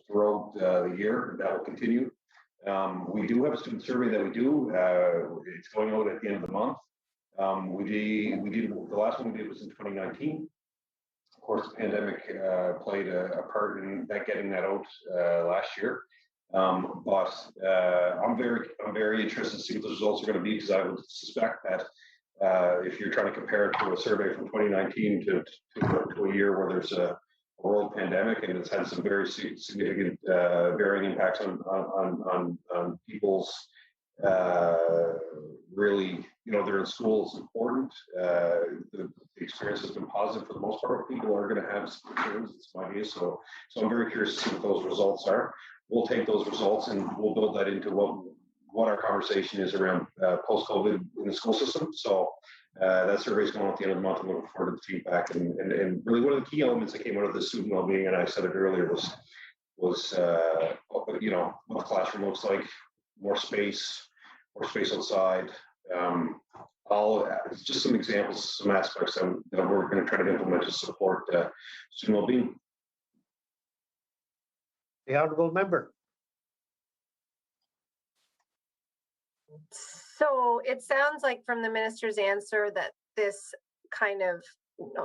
throughout the year. That will continue. We do have a student survey that we do. It's going out at the end of the month. We did the last one we did was in 2019. Of course, the pandemic played a part in getting that out last year. But I'm very interested to see what the results are going to be, because I would suspect that if you're trying to compare it to a survey from 2019 to a year where there's a world pandemic and it's had some very significant varying impacts on people's really, they're in school is important. The experience has been positive for the most part. People are going to have some concerns. It's my view. So I'm very curious to see what those results are. We'll take those results and we'll build that into what our conversation is around post-COVID in the school system. So that survey is going on at the end of the month. I'm looking forward to the feedback. And really one of the key elements that came out of the student well-being, and I said it earlier, was what the classroom looks like, more space outside. Just some examples, some aspects that we're going to try to implement to support student well-being. The Honorable Member. So it sounds like from the minister's answer that this kind of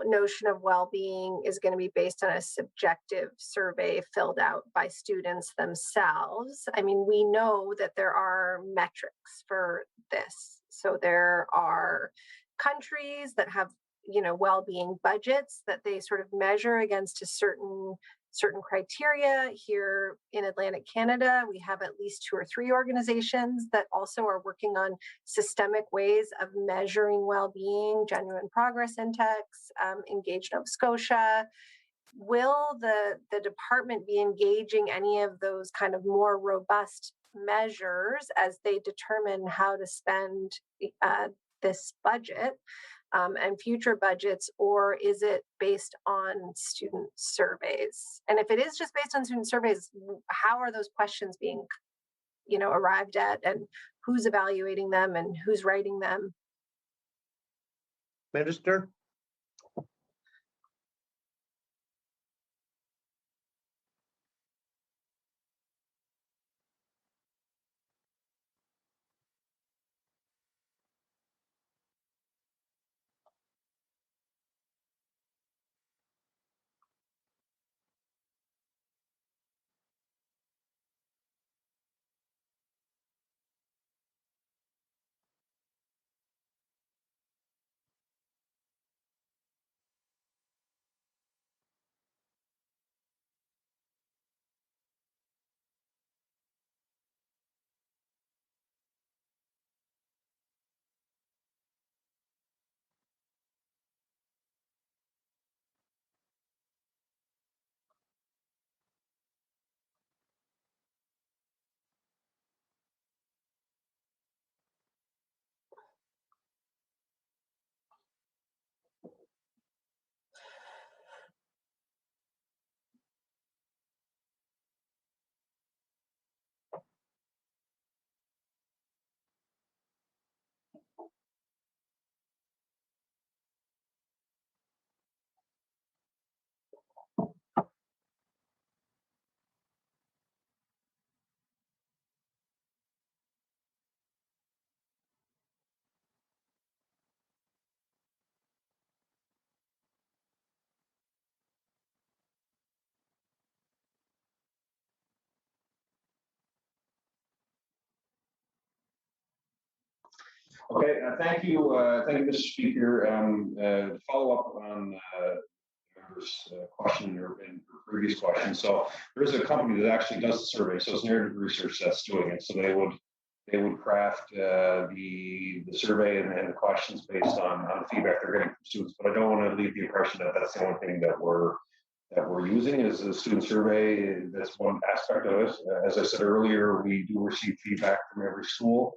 notion of well-being is going to be based on a subjective survey filled out by students themselves. I mean, we know that there are metrics for this. So there are countries that have, well-being budgets that they sort of measure against a certain criteria. Here in Atlantic Canada, we have at least 2 or 3 organizations that also are working on systemic ways of measuring well-being. Genuine Progress Index, Engage Nova Scotia. Will the department be engaging any of those kind of more robust measures as they determine how to spend this budget and future budgets, or is it based on student surveys? And if it is just based on student surveys, how are those questions being, arrived at, and who's evaluating them and who's writing them? Minister? Okay, thank you, Mr. Speaker. To follow up on member's question or previous question. So there is a company that actually does the survey. So it's Narrative Research that's doing it. So they would craft the survey and the questions based on the feedback they're getting from students. But I don't want to leave the impression that that's the only thing that we're using is a student survey. That's one aspect of it. As I said earlier, we do receive feedback from every school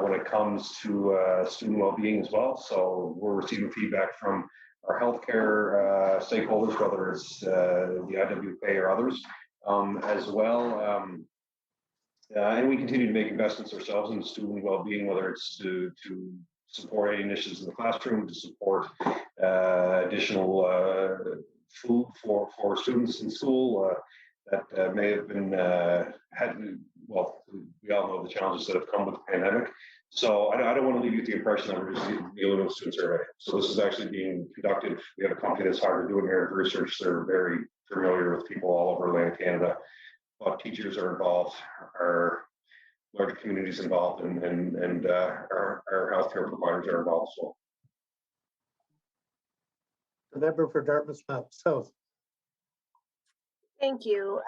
when it comes to student well-being as well. So we're receiving feedback from our healthcare stakeholders, whether it's the IWK or others, as well. And we continue to make investments ourselves in student well-being, whether it's to support initiatives in the classroom, to support additional food for students in school that may have been well, we all know the challenges that have come with the pandemic. So I don't want to leave you with the impression that we're just dealing with a student survey. So this is actually being conducted. We have a company that's hired to do Narrative Research. They're very familiar with people all over Atlantic Canada. But teachers are involved, our larger communities involved, and our healthcare providers are involved as well. The member for Dartmouth South. Thank you.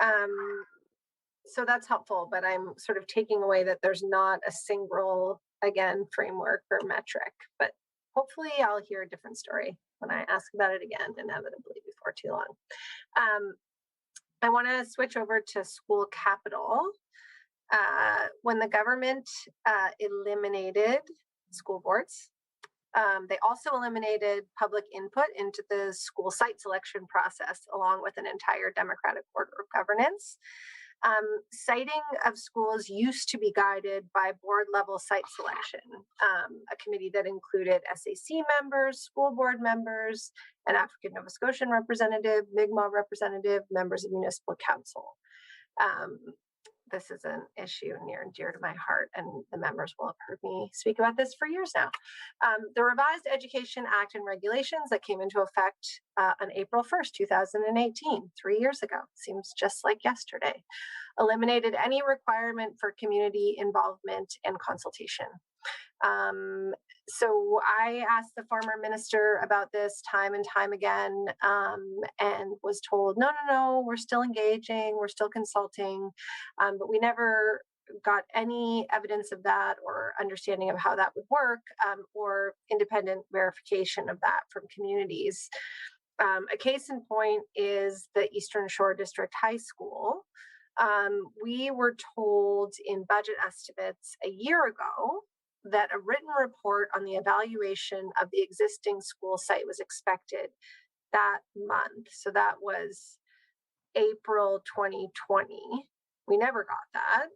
So that's helpful, but I'm sort of taking away that there's not a single, again, framework or metric, but hopefully I'll hear a different story when I ask about it again, inevitably before too long. I want to switch over to school capital. When the government eliminated school boards, they also eliminated public input into the school site selection process, along with an entire democratic order of governance. Siting of schools used to be guided by board level site selection, a committee that included SAC members, school board members, an African Nova Scotian representative, Mi'kmaq representative, members of municipal council. this is an issue near and dear to my heart, and the members will have heard me speak about this for years now. The Revised Education Act and Regulations that came into effect on April 1st, 2018, 3 years ago, seems just like yesterday, eliminated any requirement for community involvement and consultation. So I asked the former minister about this time and time again, and was told, no, we're still engaging, we're still consulting, but we never got any evidence of that or understanding of how that would work, or independent verification of that from communities. A case in point is the Eastern Shore District High School. We were told in budget estimates a year ago that a written report on the evaluation of the existing school site was expected that month. So that was April 2020. We never got that.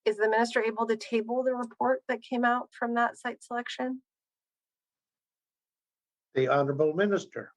Is the minister able to table the report that came out from that site selection? The Honorable Minister.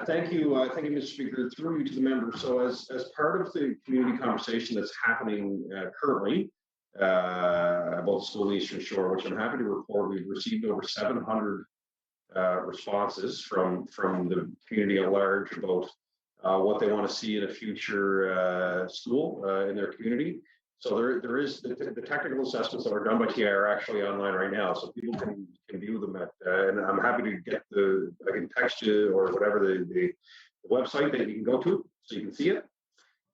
Thank you, Mr. Speaker. Through you to the members. So, as part of the community conversation that's happening currently about the school in the Eastern Shore, which I'm happy to report, we've received over 700 responses from the community at large about what they want to see in a future school in their community. So there is the technical assessments that are done by TI are actually online right now, so people can view them at. And I'm happy to get I can text you or whatever the website that you can go to so you can see it.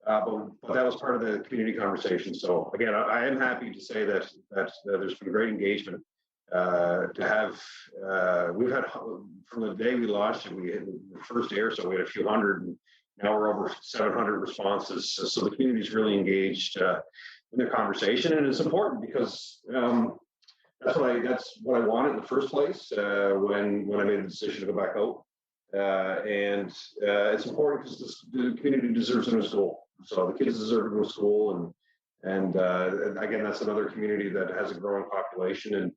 But that was part of the community conversation. So again, I am happy to say that there's been great engagement. We've had from the day we launched it, we had the first air, so we had a few hundred, and now we're over 700 responses. So the community is really engaged in the conversation, and it's important because that's what I wanted in the first place when I made the decision to go back out. And it's important because the community deserves a new school. So the kids deserve to go to school, and again, that's another community that has a growing population,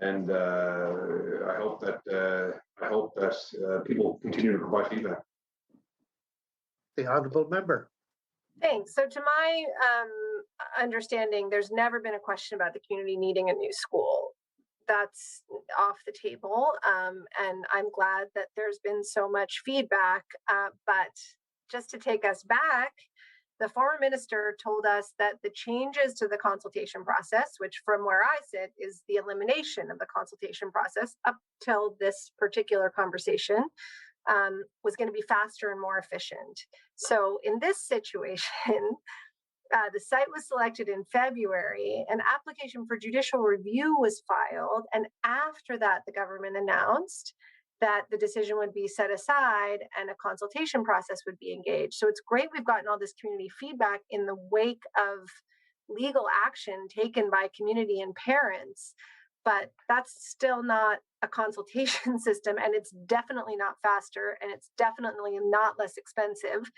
and I hope that people continue to provide feedback. The Honorable Member. Thanks. So to my understanding, there's never been a question about the community needing a new school. That's off the table. And I'm glad that there's been so much feedback. But just to take us back, the former minister told us that the changes to the consultation process, which from where I sit is the elimination of the consultation process up till this particular conversation, was going to be faster and more efficient. So in this situation, the site was selected in February, an application for judicial review was filed, and after that, the government announced that the decision would be set aside and a consultation process would be engaged. So it's great we've gotten all this community feedback in the wake of legal action taken by community and parents, but that's still not a consultation system, and it's definitely not faster, and it's definitely not less expensive.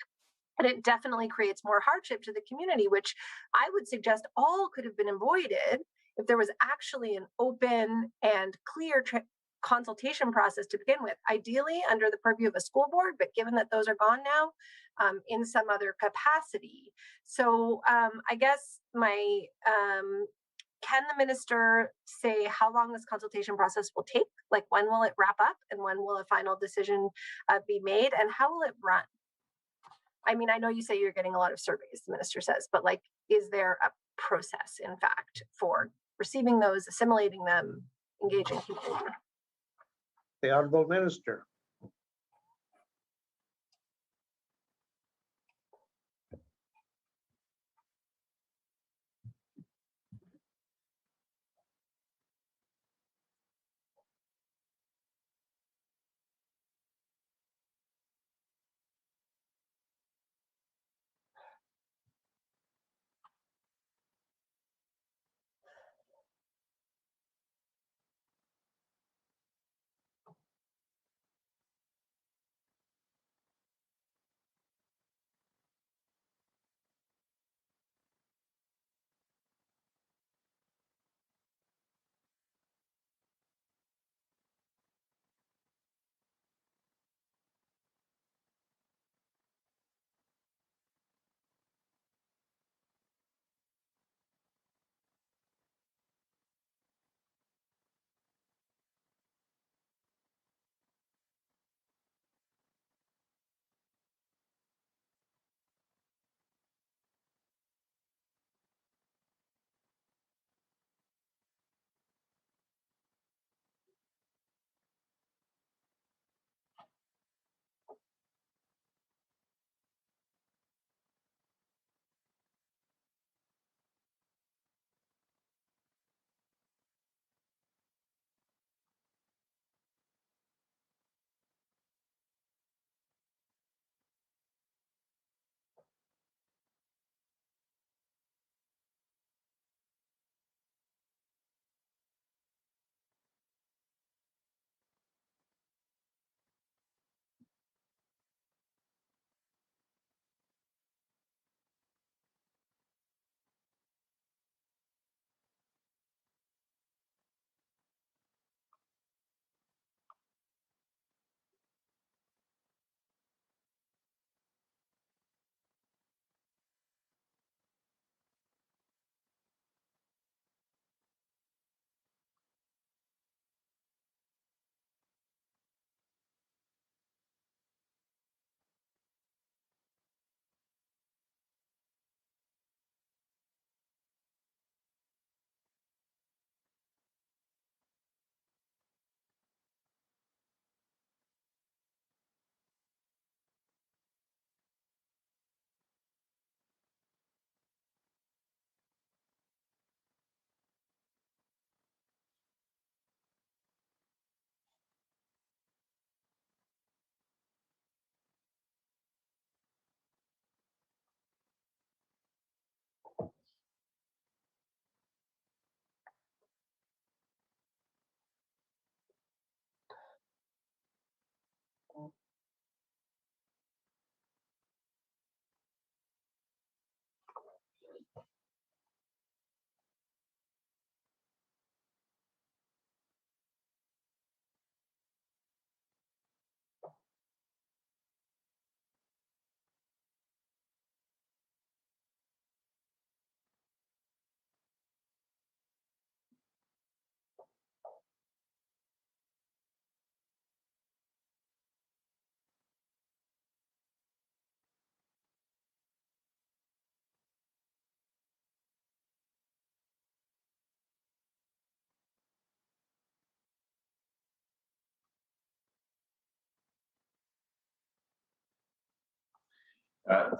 And it definitely creates more hardship to the community, which I would suggest all could have been avoided if there was actually an open and clear consultation process to begin with, ideally under the purview of a school board, but given that those are gone now, in some other capacity. So I guess my, can the minister say how long this consultation process will take? Like, when will it wrap up, and when will a final decision be made, and how will it run? I mean, I know you say you're getting a lot of surveys, the minister says, but like, is there a process, in fact, for receiving those, assimilating them, engaging people? The Honorable Minister.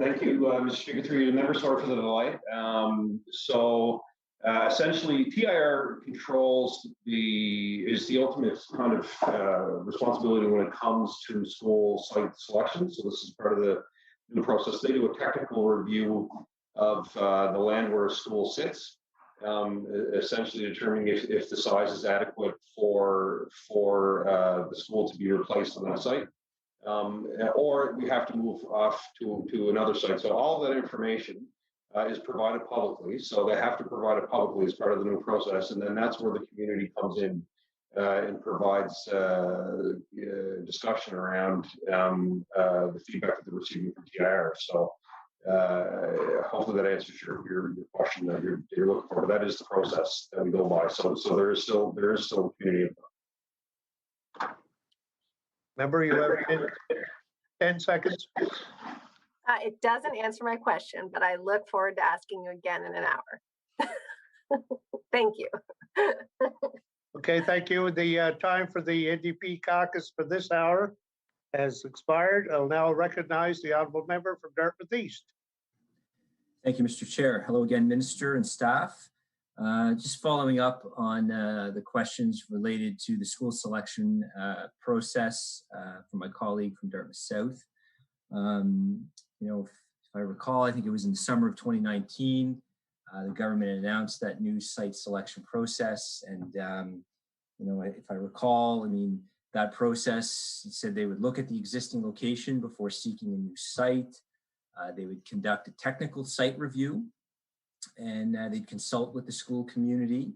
Thank you, Mr. Speaker, through you, members. Sorry for the delay. Essentially, TIR controls is the ultimate kind of responsibility when it comes to school site selection. So this is part of the process. They do a technical review of the land where a school sits, essentially determining if the size is adequate for the school to be replaced on that site. Or we have to move off to another site. So all that information is provided publicly. So they have to provide it publicly as part of the new process. And then that's where the community comes in and provides discussion around the feedback that they're receiving from TIR. So hopefully that answers your question that you're looking for. But that is the process that we go by. So there is still community input. Member, you have 10 seconds. It doesn't answer my question, but I look forward to asking you again in an hour. Thank you. Okay, thank you. The time for the NDP caucus for this hour has expired. I'll now recognize the honorable member from Dartmouth East. Thank you, Mr. Chair. Hello again, Minister and staff. Just following up on the questions related to the school selection process from my colleague from Dartmouth South. If I recall, I think it was in the summer of 2019, the government announced that new site selection process. And, if I recall, that process said they would look at the existing location before seeking a new site. They would conduct a technical site review, and they'd consult with the school community.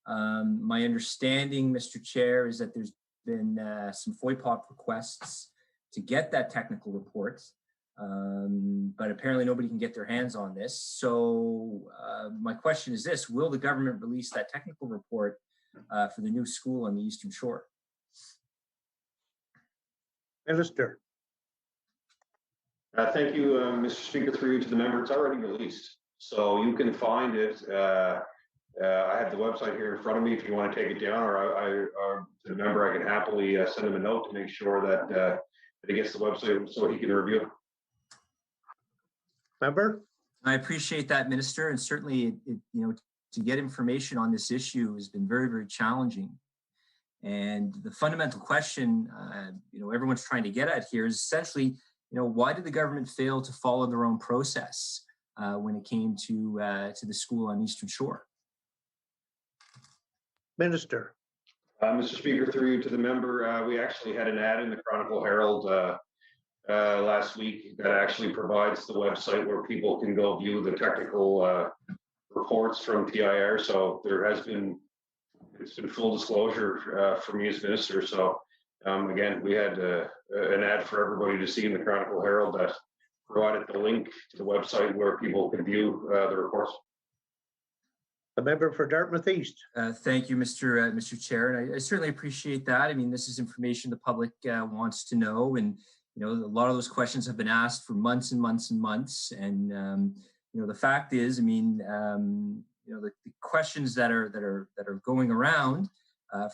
My understanding, Mr. Chair, is that there's been some FOIPOP requests to get that technical report, but apparently nobody can get their hands on this. So my question is this: will the government release that technical report for the new school on the Eastern Shore? Minister. Thank you, Mr. Speaker, through you to the member. It's already released, so you can find it. I have the website here in front of me if you want to take it down, or to the member, I can happily send him a note to make sure that he gets the website so he can review it. Member? I appreciate that, Minister, and certainly, to get information on this issue has been very, very challenging. And the fundamental question, everyone's trying to get at here is essentially, why did the government fail to follow their own process when it came to the school on Eastern Shore? Minister. Mr. Speaker, through you to the member, we actually had an ad in the Chronicle Herald last week that actually provides the website where people can go view the technical reports from TIR. So it's been full disclosure from me as minister. So again, we had an ad for everybody to see in the Chronicle Herald that provided the link to the website where people could view the reports. The member for Dartmouth East. Thank you, Mr. Chair, and I certainly appreciate that. This is information the public wants to know, and a lot of those questions have been asked for months and months and months. And the fact is, the questions that are going around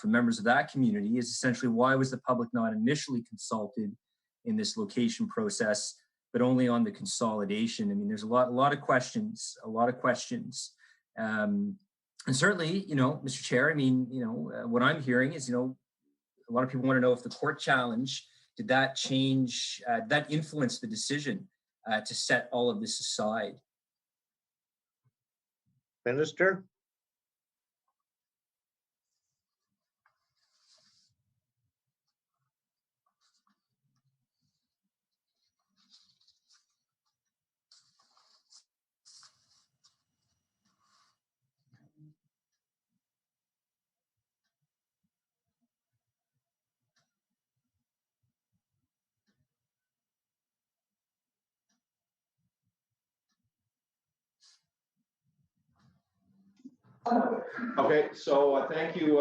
from members of that community is essentially, why was the public not initially consulted in this location process, but only on the consolidation? There's a lot of questions, and certainly, Mr. Chair, what I'm hearing is, a lot of people want to know if the court challenge, did that change, that influence the decision to set all of this aside? Minister. Okay, so thank you,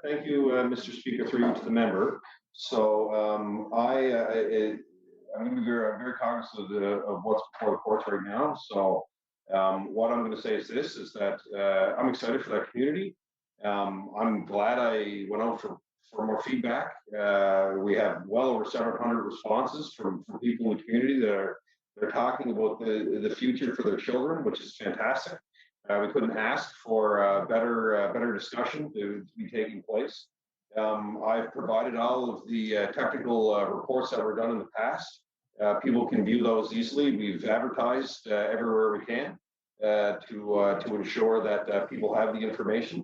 Mr. Speaker, through you to the member. So I'm going to be very cognizant of what's before the courts right now. So what I'm going to say is this: is that I'm excited for that community. I'm glad I went out for more feedback. We have well over 700 responses from people in the community that are talking about the future for their children, which is fantastic. We couldn't ask for better discussion to be taking place. I've provided all of the technical reports that were done in the past. People can view those easily. We've advertised everywhere we can to ensure that people have the information.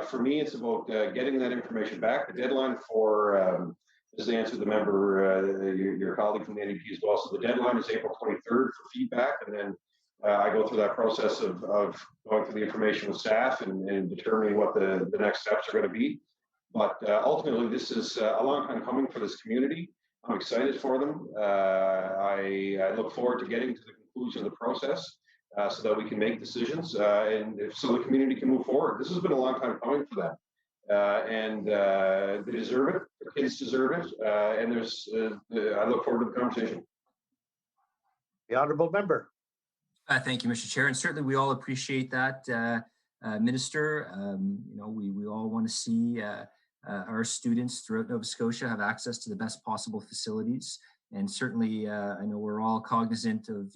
For me, it's about getting that information back. The deadline for, as to answer the member, your colleague from the NDP as well. So the deadline is April 23rd for feedback, and then I go through that process of going through the information with staff and determining what the next steps are going to be. But ultimately, this is a long time coming for this community. I'm excited for them. I look forward to getting to the conclusion of the process so that we can make decisions and so the community can move forward. This has been a long time coming for them. And they deserve it. Their kids deserve it. And I look forward to the conversation. The honorable member. Thank you, Mr. Chair. And certainly we all appreciate that, Minister. We all want to see our students throughout Nova Scotia have access to the best possible facilities. And certainly, I know we're all cognizant of,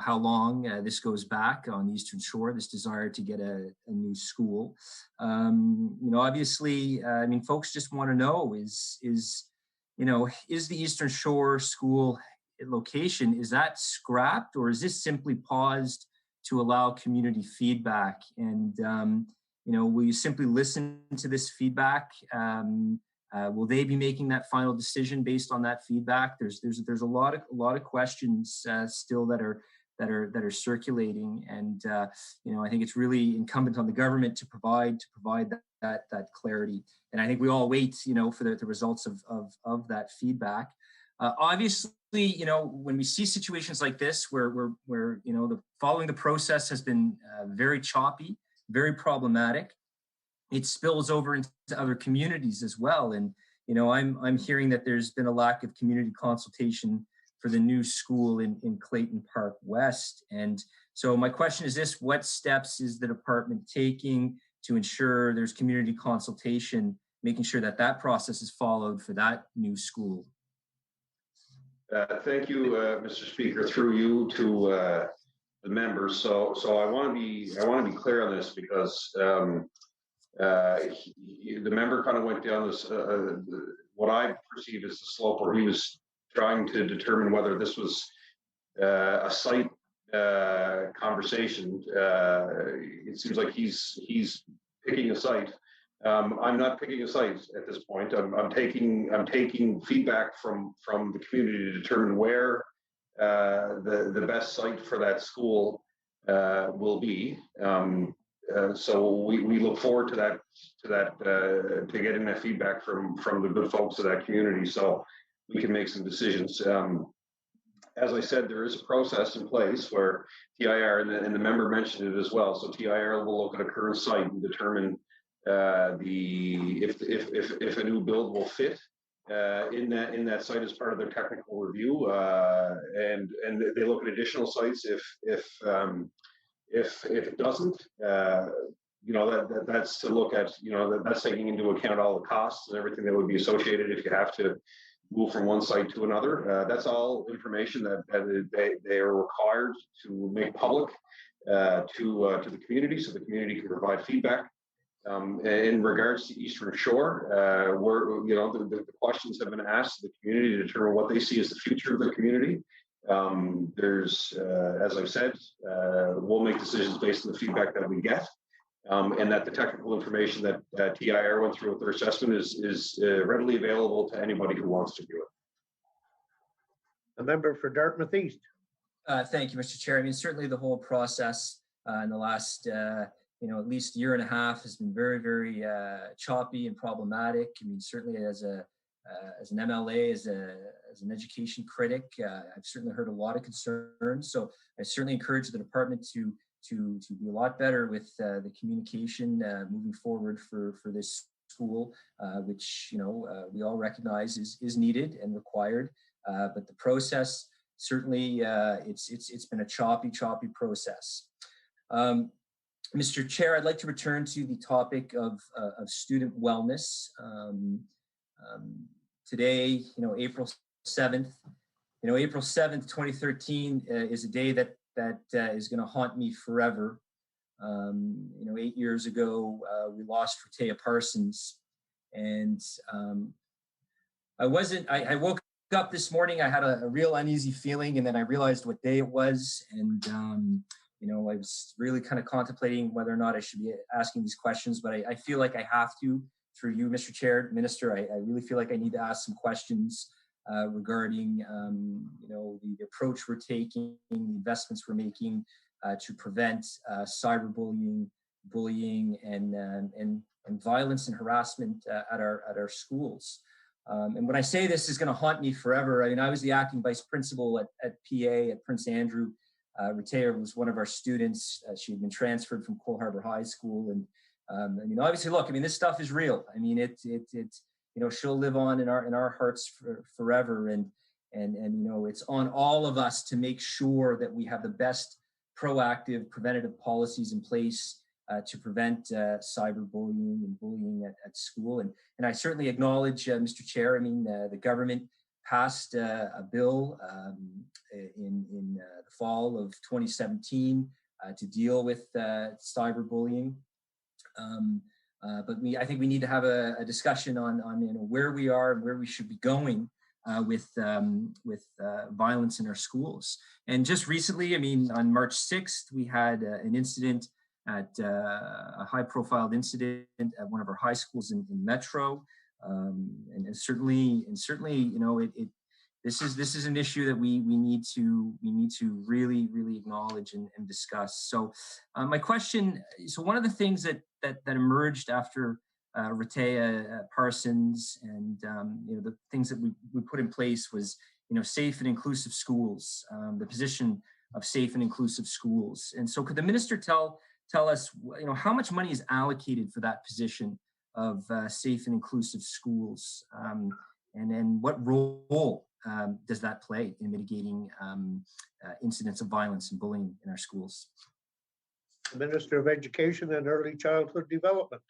how long this goes back on the Eastern Shore, this desire to get a new school. Obviously, folks just want to know is the Eastern Shore school location, is that scrapped, or is this simply paused to allow community feedback? And, will you simply listen to this feedback? Will they be making that final decision based on that feedback? There's a lot of questions still that are circulating, and I think it's really incumbent on the government to provide that clarity. And I think we all wait, for the results of that feedback. Obviously, when we see situations like this, where following the process has been very choppy, very problematic, it spills over into other communities as well. And, I'm hearing that there's been a lack of community consultation for the new school in Clayton Park West. And so my question is this: what steps is the department taking to ensure there's community consultation, making sure that process is followed for that new school? Thank you, Mr. Speaker, through you to the members. So I want to be clear on this, because the member kind of went down this what I perceive as the slope where he was trying to determine whether this was a site conversation. It seems like he's picking a site. I'm not picking a site at this point. I'm taking feedback from the community to determine where the best site for that school will be. So we look forward to getting that feedback from the good folks of that community, so we can make some decisions. As I said, there is a process in place where TIR, and the member mentioned it as well. So TIR will look at a current site and determine if a new build will fit in that site as part of their technical review, and they look at additional sites if it doesn't. That's to look at, that's taking into account all the costs and everything that would be associated if you have to move from one site to another. That's all information that they are required to make public to the community, so the community can provide feedback. In regards to Eastern Shore, the questions have been asked to the community to determine what they see as the future of the community. There's, as I've said, we'll make decisions based on the feedback that we get, and that the technical information that TIR went through with their assessment is readily available to anybody who wants to view it. The member for Dartmouth East. Thank you, Mr. Chair. Certainly the whole process in the last at least year and a half has been very, very choppy and problematic. Certainly as an MLA, as an education critic, I've certainly heard a lot of concerns. So I certainly encourage the department to be a lot better with the communication moving forward for this school, which we all recognize is needed and required. But the process certainly it's been a choppy process. Mr. Chair, I'd like to return to the topic of student wellness. Today, April 7th, April 7th, 2013 is a day that is going to haunt me forever. 8 years ago, we lost Rehtaeh Parsons, and I woke up this morning, I had a real uneasy feeling, and then I realized what day it was, and I was really kind of contemplating whether or not I should be asking these questions, but I feel like I have to, through you, Mr. Chair, Minister. I really feel like I need to ask some questions regarding, the approach we're taking, the investments we're making to prevent cyberbullying, bullying, and violence and harassment at our schools. And when I say this is going to haunt me forever, I mean, I was the acting vice principal at PA at Prince Andrew. Retayer was one of our students. She had been transferred from Cole Harbour High School. And I mean, obviously, look, I mean, this stuff is real. I mean, it she'll live on in our hearts forever. And it's on all of us to make sure that we have the best proactive preventative policies in place to prevent cyberbullying and bullying at school. And I certainly acknowledge, Mr. Chair, I mean, the government passed a bill in the fall of 2017 to deal with cyberbullying. But I think we need to have a discussion on where we are and where we should be going with violence in our schools. And just recently, I mean, on March 6th, we had an incident at a high-profile incident at one of our high schools in Metro, and certainly, this is an issue that we need to really acknowledge and discuss. So, my question. So, one of the things that emerged after Rehtaeh Parsons and the things that we put in place was safe and inclusive schools, the position of safe and inclusive schools. And so, could the minister tell us how much money is allocated for that position of safe and inclusive schools, and what role does that play in mitigating incidents of violence and bullying in our schools? The Minister of Education and Early Childhood Development.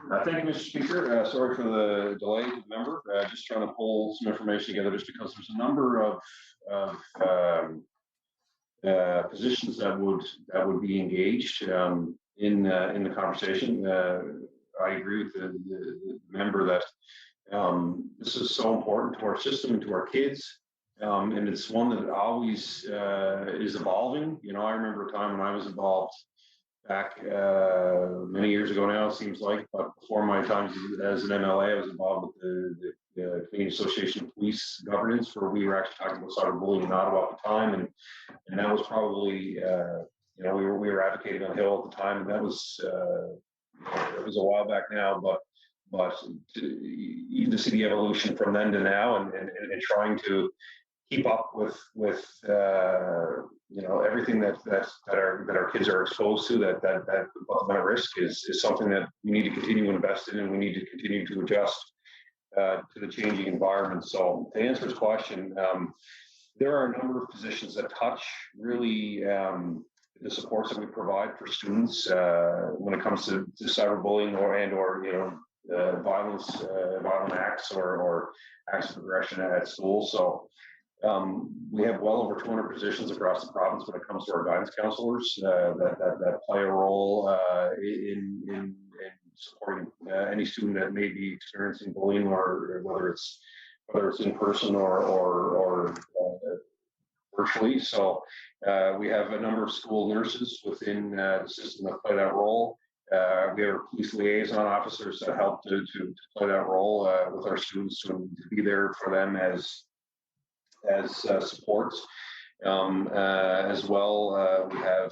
Thank you, Mr. Speaker. Sorry for the delay to the member. Just trying to pull some information together just because there's a number of positions that would be engaged in the conversation. I agree with the member that this is so important to our system and to our kids. And it's one that always is evolving. You know, I remember a time when I was involved back many years ago now, it seems like, but before my time as an MLA, I was involved with the Canadian Association of Police Governance, where we were actually talking about cyberbullying in Ottawa at the time, and that was probably, you know, we were advocating on Hill at the time, and that was it was a while back now, but even to see the evolution from then to now, and trying to keep up with you know, everything that our kids are exposed to, that puts them at risk is something that we need to continue to invest in, and we need to continue to adjust to the changing environment. So to answer this question, there are a number of positions that touch really the supports that we provide for students when it comes to cyberbullying or you know, violent acts or acts of aggression at school. So we have well over 200 positions across the province when it comes to our guidance counselors that play a role in supporting any student that may be experiencing bullying, or whether it's in person or virtually. So we have a number of school nurses within the system that play that role. We have police liaison officers that help to play that role with our students, to be there for them as supports. As well, we have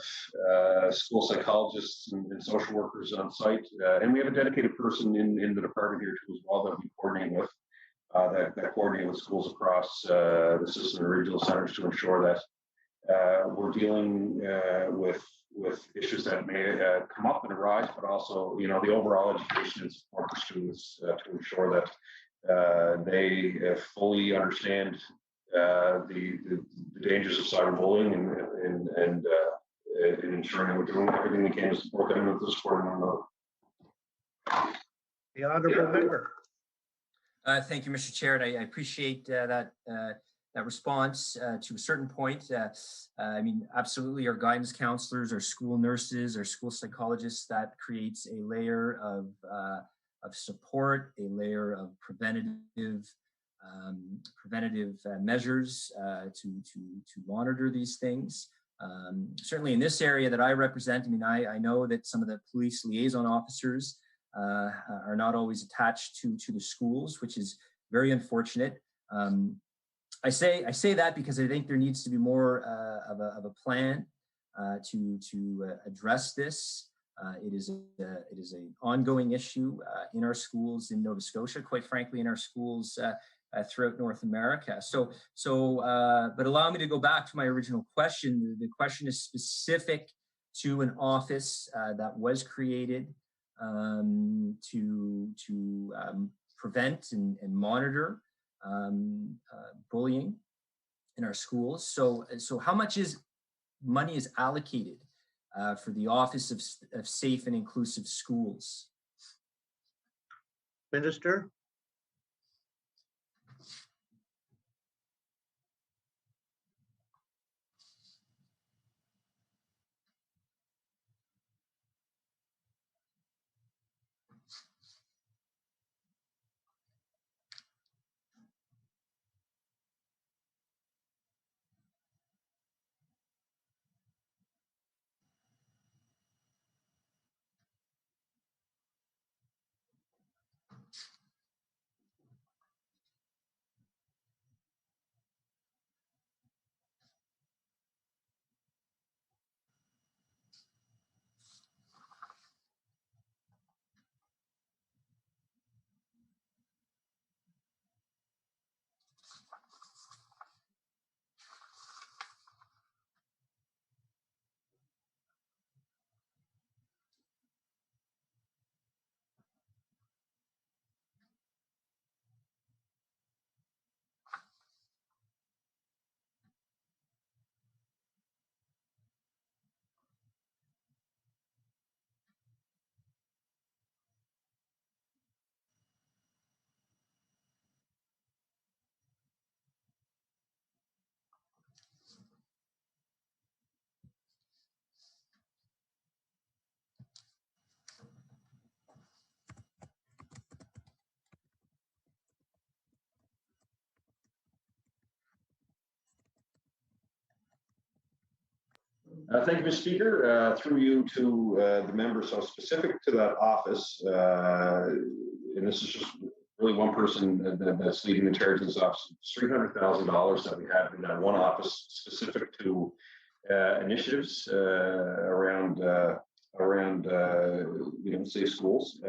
school psychologists and social workers on site, and we have a dedicated person in the department here too as well that we coordinate with, that coordinate with schools across the system and regional centers to ensure that we're dealing with issues that may come up and arise, but also, you know, the overall education and support for students to ensure that they fully understand the dangers of cyberbullying and ensuring that we're doing everything we can to support them with the support them. The honorable member. Thank you, Mr. Chair, and I appreciate that response to a certain point. I mean, absolutely, our guidance counselors, our school nurses, our school psychologists, that creates a layer of support, a layer of preventative measures to monitor these things. Certainly in this area that I represent, I mean, I know that some of the police liaison officers are not always attached to the schools, which is very unfortunate. I say that because I think there needs to be more of a plan to address this. It is an ongoing issue in our schools in Nova Scotia, quite frankly, in our schools throughout North America. But allow me to go back to my original question. The question is specific to an office that was created to prevent and monitor bullying in our schools. So how much money is allocated for the Office of Safe and Inclusive Schools? Minister. Thank you, Mr. Speaker. Through you to the member, so specific to that office, and this is just really one person that's leading the charge in this office, $300,000 that we have in that one office specific to initiatives around safe schools.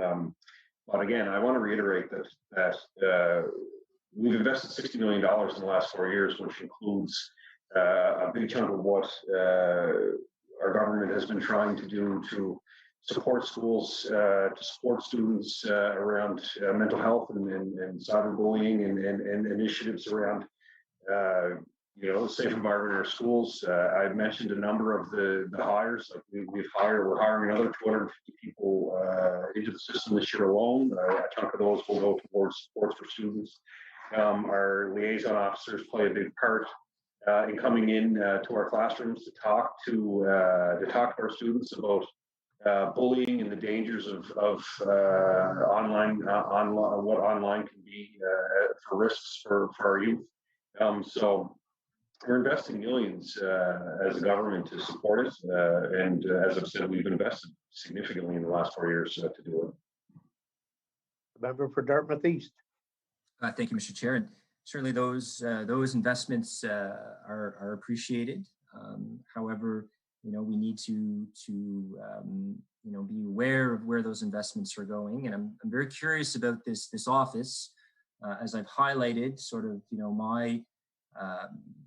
But again, I want to reiterate that we've invested $60 million in the last 4 years, which includes a big chunk of what our government has been trying to do to support schools, to support students around mental health and cyberbullying and initiatives around safe environment in our schools. I've mentioned a number of the hires. Like we're hiring another 250 people into the system this year alone. A chunk of those will go towards sports for students. Our liaison officers play a big part in coming in to our classrooms to talk to our students about bullying and the dangers of online, what online can be for risks for our youth. So we're investing millions as a government to support it, and as I've said, we've invested significantly in the last 4 years to do it. Member for Dartmouth East. Thank you, Mr. Chair. And certainly those investments are appreciated. However, we need to be aware of where those investments are going. And I'm very curious about this office, as I've highlighted, sort of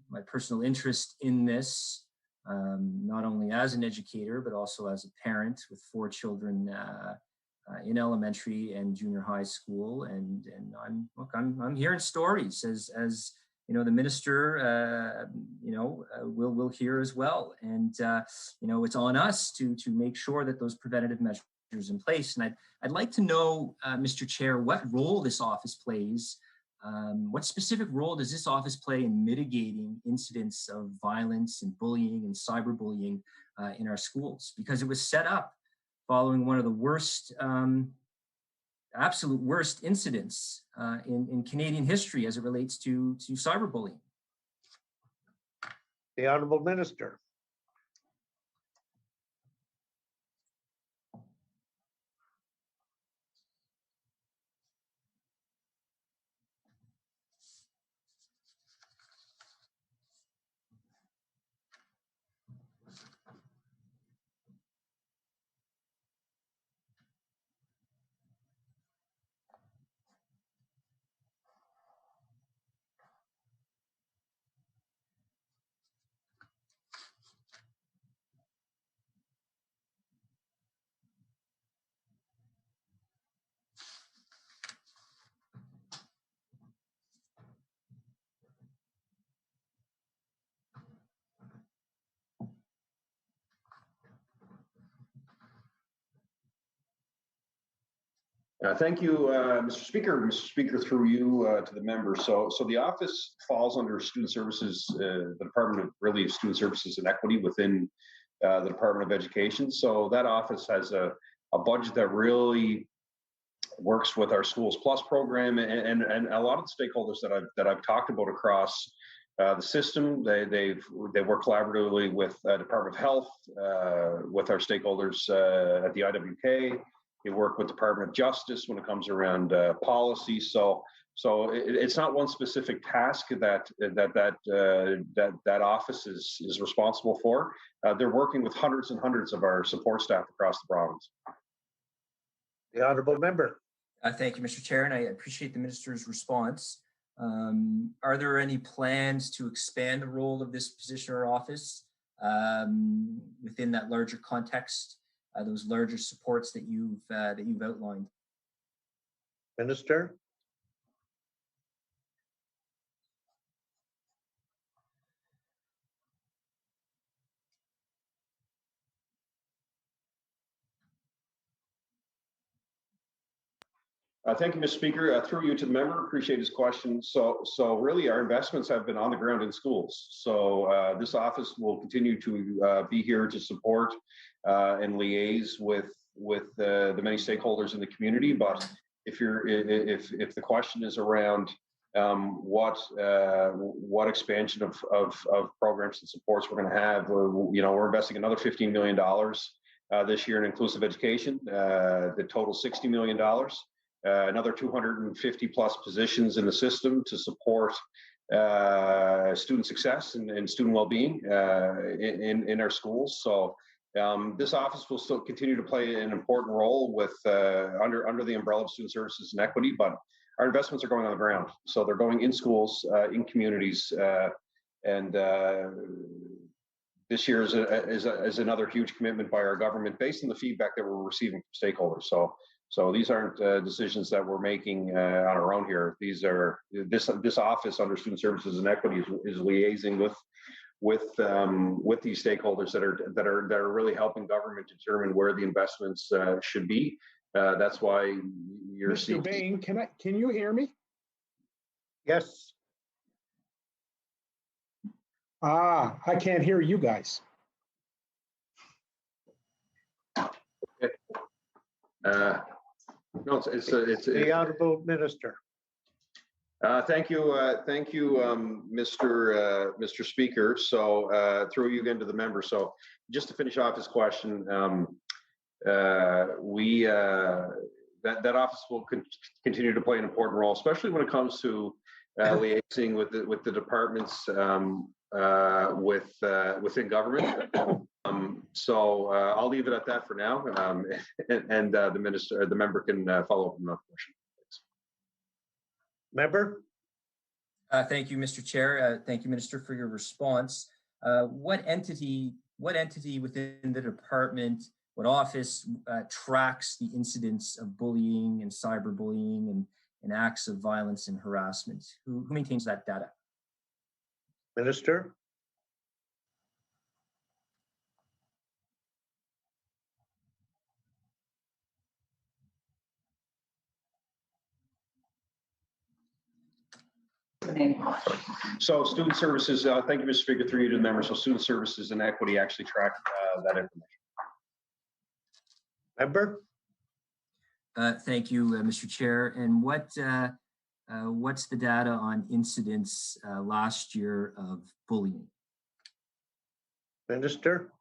my personal interest in this, not only as an educator but also as a parent with 4 children in elementary and junior high school, and I'm hearing stories as the minister will hear as well, and it's on us to make sure that those preventative measures in place. And I'd like to know, Mr. Chair, what role this office plays. What specific role does this office play in mitigating incidents of violence and bullying and cyberbullying in our schools? Because it was set up following one of the worst, absolute worst incidents in Canadian history as it relates to cyberbullying. The Honourable Minister. Thank you, Mr. Speaker. Mr. Speaker, through you to the member. So the office falls under Student Services, the Department of Student Services and Equity within the Department of Education. So that office has a budget that really works with our Schools Plus program and a lot of the stakeholders that I've talked about across the system. They work collaboratively with Department of Health, with our stakeholders at the IWK. They work with Department of Justice when it comes around policy. So it's not one specific task that office is responsible for. They're working with hundreds and hundreds of our support staff across the province. The Honourable Member. Thank you, Mr. Chair, and I appreciate the Minister's response. Are there any plans to expand the role of this position or office within that larger context? Those larger supports that you've outlined. Minister. Thank you, Mr. Speaker. Through you to the member, appreciate his question. So really our investments have been on the ground in schools. So this office will continue to be here to support and liaise with the many stakeholders in the community. But if the question is around what expansion of programs and supports we're going to have. We're investing another $15 million this year in inclusive education. The total $60 million. Another 250 plus positions in the system to support student success and student well-being in our schools. So this office will still continue to play an important role with under the umbrella of student services and equity, but our investments are going on the ground. So they're going in schools, in communities, and this year is another huge commitment by our government based on the feedback that we're receiving from stakeholders. So these aren't decisions that we're making on our own here. These are this office under Student Services and Equity is liaising with these stakeholders that are really helping government determine where the investments should be. That's why you're Mr. Bain, can you hear me? Yes. I can't hear you guys. No, it's the Honorable Minister. Thank you, Mr. Speaker. So through you again to the member. So just to finish off his question, that office will continue to play an important role, especially when it comes to liaising with the departments within government. So I'll leave it at that for now, and the member can follow up on that question. Thanks. Member. Thank you, Mr. Chair. Thank you, Minister, for your response. What entity within the department, what office tracks the incidents of bullying and cyberbullying and acts of violence and harassment? Who maintains that data? Minister. So student services, thank you, Mr. Speaker, through you to the member. So student services and equity actually track that information. Member. Thank you, Mr. Chair. And what's the data on incidents last year of bullying? Minister.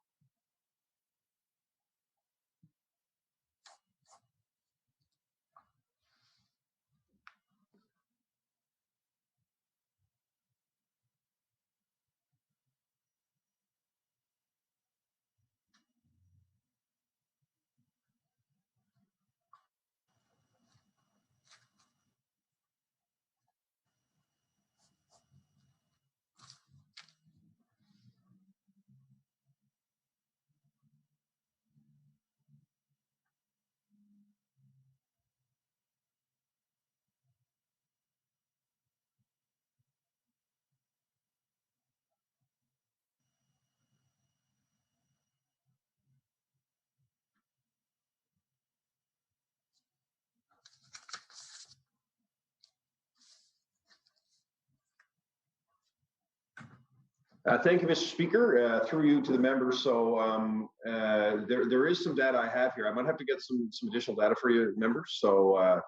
Thank you, Mr. Speaker. Through you to the member. So there is some data I have here. I might have to get some additional data for you, members. So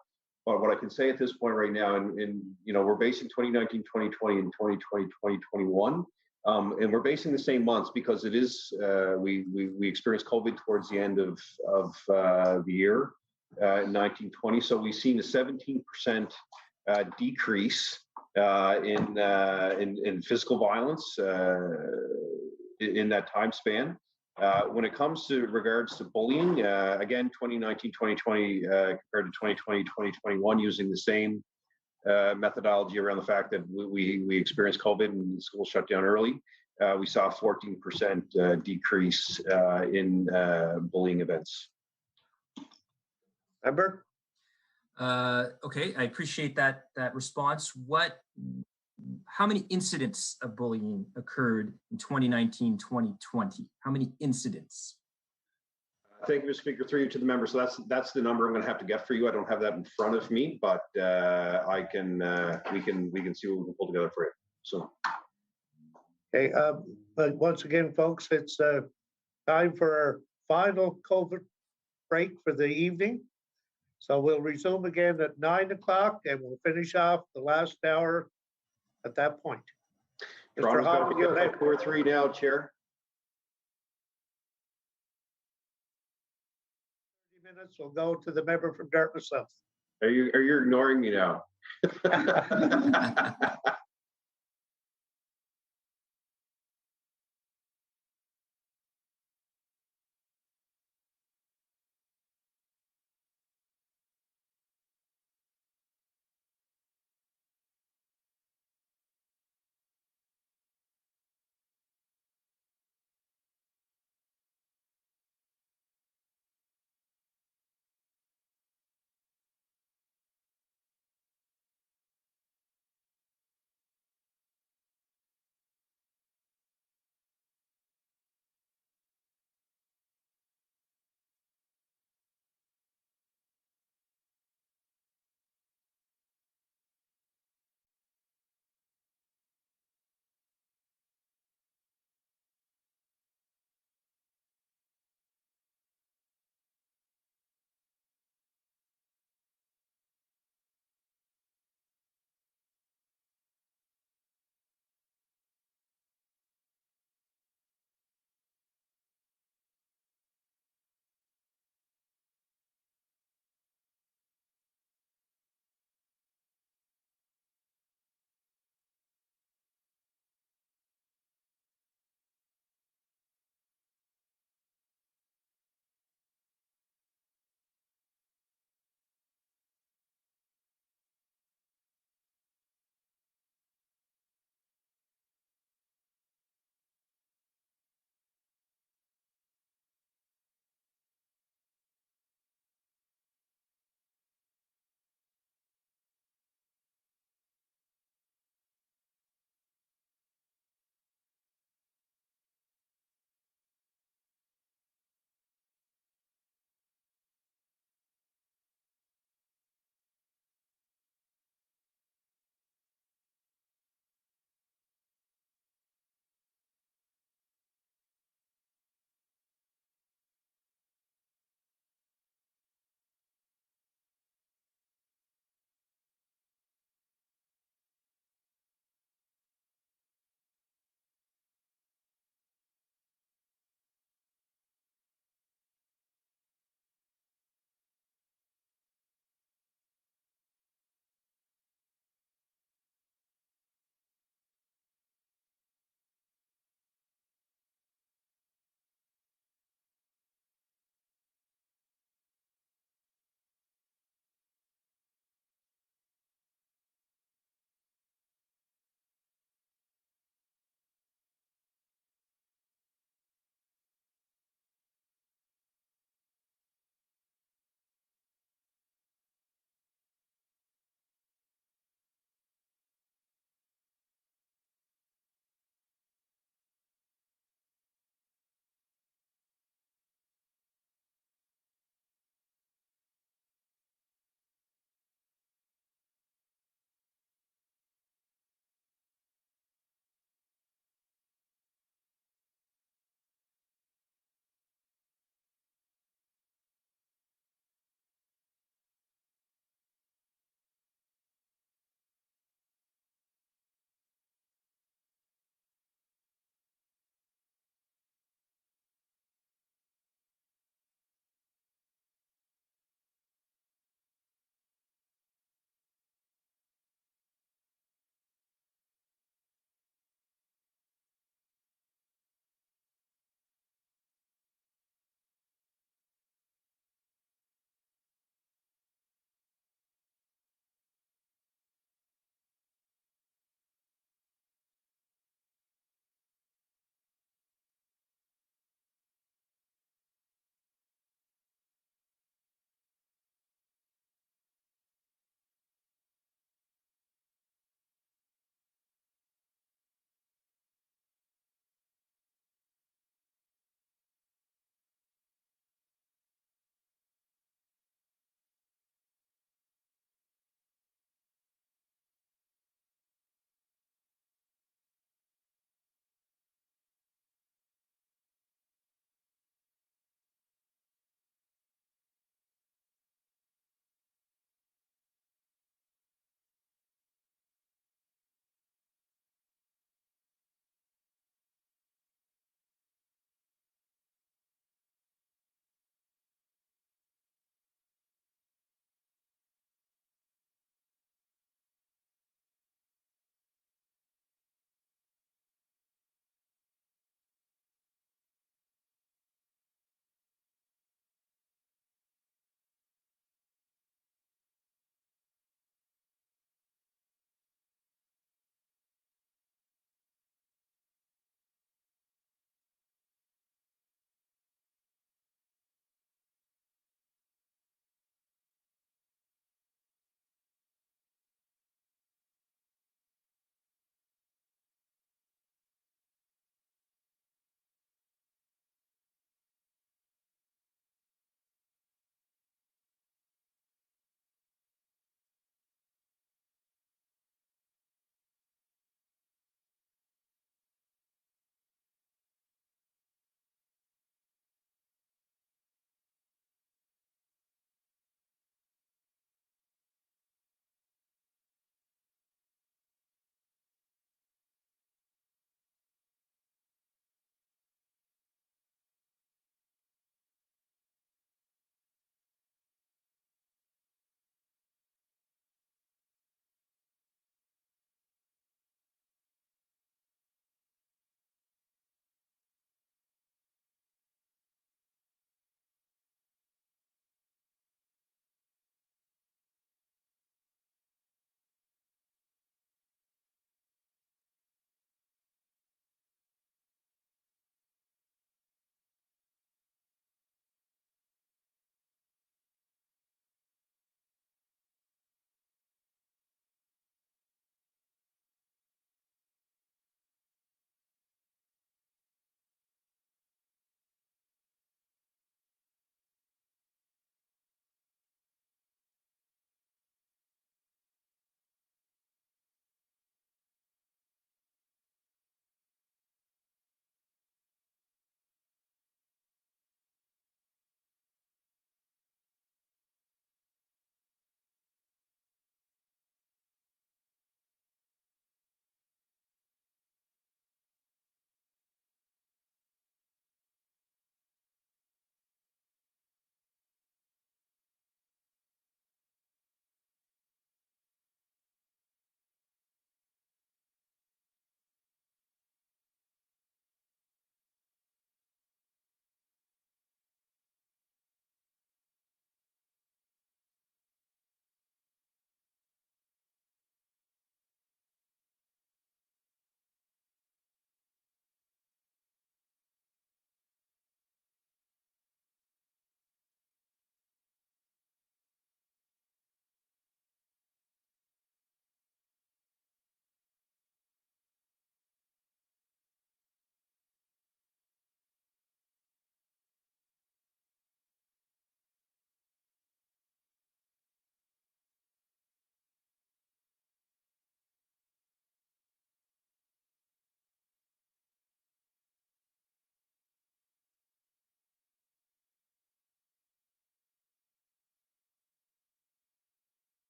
but what I can say at this point right now, and we're basing 2019, 2020, and 2020, 2021. And we're basing the same months because it is we experienced COVID towards the end of the year, 1920. So we've seen a 17% decrease in physical violence in that time span. When it comes to regards to bullying, again, 2019, 2020 compared to 2020, 2021, using the same methodology around the fact that we experienced COVID and school shut down early, we saw a 14% decrease in bullying events. Member. Okay, I appreciate that response. How many incidents of bullying occurred in 2019, 2020? How many incidents? Thank you, Mr. Speaker. Through you to the member. So that's the number I'm going to have to get for you. I don't have that in front of me, but I can we can see what we can pull together for you. So. Okay. But once again, folks, it's time for our final COVID break for the evening. So we'll resume again at 9 o'clock and we'll finish off the last hour at that point. Mr. Toronto's got Hoffman, to you'll get have 4-3 now, Chair. 30 minutes. We'll go to the member from Dartmouth South. Are you ignoring me now?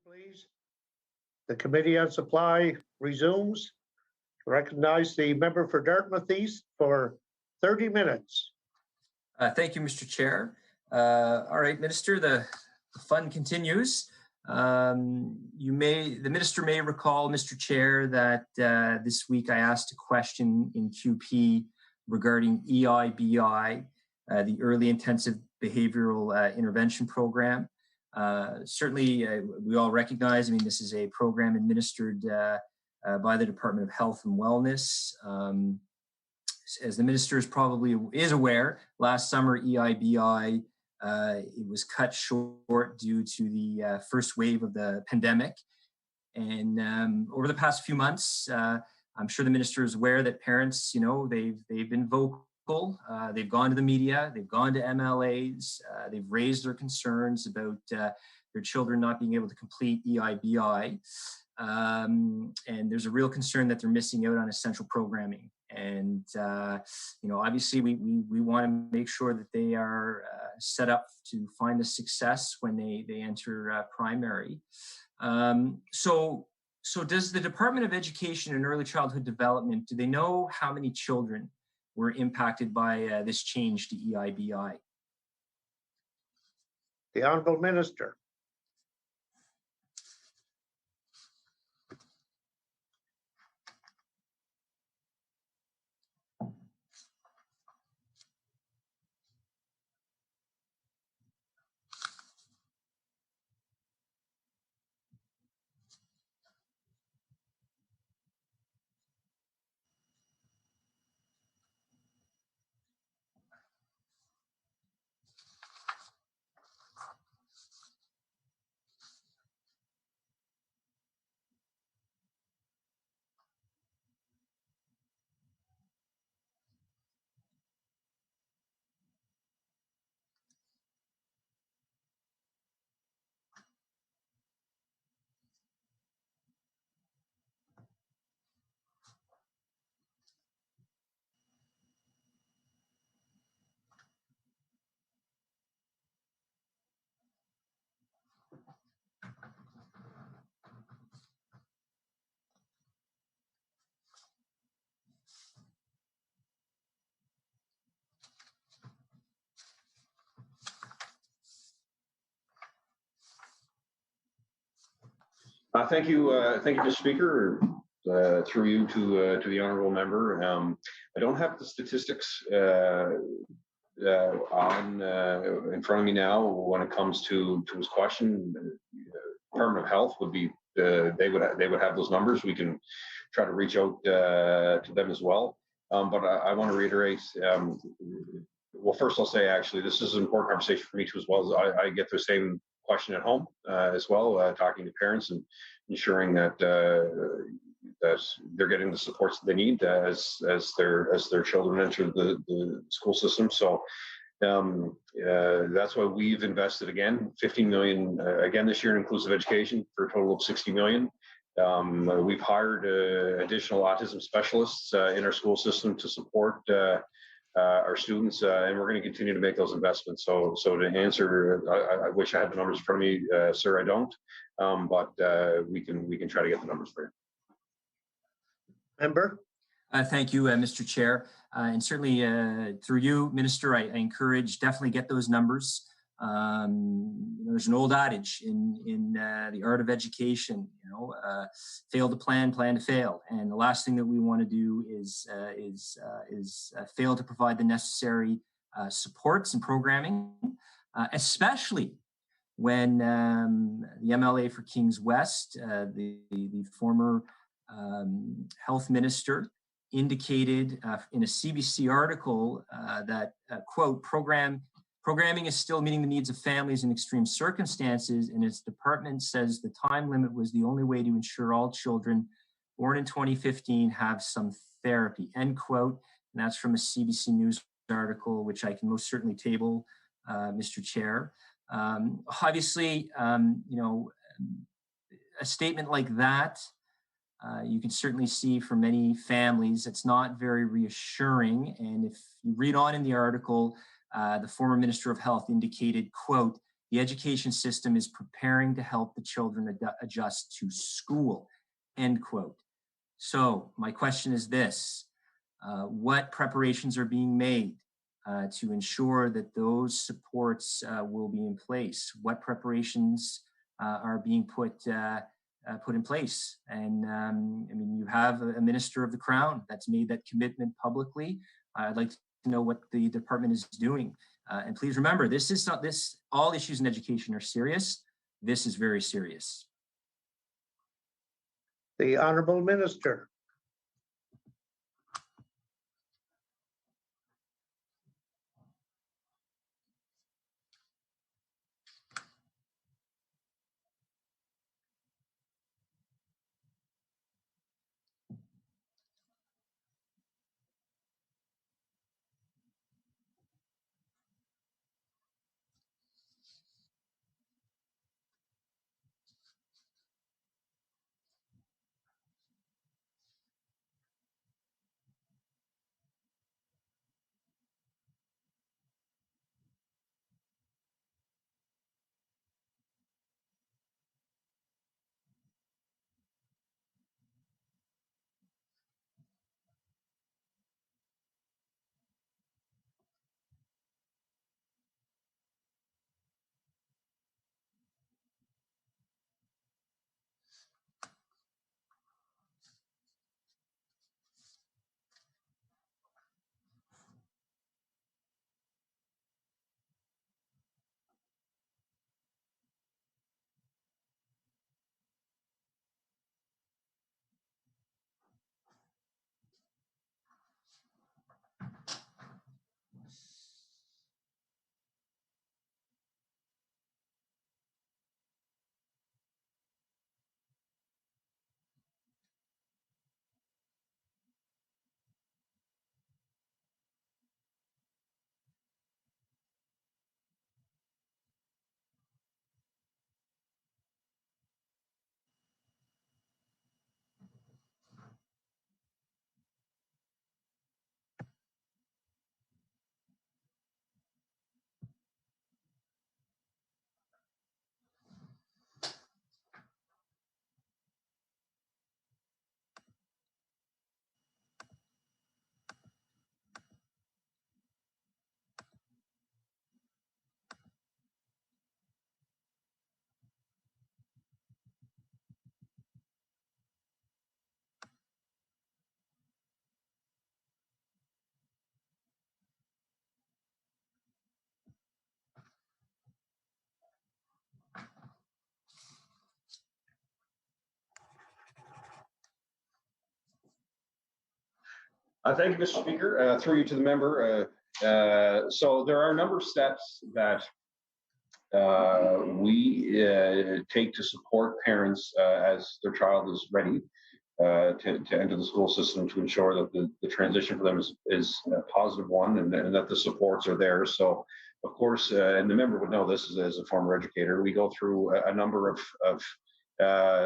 Please. The Committee on Supply resumes. Recognize the member for Dartmouth East for 30 minutes. Thank you, Mr. Chair. All right, Minister, the fun continues. The Minister may recall, Mr. Chair, that this week I asked a question in QP regarding EIBI, the Early Intensive Behavioral Intervention Program. Certainly, we all recognize, this is a program administered by the Department of Health and Wellness. As the Minister is aware, last summer EIBI it was cut short due to the first wave of the pandemic. And over the past few months, I'm sure the Minister is aware that parents, they've been vocal. They've gone to the media, they've gone to MLAs, they've raised their concerns about their children not being able to complete EIBI. And there's a real concern that they're missing out on essential programming. And, obviously we want to make sure that they are set up to find the success when they enter primary. So does the Department of Education and Early Childhood Development, do they know how many children were impacted by this change to EIBI? The Honourable Minister. Thank you, Mr. Speaker. Through you to the honourable member. I don't have the statistics on in front of me now when it comes to his question. Department of Health would be they would have those numbers. We can try to reach out to them as well. But I want to reiterate. Well, first I'll say actually this is an important conversation for me too, as well as I get the same question at home as well, talking to parents and ensuring that that they're getting the supports that they need as their children enter the school system. So that's why we've invested again 15 million again this year in inclusive education for a total of 60 million. We've hired additional autism specialists in our school system to support our students, and we're going to continue to make those investments. So to answer, I wish I had the numbers in front of me, sir. I don't, but we can try to get the numbers for you. Member. Thank you, Mr. Chair, and certainly through you, Minister, I encourage definitely get those numbers. There's an old adage in the art of education, fail to plan, plan to fail. And the last thing that we want to do is fail to provide the necessary supports and programming, especially when the MLA for Kings West, the former health minister, indicated in a CBC article that, quote, programming is still meeting the needs of families in extreme circumstances, and its department says the time limit was the only way to ensure all children born in 2015 have some therapy, end quote. And that's from a CBC News article, which I can most certainly table, Mr. Chair. Obviously, a statement like that, you can certainly see for many families, it's not very reassuring. And if you read on in the article, the former Minister of Health indicated, quote, The education system is preparing to help the children adjust to school, end quote. So my question is this, what preparations are being made to ensure that those supports will be in place? What preparations are being put in place? And I mean, you have a minister of the Crown that's made that commitment publicly. I'd like to know what the department is doing. And please remember, this is not this. All issues in education are serious. This is very serious. The Honorable Minister. Thank you, Mr. Speaker. Through you to the member. So there are a number of steps that we take to support parents as their child is ready to enter the school system, to ensure that the transition for them is a positive one, and that the supports are there. So, of course, and the member would know this as a former educator, we go through a number of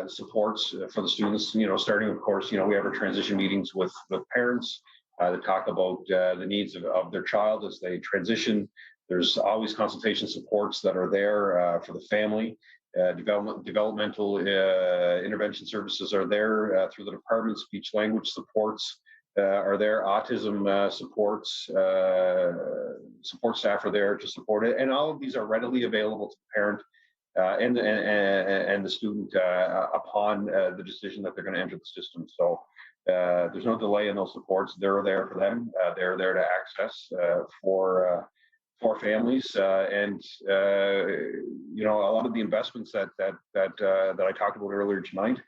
supports for the students, starting, of course, we have our transition meetings with parents to talk about the needs of their child as they transition. There's always consultation supports that are there for the family. Developmental intervention services are there through the department. Speech language supports are there. Autism supports, support staff are there to support it. And all of these are readily available to the parent and the student upon the decision that they're going to enter the system. So there's no delay in those supports. They're there for them. They're there to access for families, and a lot of the investments that I talked about earlier tonight,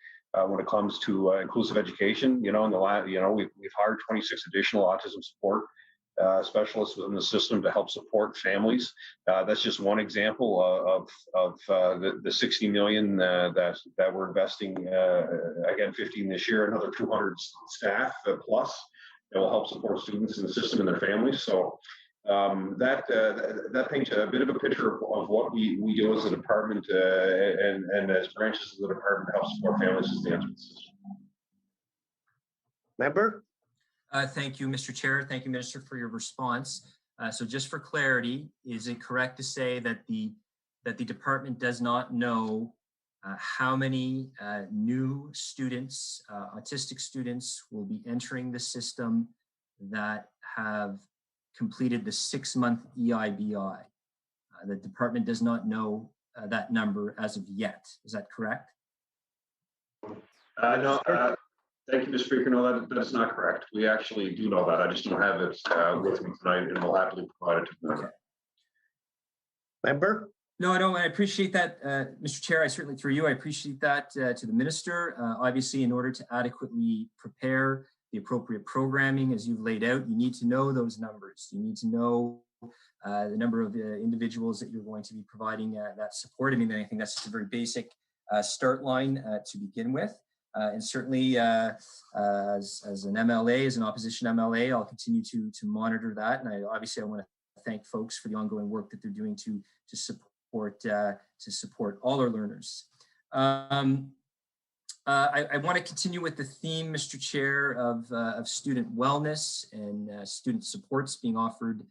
when it comes to inclusive education, we've hired 26 additional autism support specialists within the system to help support families. That's just one example of the 60 million that we're investing. Again, 15 this year, another 200 staff plus that will help support students in the system and their families. So that paints a bit of a picture of what we do as a department and as branches of the department to help support families as they enter the system. Member? Thank you, Mr. Chair. Thank you, Minister, for your response. So just for clarity, is it correct to say that the that the department does not know how many new students, autistic students, will be entering the system that have completed the 6-month EIBI. The department does not know that number as of yet. Is that correct? No, thank you, Mr. Speaker. No, that is not correct. We actually do know that. I just don't have it with me tonight, and we'll happily provide it to the member. Okay. Member? No, I appreciate that, Mr. Chair. I certainly, through you, I appreciate that to the minister. Obviously, in order to adequately prepare the appropriate programming, as you've laid out, you need to know those numbers. You need to know the number of individuals that you're going to be providing that support. I mean, I think that's just a very basic start line to begin with. And certainly, as an MLA, as an opposition MLA, I'll continue to monitor that. And I want to thank folks for the ongoing work that they're doing to support all our learners. I want to continue with the theme, Mr. Chair, of student wellness and student supports being offered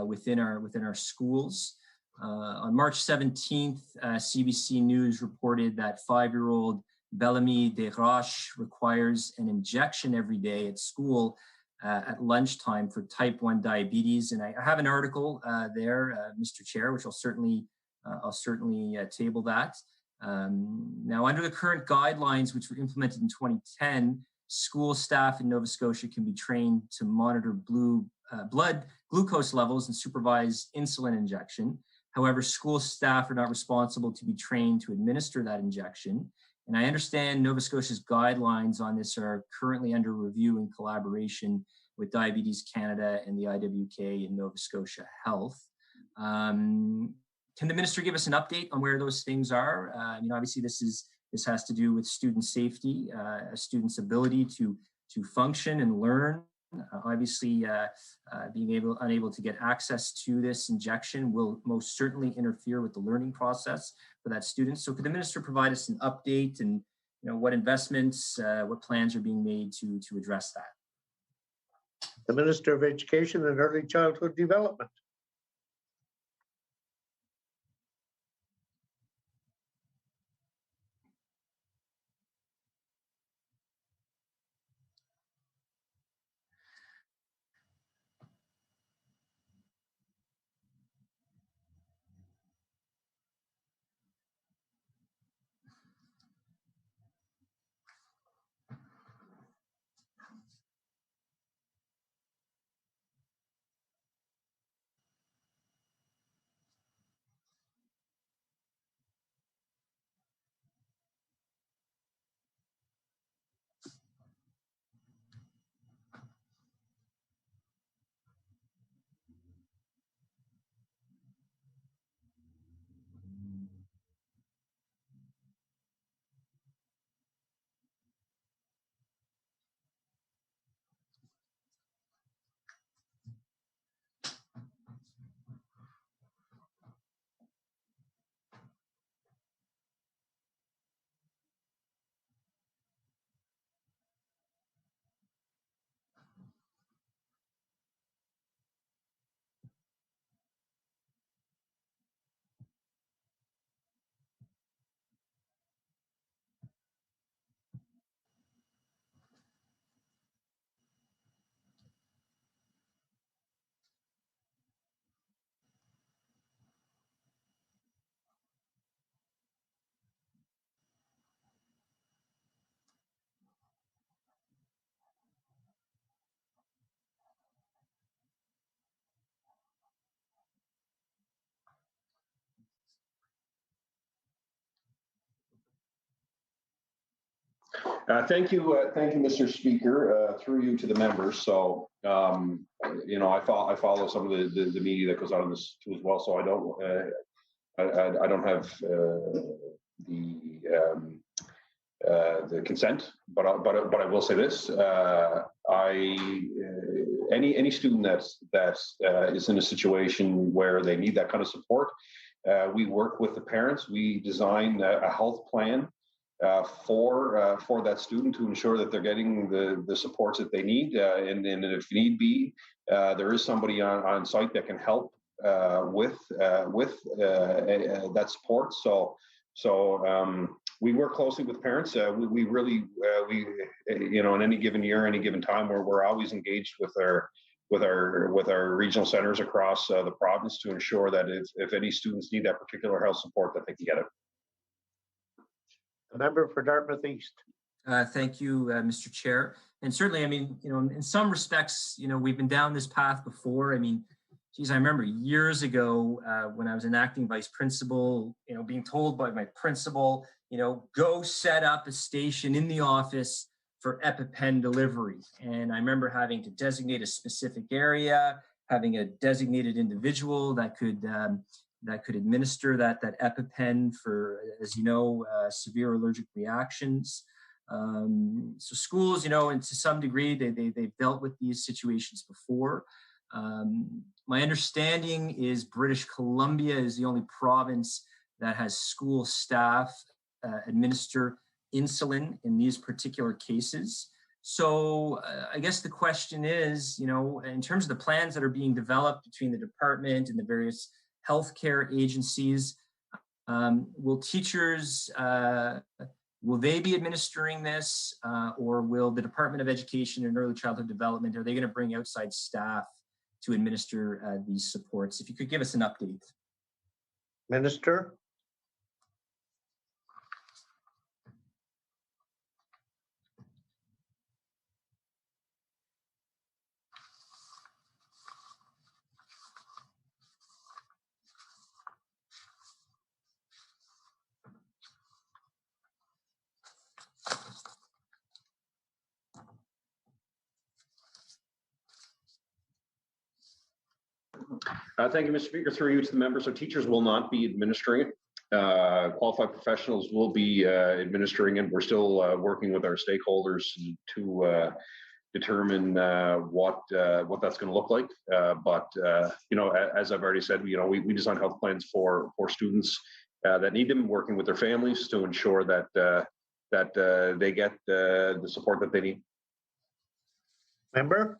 within our schools. On March 17th, CBC News reported that 5-year-old Bellamy Desroches requires an injection every day at school at lunchtime for type 1 diabetes. And I have an article there, Mr. Chair, which I'll certainly table that. Now, under the current guidelines, which were implemented in 2010, school staff in Nova Scotia can be trained to monitor blood glucose levels and supervise insulin injection. However, school staff are not responsible to be trained to administer that injection. And I understand Nova Scotia's guidelines on this are currently under review in collaboration with Diabetes Canada and the IWK and Nova Scotia Health. Can the minister give us an update on where those things are? I mean, obviously, this has to do with student safety, a student's ability to function and learn. Obviously, being unable to get access to this injection will most certainly interfere with the learning process for that student. So could the minister provide us an update and what investments, what plans are being made to address that? The Minister of Education and Early Childhood Development. Thank you, Mr. Speaker. Through you to the members. So, I follow some of the media that goes out on this too as well. So I don't have the consent, but I will say this: any student that is in a situation where they need that kind of support, we work with the parents. We design a health plan for that student to ensure that they're getting the supports that they need, and if need be, there is somebody on site that can help that support. So we work closely with parents. We really, in any given year, any given time, we're always engaged with our regional centers across the province to ensure that if any students need that particular health support, that they can get it. The member for Dartmouth East. Thank you, Mr. Chair. And certainly, I mean, in some respects, we've been down this path before. I mean, geez, I remember years ago when I was an acting vice principal, being told by my principal, go set up a station in the office for EpiPen delivery. And I remember having to designate a specific area, having a designated individual that could administer that EpiPen for, as you know, severe allergic reactions. So schools, and to some degree, they've dealt with these situations before. My understanding is British Columbia is the only province that has school staff administer insulin in these particular cases. So I guess the question is, in terms of the plans that are being developed between the department and the various healthcare agencies, will teachers, will they be administering this, or will the Department of Education and Early Childhood Development, are they going to bring outside staff to administer these supports? If you could give us an update. Minister. Thank you, Mr. Speaker. Through you to the members. So teachers will not be administering it. Qualified professionals will be administering it. We're still working with our stakeholders to determine what that's going to look like. But as I've already said, we design health plans for students that need them, working with their families to ensure that they get the support that they need. Member.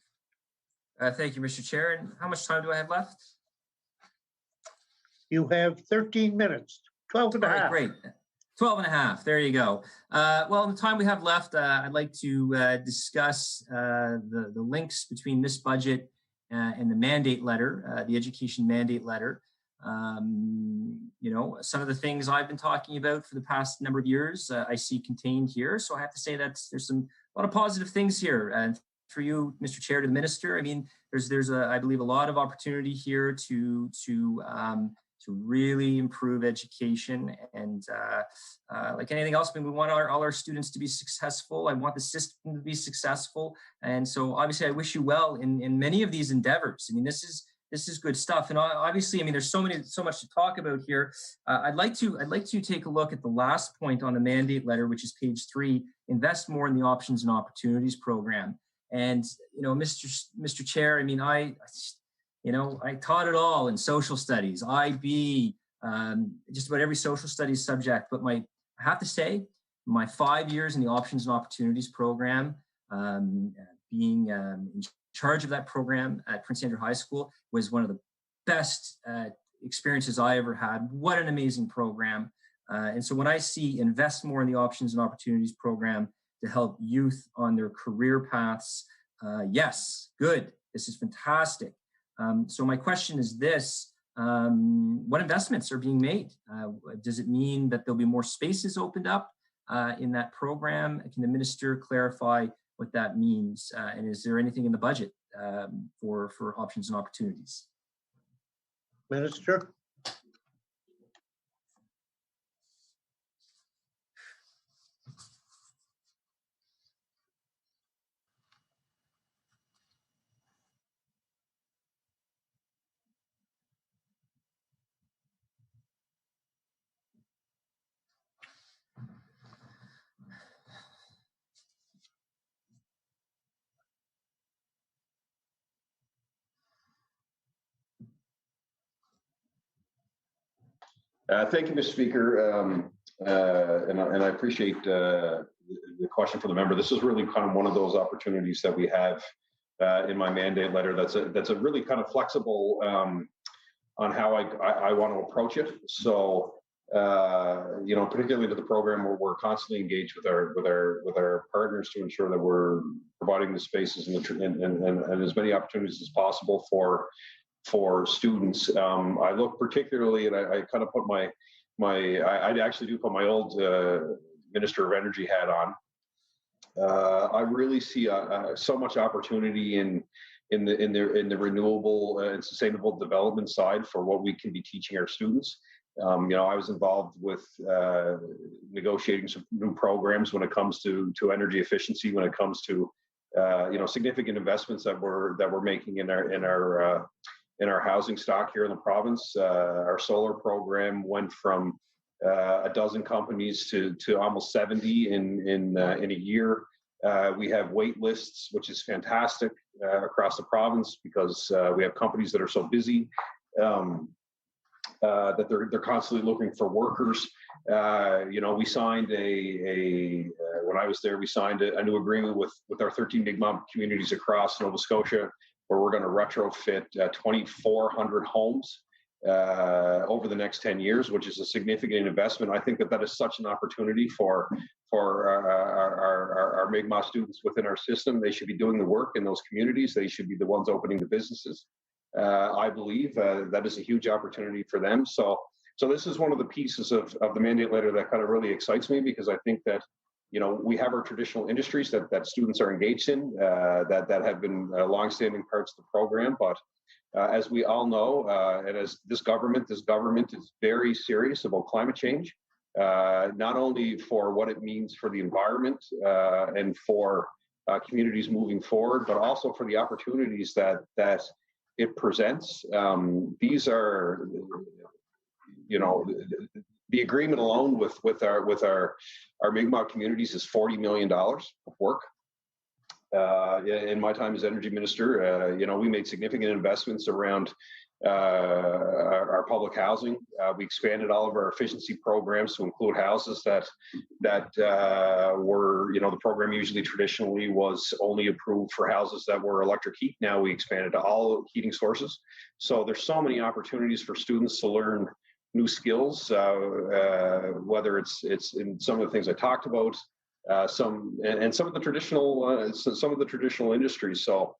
Thank you, Mr. Chair. And how much time do I have left? You have 13 minutes, 12 and a half. All right, great. 12 and a half. There you go. Well, in the time we have left, I'd like to discuss the links between this budget and the mandate letter, the education mandate letter. Some of the things I've been talking about for the past number of years, I see contained here. So I have to say that there's a lot of positive things here. And for you, Mr. Chair, to the Minister, I mean, there's I believe a lot of opportunity here to really improve education, and like anything else, I mean, we want all our students to be successful. I want the system to be successful, and so obviously I wish you well in many of these endeavors. I mean, this is good stuff, and obviously, I mean, there's so much to talk about here. I'd like to take a look at the last point on the mandate letter, which is page 3. Invest more in the options and opportunities program. And Mr. Chair, I mean, I taught it all in social studies, IB, just about every social studies subject. But I have to say, my 5 years in the options and opportunities program, being in charge of that program at Prince Andrew High School, was one of the best experiences I ever had. What an amazing program. And so when I see invest more in the options and opportunities program to help youth on their career paths, yes, good. This is fantastic. So my question is this: what investments are being made? Does it mean that there'll be more spaces opened up in that program? Can the Minister clarify what that means? And is there anything in the budget for options and opportunities? Minister. Thank you, Mr. Speaker, and I appreciate the question for the member. This is really kind of one of those opportunities that we have in my mandate letter. That's a really kind of flexible how I want to approach it. So, particularly with the program where we're constantly engaged with our partners to ensure that we're providing the spaces and as many opportunities as possible for students. I look particularly, and I kind of put I actually do put my old Minister of Energy hat on. I really see so much opportunity in the renewable and sustainable development side for what we can be teaching our students. I was involved with negotiating some new programs when it comes to energy efficiency, when it comes to significant investments that we're making in our housing stock here in the province. Our solar program went from a dozen companies to almost 70 in a year. We have wait lists, which is fantastic across the province because we have companies that are so busy that they're constantly looking for workers. We signed when I was there, we signed a new agreement with our 13 Mi'kmaq communities across Nova Scotia, where we're going to retrofit 2,400 homes over the next 10 years, which is a significant investment. I think that is such an opportunity for our Mi'kmaq students within our system. They should be doing the work in those communities. They should be the ones opening the businesses. I believe that is a huge opportunity for them. So this is one of the pieces of the mandate letter that kind of really excites me, because I think that we have our traditional industries that students are engaged in that have been longstanding parts of the program. But as we all know, and as this government is very serious about climate change, not only for what it means for the environment and for communities moving forward, but also for the opportunities that it presents. These are, the agreement alone with our Mi'kmaq communities is $40 million of work. In my time as energy minister, we made significant investments around our public housing. We expanded all of our efficiency programs to include houses that were, the program usually traditionally was only approved for houses that were electric heat. Now we expanded to all heating sources. So there's so many opportunities for students to learn new skills, whether it's in some of the things I talked about, some of the traditional industries. So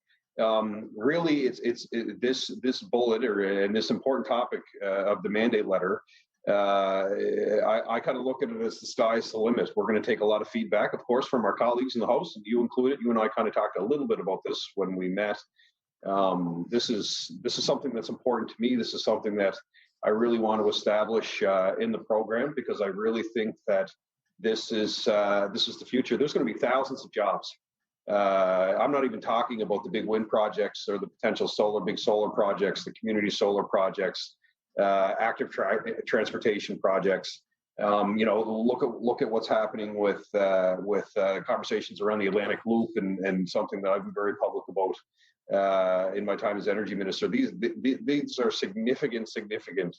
really, it's this bullet and this important topic of the mandate letter. I kind of look at it as the sky's the limit. We're going to take a lot of feedback, of course, from our colleagues in the House, and you included. You and I kind of talked a little bit about this when we met. This is something that's important to me. This is something that I really want to establish in the program, because I really think that this is the future. There's going to be thousands of jobs. I'm not even talking about the big wind projects or the potential big solar projects, the community solar projects, active transportation projects. Look at what's happening with conversations around the Atlantic Loop and something that I've been very public about in my time as energy minister. These are significant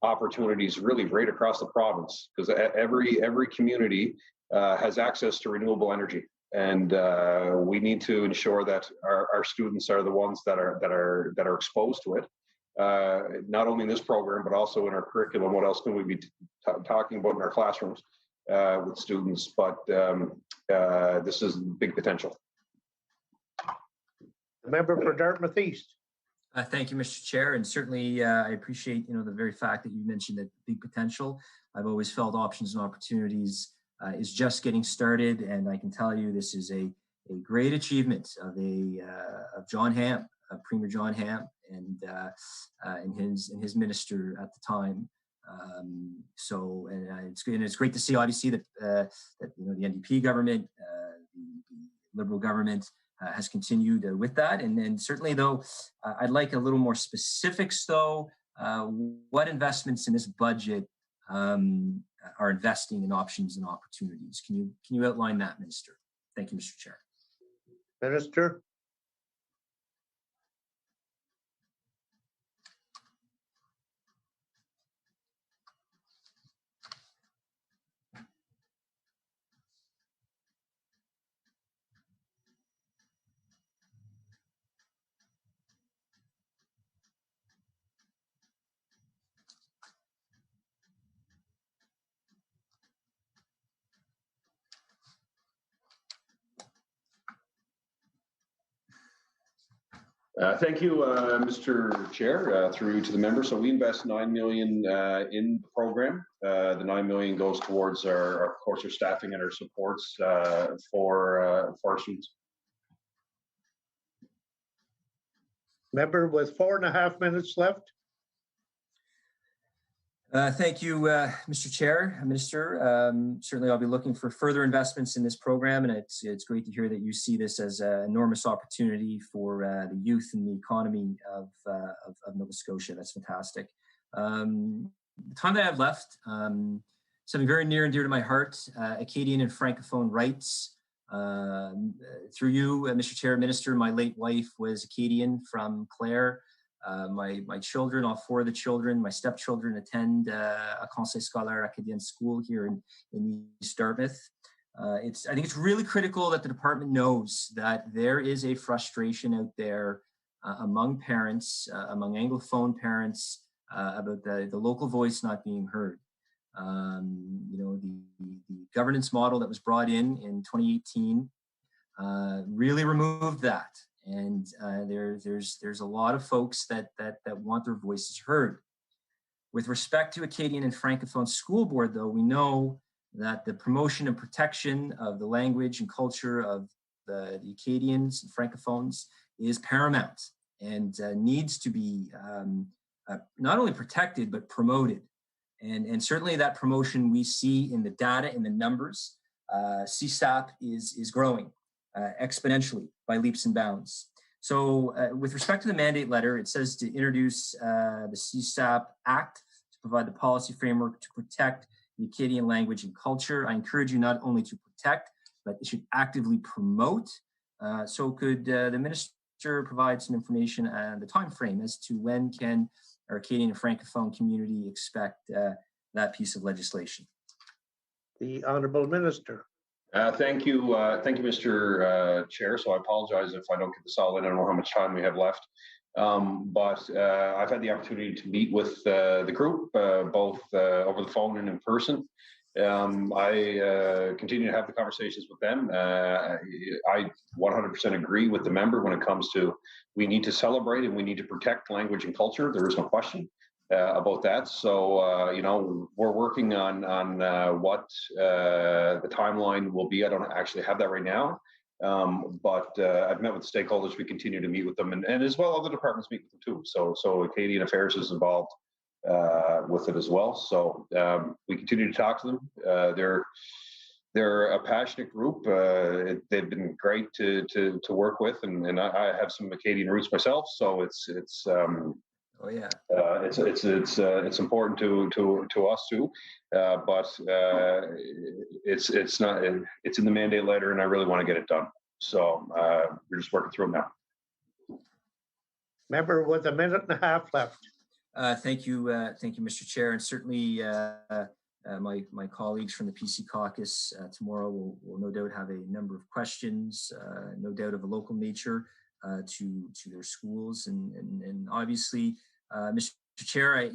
opportunities really right across the province, because every community has access to renewable energy. And we need to ensure that our students are the ones that are exposed to it, not only in this program but also in our curriculum. What else can we be talking about in our classrooms with students? But this is big potential. The member for Dartmouth East. Thank you, Mr. Chair, and certainly I appreciate the very fact that you mentioned that big potential. I've always felt options and opportunities is just getting started, and I can tell you this is a great achievement of John Hamp, Premier John Hamp, and his minister at the time. It's great to see, obviously, that the NDP government, the Liberal government, has continued with that, and certainly, though, I'd like a little more specifics. Though, what investments in this budget are investing in options and opportunities? Can you outline that, Minister? Thank you, Mr. Chair. Minister. Thank you, Mr. Chair, through you to the member. So we invest $9 million in the program. The $9 million goes towards our staffing and our supports for our students. Member with 4.5 minutes left. Thank you, Mr. Chair, Minister. Certainly, I'll be looking for further investments in this program, and it's great to hear that you see this as an enormous opportunity for the youth and the economy of Nova Scotia. That's fantastic. The time that I have left, something very near and dear to my heart: Acadian and Francophone rights. Through you, Mr. Chair, Minister, my late wife was Acadian from Clare. My children, all 4 of the children, my stepchildren attend a Conseil Scolaire Acadien school here in East Dartmouth. I think it's really critical that the department knows that there is a frustration out there among parents, among Anglophone parents, about the local voice not being heard. The governance model that was brought in 2018 really removed that. And there's a lot of folks that want their voices heard. With respect to Acadian and Francophone School Board, though, we know that the promotion and protection of the language and culture of the Acadians and Francophones is paramount and needs to be not only protected, but promoted. And certainly that promotion we see in the data, in the numbers. CSAP is growing exponentially by leaps and bounds. So with respect to the mandate letter, it says to introduce the CSAP Act to provide the policy framework to protect the Acadian language and culture. I encourage you not only to protect, but it should actively promote. So could the minister provide some information on the time frame as to when can our Acadian and Francophone community expect that piece of legislation? The Honourable Minister. Thank you, Mr. Chair. So I apologize if I don't get this all in. I don't know how much time we have left, but I've had the opportunity to meet with the group both over the phone and in person. I continue to have the conversations with them. I 100% agree with the member when it comes to we need to celebrate and we need to protect language and culture. There is no question about that. So, we're working on what the timeline will be. I don't actually have that right now, but I've met with stakeholders. We continue to meet with them, and as well other departments meet with them too. So Acadian Affairs is involved with it as well. So we continue to talk to them. They're a passionate group. They've been great to work with, and I have some Acadian roots myself. So it's Oh yeah, it's important to us too, but it's not. It's in the mandate letter, and I really want to get it done. So we're just working through it now. Member with 1.5 minutes left. Thank you, Mr. Chair, and certainly my colleagues from the PC caucus tomorrow will no doubt have a number of questions, no doubt of a local nature to their schools, and obviously, Mr. Chair, I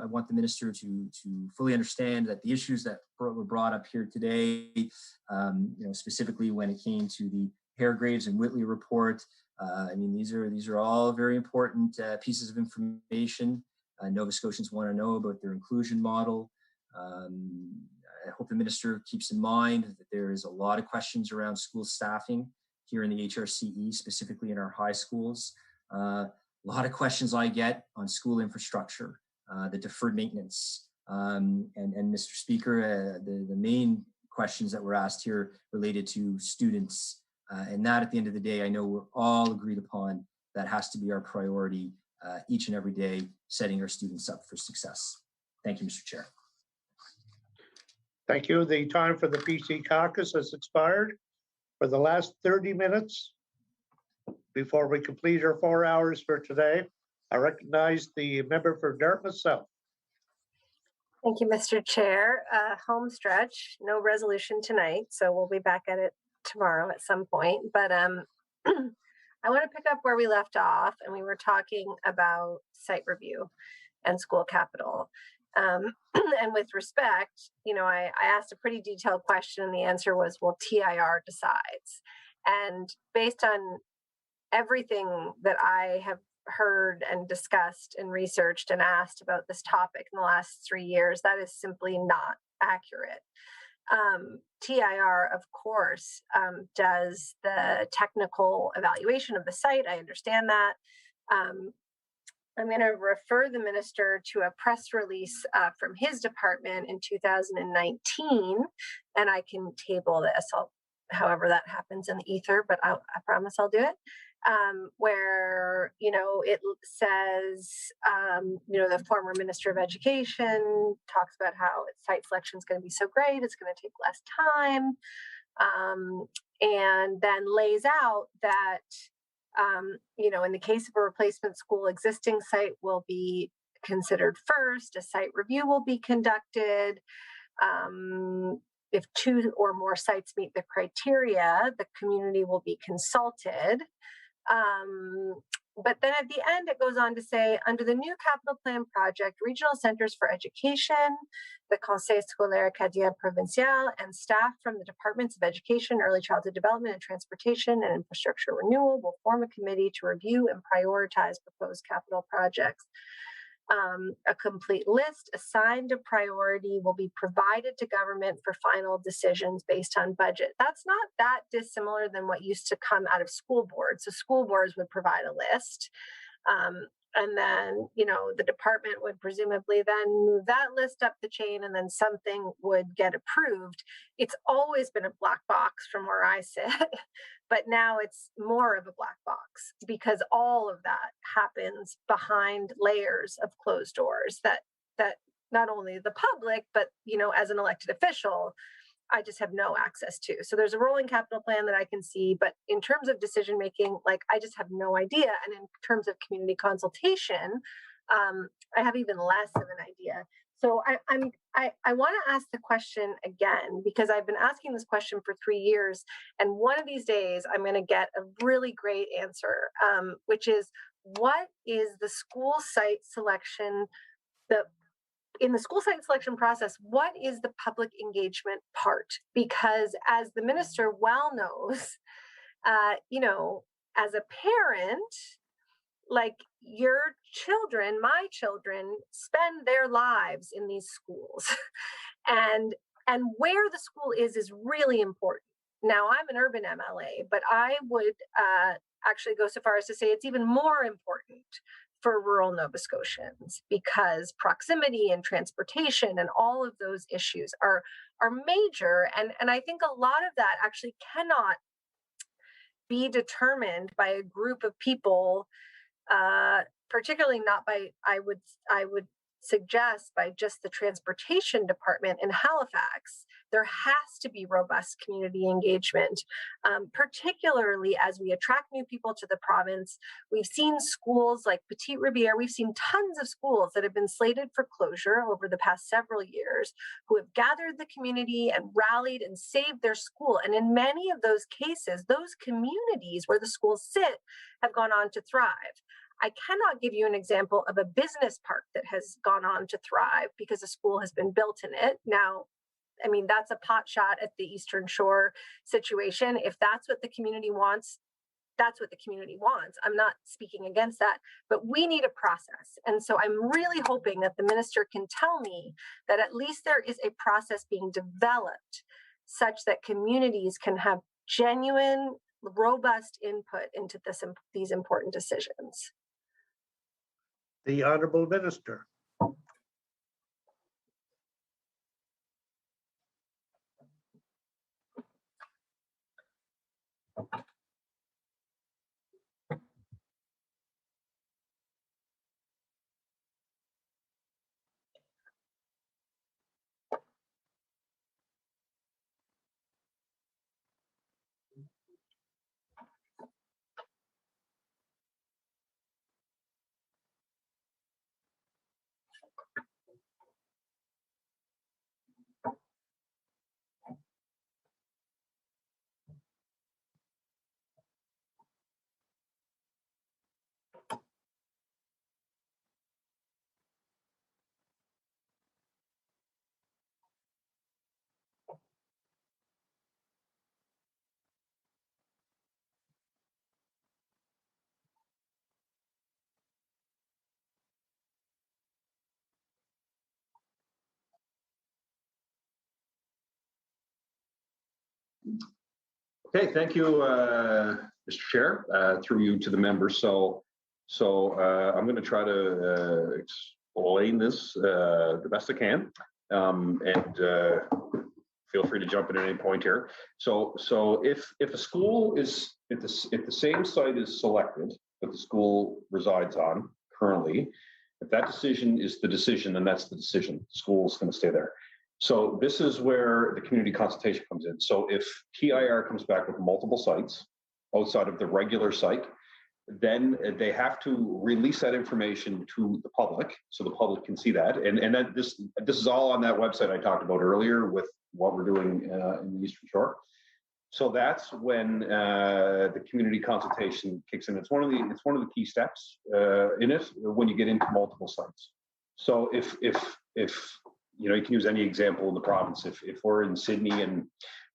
want the minister to fully understand that the issues that were brought up here today, specifically when it came to the Haregraves and Whitley report. These are all very important pieces of information. Nova Scotians want to know about their inclusion model. I hope the minister keeps in mind that there is a lot of questions around school staffing here in the HRCE, specifically in our high schools. A lot of questions I get on school infrastructure, the deferred maintenance, and Mr. Speaker, the main questions that were asked here related to students. And that, at the end of the day, I know we're all agreed upon that has to be our priority each and every day, setting our students up for success. Thank you, Mr. Chair. Thank you. The time for the PC caucus has expired. For the last 30 minutes, before we complete our 4 hours for today, I recognize the member for Dartmouth South. Thank you, Mr. Chair. Home stretch, no resolution tonight, so we'll be back at it tomorrow at some point. But I want to pick up where we left off, and we were talking about site review and school capital. And with respect, I asked a pretty detailed question, and the answer was, well, TIR decides. And based on everything that I have heard and discussed and researched and asked about this topic in the last 3 years, that is simply not accurate. TIR, of course, does the technical evaluation of the site. I understand that. I'm going to refer the minister to a press release from his department in 2019, and I can table this, however that happens in the ether, but I promise I'll do it. Where, it says, the former Minister of Education talks about how site selection is going to be so great, it's going to take less time, and then lays out that, in the case of a replacement school, existing site will be considered first, a site review will be conducted. If 2 or more sites meet the criteria, the community will be consulted. But then at the end, it goes on to say, under the new capital plan project, regional centers for education, the Conseil scolaire acadien provincial, and staff from the departments of education, early childhood development, and transportation and infrastructure renewal will form a committee to review and prioritize proposed capital projects. A complete list assigned to priority will be provided to government for final decisions based on budget. That's not that dissimilar than what used to come out of school boards. So school boards would provide a list. And then, the department would presumably then move that list up the chain, and then something would get approved. It's always been a black box from where I sit, but now it's more of a black box because all of that happens behind layers of closed doors that not only the public, but, as an elected official, I just have no access to. So there's a rolling capital plan that I can see, but in terms of decision making, I just have no idea. And in terms of community consultation, I have even less of an idea. So I want to ask the question again, because I've been asking this question for 3 years, and one of these days I'm going to get a really great answer, which is, what is the school site selection, in the school site selection process, what is the public engagement part? Because as the minister well knows, as a parent, your children, my children, spend their lives in these schools. and where the school is really important. Now, I'm an urban MLA, but I would actually go so far as to say it's even more important for rural Nova Scotians, because proximity and transportation and all of those issues are major. And I think a lot of that actually cannot be determined by a group of people, particularly not by, I would suggest, by just the transportation department in Halifax. There has to be robust community engagement, particularly as we attract new people to the province. We've seen schools like Petite Riviere, we've seen tons of schools that have been slated for closure over the past several years, who have gathered the community and rallied and saved their school. And in many of those cases, those communities where the schools sit have gone on to thrive. I cannot give you an example of a business park that has gone on to thrive because a school has been built in it. Now, that's a pot shot at the Eastern Shore situation. If that's what the community wants, that's what the community wants. I'm not speaking against that, but we need a process. And so I'm really hoping that the minister can tell me that at least there is a process being developed such that communities can have genuine, robust input into these important decisions. The Honorable Minister. Okay, thank you, Mr. Chair, through you to the members. So I'm going to try to explain this the best I can, and feel free to jump in at any point here. So if a school is if the same site is selected that the school resides on currently, if that decision is the decision, then that's the decision. The school's going to stay there. So this is where the community consultation comes in. So if TIR comes back with multiple sites outside of the regular site, then they have to release that information to the public so the public can see that. And that this is all on that website I talked about earlier with what we're doing in the Eastern Shore. So that's when the community consultation kicks in. It's one of the key steps in it when you get into multiple sites. So if you know, you can use any example in the province. If we're in Sydney and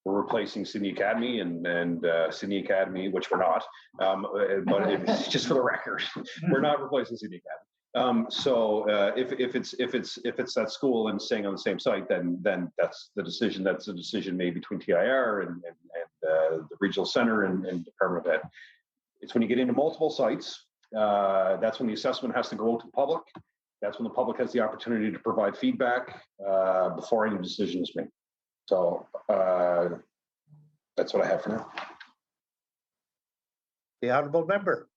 we're replacing Sydney Academy and Sydney Academy, which we're not, but it's just for the record, we're not replacing Sydney Academy. So if it's that school and staying on the same site, then that's the decision. That's a decision made between TIR and the regional center and Department of Ed. It's when you get into multiple sites, that's when the assessment has to go out to the public. That's when the public has the opportunity to provide feedback before any decision is made. So that's what I have for now. The honorable member.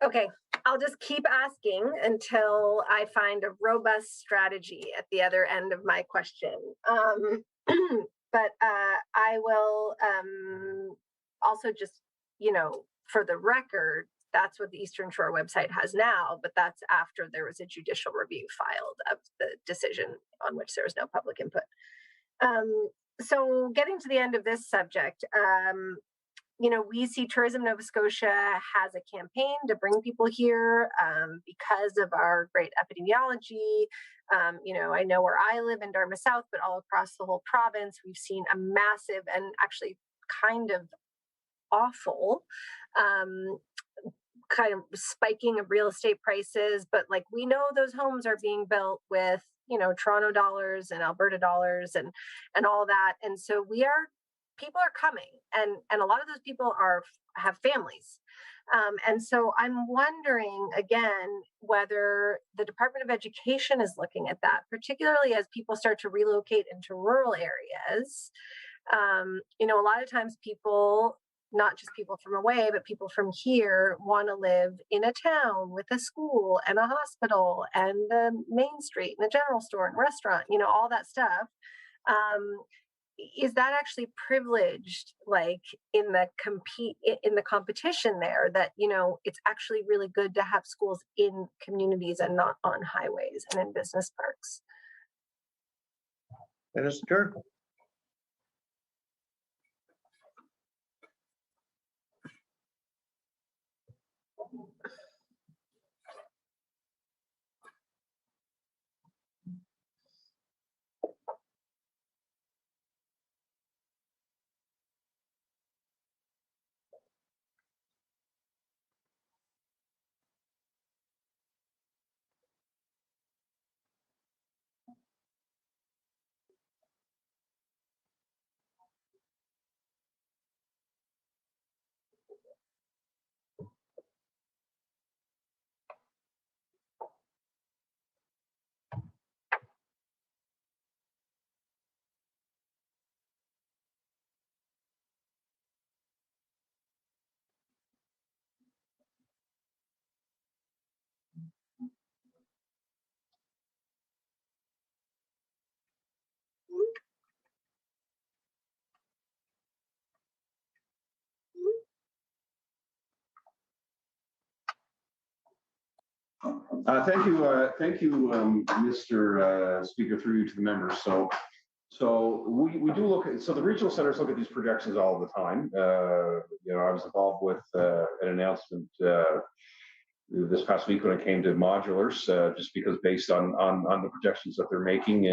Okay, I'll just keep asking until I find a robust strategy at the other end of my question. But I will also just, you know, for the record, that's what the Eastern Shore website has now, but that's after there was a judicial review filed of the decision on which there was no public input. So getting to the end of this subject, you know, we see Tourism Nova Scotia has a campaign to bring people here because of our great epidemiology. You know, I know where I live in Dartmouth South, but all across the whole province, we've seen a massive and actually kind of awful kind of spiking of real estate prices. But like, we know those homes are being built with, you know, Toronto dollars and Alberta dollars and all that. And so people are coming, and a lot of those people have families. And so I'm wondering again whether the Department of Education is looking at that, particularly as people start to relocate into rural areas. You know, a lot of times people, not just people from away, but people from here want to live in a town with a school and a hospital and a main street and a general store and restaurant, you know, all that stuff. Is that actually privileged, like in the competition there, that, you know, it's actually really good to have schools in communities and not on highways and in business parks? Minister. Thank you, Mr. Speaker, through you to the members. So we do look at, so the regional centers look at these projections all the time. You know, I was involved with an announcement this past week when it came to modulars, just because based on the projections that they're making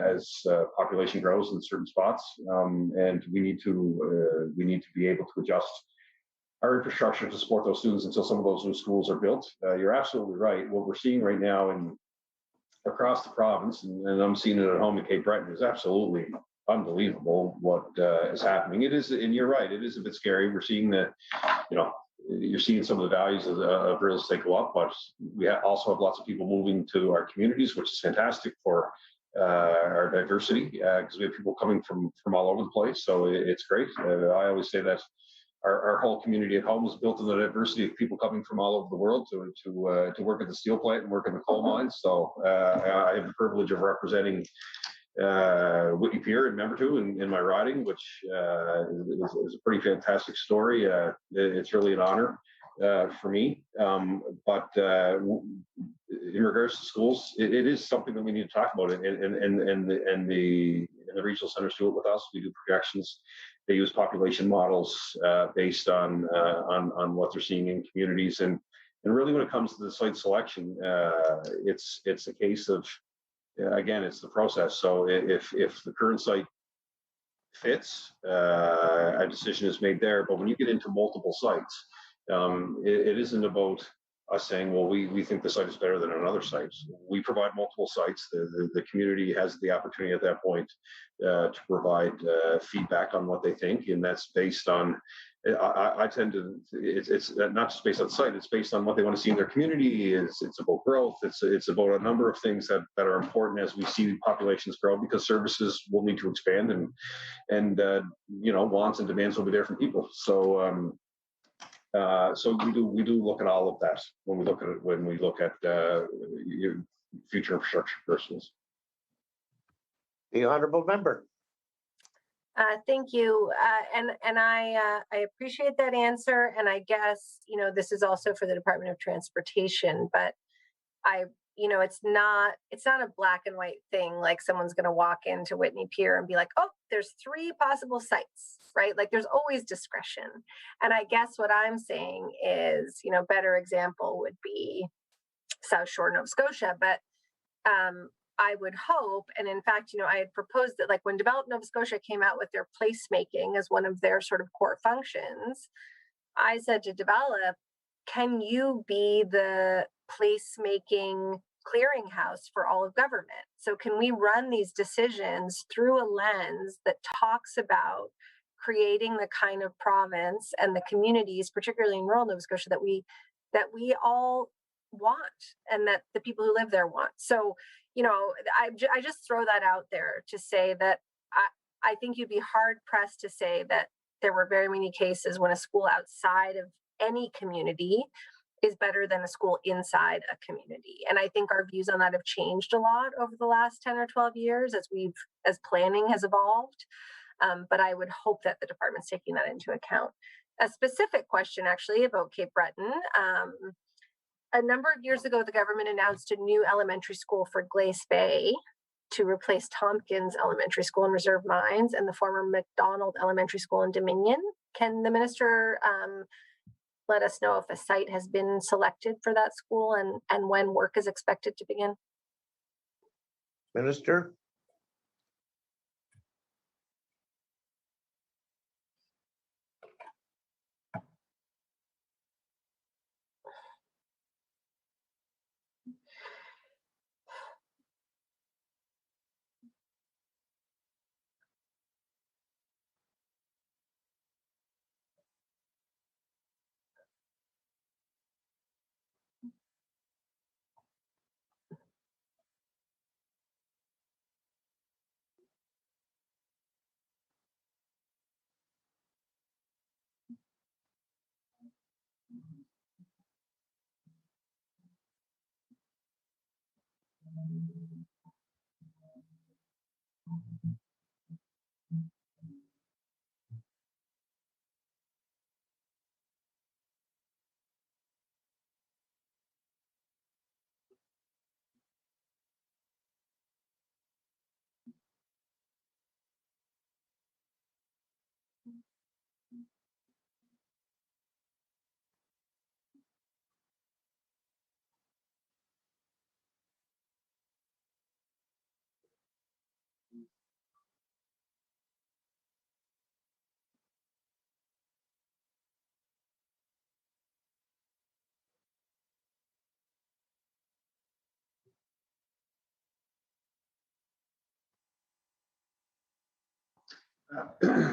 as population grows in certain spots, and we need to be able to adjust our infrastructure to support those students until some of those new schools are built. You're absolutely right. What we're seeing right now across the province, and I'm seeing it at home in Cape Breton, is absolutely unbelievable what is happening. It is, and you're right, it is a bit scary. We're seeing that, you know, you're seeing some of the values of real estate go up, but we also have lots of people moving to our communities, which is fantastic for our diversity, because we have people coming from all over the place. So it's great. I always say that our whole community at home is built on the diversity of people coming from all over the world to work at the steel plant and work in the coal mines. So I have the privilege of representing Whitney Pier and Member Two in my riding, which is a pretty fantastic story. It's really an honor for me. But in regards to schools, it is something that we need to talk about. And the regional centers do it with us. We do projections. They use population models based on what they're seeing in communities. And really, when it comes to the site selection, it's a case of, again, it's the process. So if the current site fits, a decision is made there. But when you get into multiple sites, it isn't about us saying, well, we think the site is better than another site. We provide multiple sites. The community has the opportunity at that point to provide feedback on what they think, and that's based on. I tend to. It's not just based on site. It's based on what they want to see in their community. It's about growth. It's about a number of things that are important as we see populations grow, because services will need to expand, and you know, wants and demands will be there from people. So. So we do look at all of that when we look at future infrastructure persons. The honorable member. Thank you, and I appreciate that answer. And I guess, you know, this is also for the Department of Transportation, but it's not a black and white thing. Like someone's going to walk into Whitney Pier and be like, oh, there's 3 possible sites, right? Like there's always discretion. And I guess what I'm saying is, you know, better example would be South Shore, Nova Scotia. But I would hope, and in fact, you know, I had proposed that, like when Develop Nova Scotia came out with their placemaking as one of their sort of core functions, I said to Develop, can you be the placemaking clearinghouse for all of government? So can we run these decisions through a lens that talks about creating the kind of province and the communities, particularly in rural Nova Scotia, that we all want and that the people who live there want? So, you know, I just throw that out there to say that I think you'd be hard pressed to say that there were very many cases when a school outside of any community is better than a school inside a community. And I think our views on that have changed a lot over the last 10 or 12 years as planning has evolved. But I would hope that the department's taking that into account. A specific question actually about Cape Breton. A number of years ago, the government announced a new elementary school for Glace Bay to replace Tompkins Elementary School in Reserve Mines and the former McDonald Elementary School in Dominion. Can the minister let us know if a site has been selected for that school and when work is expected to begin? Minister.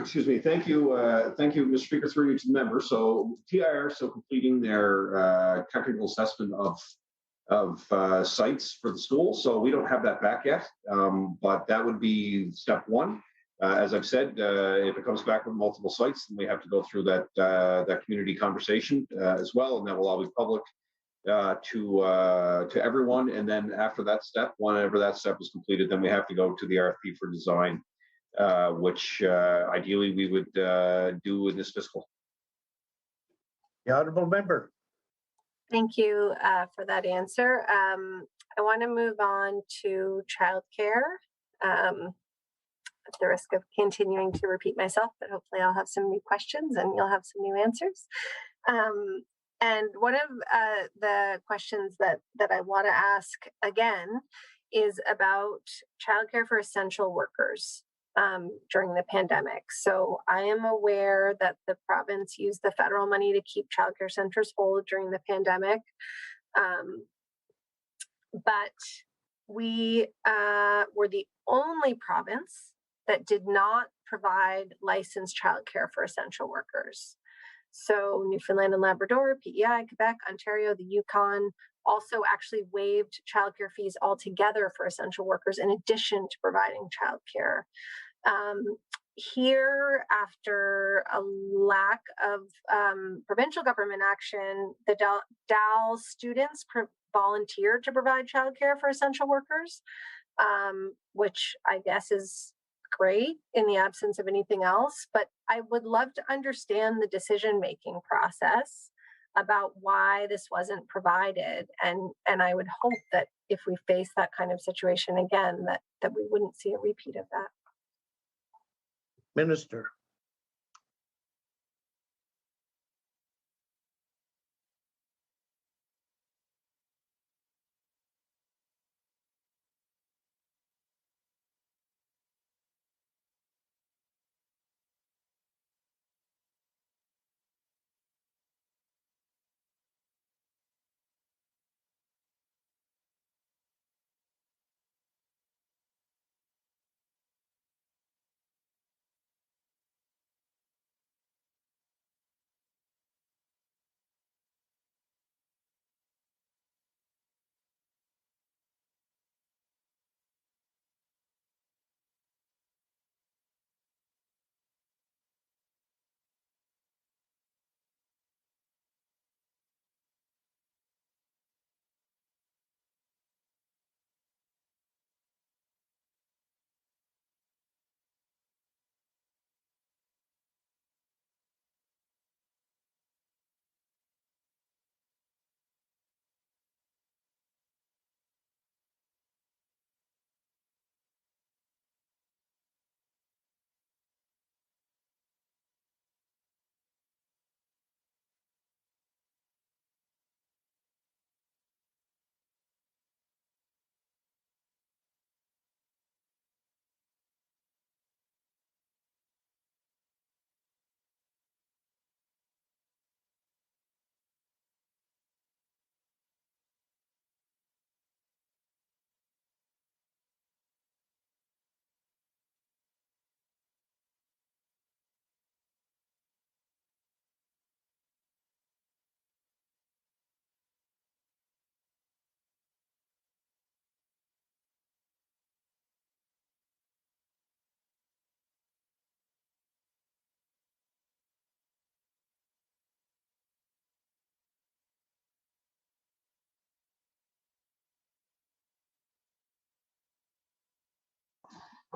Excuse me. Thank you, Mr. Speaker, through you to the members. So TIR is still completing their technical assessment of sites for the school. So we don't have that back yet, but that would be step one. As I've said, if it comes back with multiple sites, then we have to go through that community conversation as well, and that will all be public to everyone. And then after that step, whenever that step is completed, then we have to go to the RFP for design, which ideally we would do in this fiscal. The honorable member. Thank you for that answer. I want to move on to childcare. At the risk of continuing to repeat myself, but hopefully I'll have some new questions and you'll have some new answers. And one of the questions that I want to ask again is about childcare for essential workers during the pandemic. So I am aware that the province used the federal money to keep childcare centers whole during the pandemic. But we were the only province that did not provide licensed childcare for essential workers. So Newfoundland and Labrador, PEI, Quebec, Ontario, the Yukon also actually waived childcare fees altogether for essential workers in addition to providing childcare. Here, after a lack of provincial government action, the DAL students volunteered to provide childcare for essential workers, which I guess is great in the absence of anything else. But I would love to understand the decision-making process about why this wasn't provided. And I would hope that if we face that kind of situation again, that we wouldn't see a repeat of that. Minister.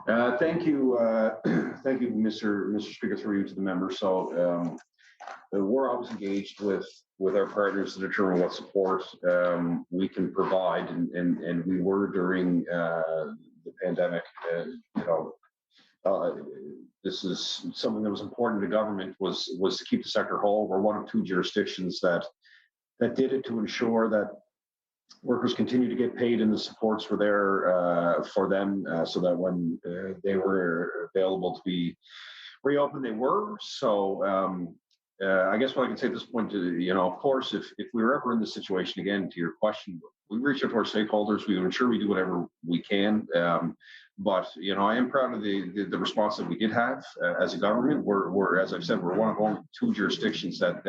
Thank you, Mr. Speaker, through you to the member. So we're always engaged with our partners to determine what support we can provide, and we were during the pandemic. This is something that was important to government was to keep the sector whole. We're one of two jurisdictions that did it to ensure that workers continue to get paid and the supports were there for them, so that when they were available to be reopened, they were. So I guess what I can say at this point, of course, if we were ever in this situation again, to your question, we reach out to our stakeholders. We would ensure we do whatever we can. But I am proud of the response that we did have as a government. We're, as I've said, we're one of only 2 jurisdictions that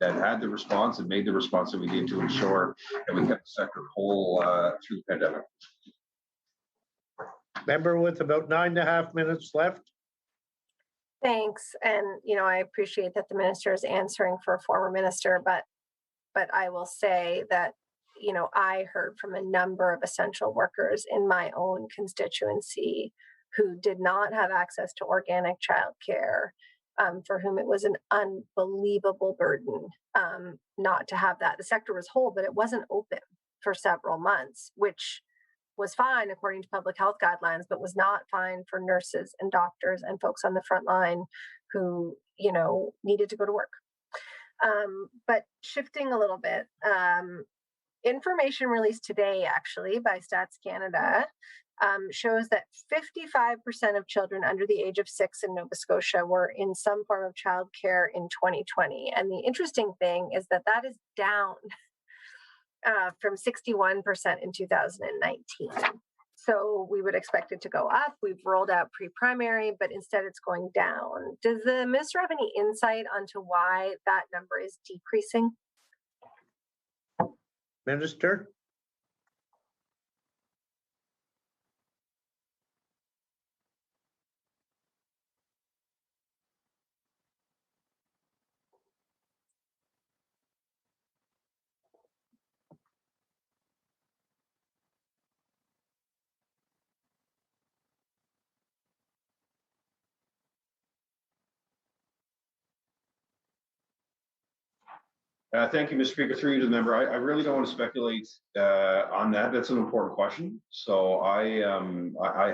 had the response and made the response that we did to ensure that we kept the sector whole through the pandemic. Member with about 9.5 minutes left. Thanks. And, I appreciate that the minister is answering for a former minister, but I will say that, I heard from a number of essential workers in my own constituency who did not have access to organic childcare, for whom it was an unbelievable burden not to have that. The sector was whole, but it wasn't open for several months, which was fine according to public health guidelines, but was not fine for nurses and doctors and folks on the front line who, needed to go to work. But shifting a little bit, information released today, actually, by Stats Canada shows that 55% of children under the age of 6 in Nova Scotia were in some form of childcare in 2020. And the interesting thing is that is down from 61% in 2019. So we would expect it to go up. We've rolled out pre-primary, but instead it's going down. Does the minister have any insight onto why that number is decreasing? Minister? Thank you, Mr. Speaker. Through you to the member. I really don't want to speculate on that. That's an important question. So I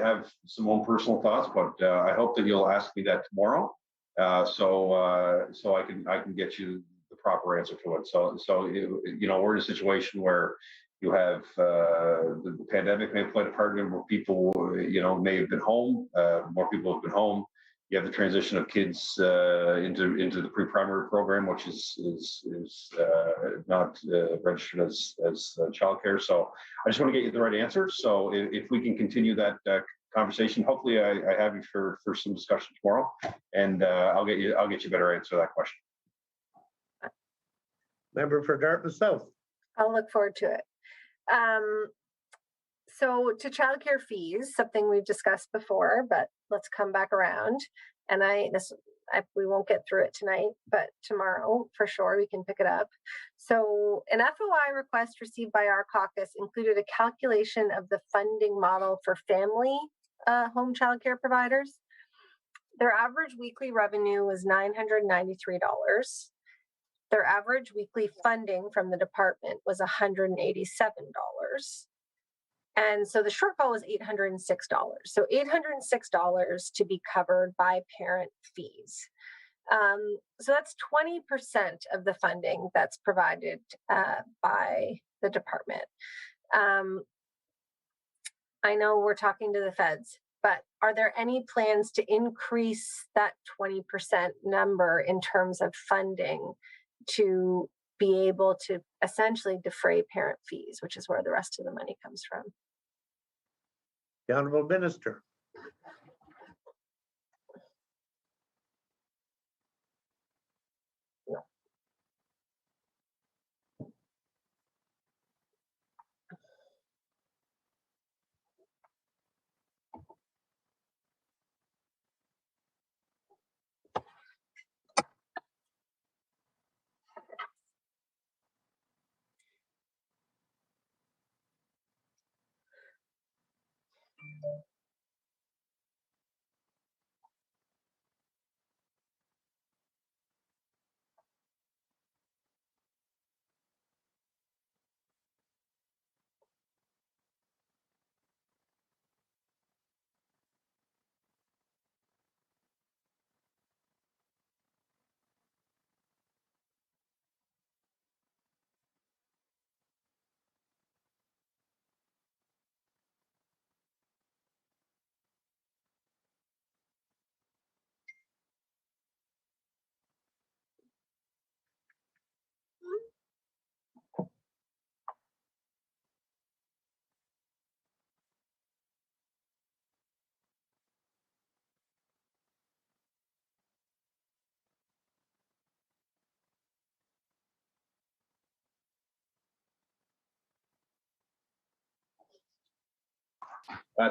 have some own personal thoughts, but I hope that you'll ask me that tomorrow, so I can get you the proper answer to it. So we're in a situation where you have the pandemic may have played a part in it, where people may have been home. More people have been home. You have the transition of kids into the pre-primary program, which is not registered as childcare. So I just want to get you the right answer. So if we can continue that conversation, hopefully I have you for some discussion tomorrow, and I'll get you a better answer to that question. Member for Dartmouth South. I'll look forward to it. So to childcare fees, something we've discussed before, but let's come back around. And we won't get through it tonight, but tomorrow for sure we can pick it up. So an FOI request received by our caucus included a calculation of the funding model for family home childcare providers. Their average weekly revenue was $993. Their average weekly funding from the department was $187. And so the shortfall was $806. So $806 to be covered by parent fees. So that's 20% of the funding that's provided by the department. I know we're talking to the feds, but are there any plans to increase that 20% number in terms of funding to be able to essentially defray parent fees, which is where the rest of the money comes from? The Honourable Minister.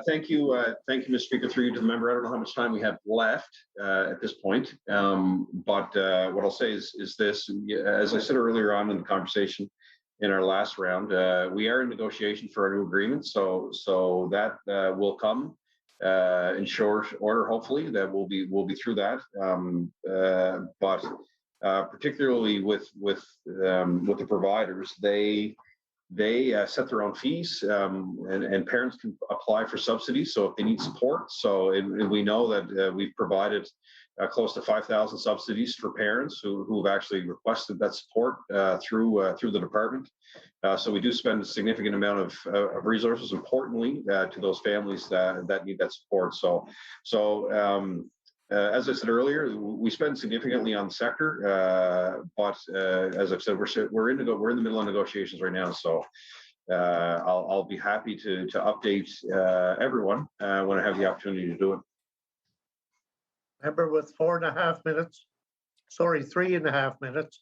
Thank you, Mr. Speaker. Through you to the member. I don't know how much time we have left at this point, but what I'll say is this: as I said earlier on in the conversation in our last round, we are in negotiation for a new agreement, so that will come in short order. Hopefully, that we'll be through that. But particularly with the providers, they set their own fees, and parents can apply for subsidies. So if they need support, and we know that we've provided close to 5,000 subsidies for parents who've actually requested that support through the department. So we do spend a significant amount of resources, importantly, to those families that need that support. As I said earlier, we spend significantly on the sector, but as I've said, we're in the middle of negotiations right now. So I'll be happy to update everyone when I have the opportunity to do it. Member with 4.5 minutes. Sorry, 3.5 minutes.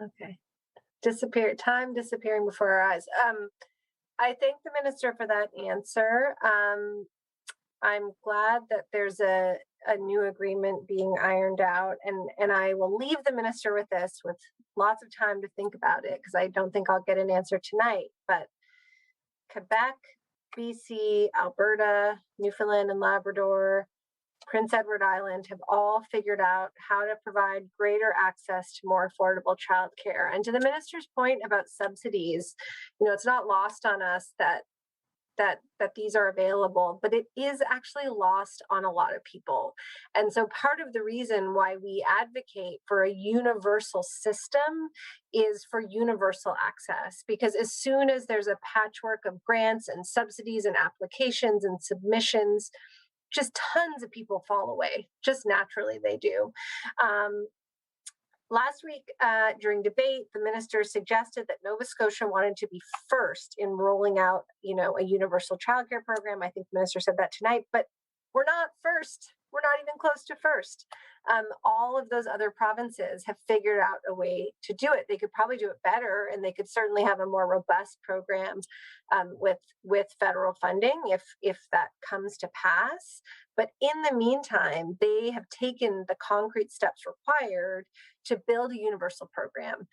Okay. Time disappearing before our eyes. I thank the minister for that answer. I'm glad that there's a new agreement being ironed out, and I will leave the minister with this, with lots of time to think about it, because I don't think I'll get an answer tonight. But Quebec, BC, Alberta, Newfoundland and Labrador, Prince Edward Island have all figured out how to provide greater access to more affordable childcare. And to the minister's point about subsidies, it's not lost on us that these are available, but it is actually lost on a lot of people. And so part of the reason why we advocate for a universal system is for universal access, because as soon as there's a patchwork of grants and subsidies and applications and submissions, just tons of people fall away. Just naturally they do. Last week during debate, the minister suggested that Nova Scotia wanted to be first in rolling out, a universal childcare program. I think the minister said that tonight, but we're not first. We're not even close to first. All of those other provinces have figured out a way to do it. They could probably do it better, and they could certainly have a more robust program with federal funding if that comes to pass. But in the meantime, they have taken the concrete steps required to build a universal program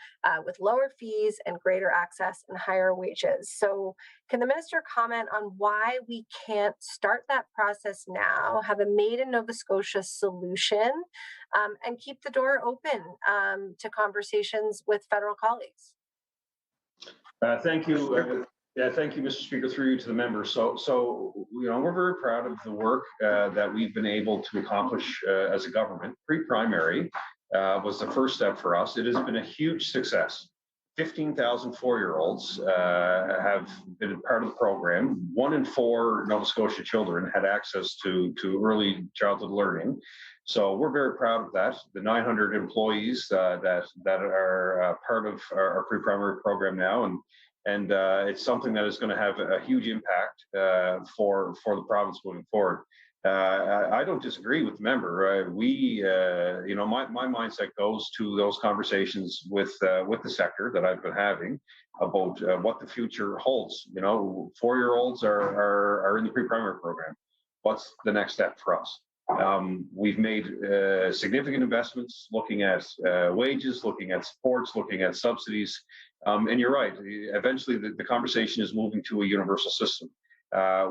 with lower fees and greater access and higher wages. So can the minister comment on why we can't start that process now, have a made in Nova Scotia solution, and keep the door open to conversations with federal colleagues? Thank you. Thank you, Mr. Speaker, through you to the member. So we're very proud of the work that we've been able to accomplish as a government. Pre-primary was the first step for us. It has been a huge success. 15,000 4-year-olds have been a part of the program. 1 in 4 Nova Scotia children had access to early childhood learning. So we're very proud of that. The 900 employees that are part of our pre-primary program now, and it's something that is going to have a huge impact for the province moving forward. I don't disagree with the member. My mindset goes to those conversations with the sector that I've been having about what the future holds. 4-year-olds are in the pre-primary program. What's the next step for us? We've made significant investments looking at wages, looking at supports, looking at subsidies. And you're right, eventually the conversation is moving to a universal system.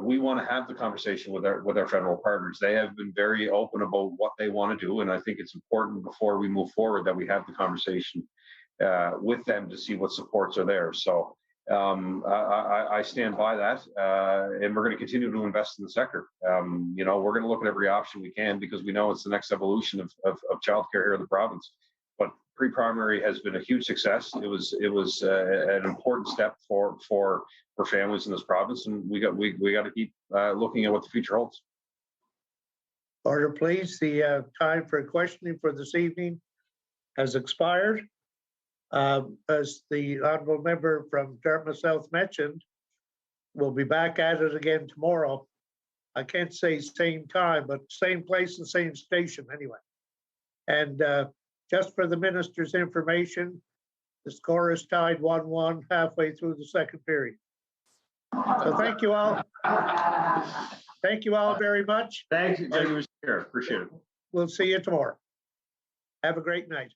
We want to have the conversation with our federal partners. They have been very open about what they want to do, and I think it's important before we move forward that we have the conversation with them to see what supports are there. So I stand by that, and we're going to continue to invest in the sector. We're going to look at every option we can because we know it's the next evolution of childcare here in the province. But pre-primary has been a huge success. It was an important step for families in this province, and we got to keep looking at what the future holds. Order, please. The time for questioning for this evening has expired. As the honourable member from Dartmouth South mentioned, we'll be back at it again tomorrow. I can't say same time, but same place and same station anyway. And just for the minister's information, the score is tied 1-1 halfway through the second period. So thank you all. Thank you all very much. Thank you, Mr. Chair. Appreciate it. We'll see you tomorrow. Have a great night.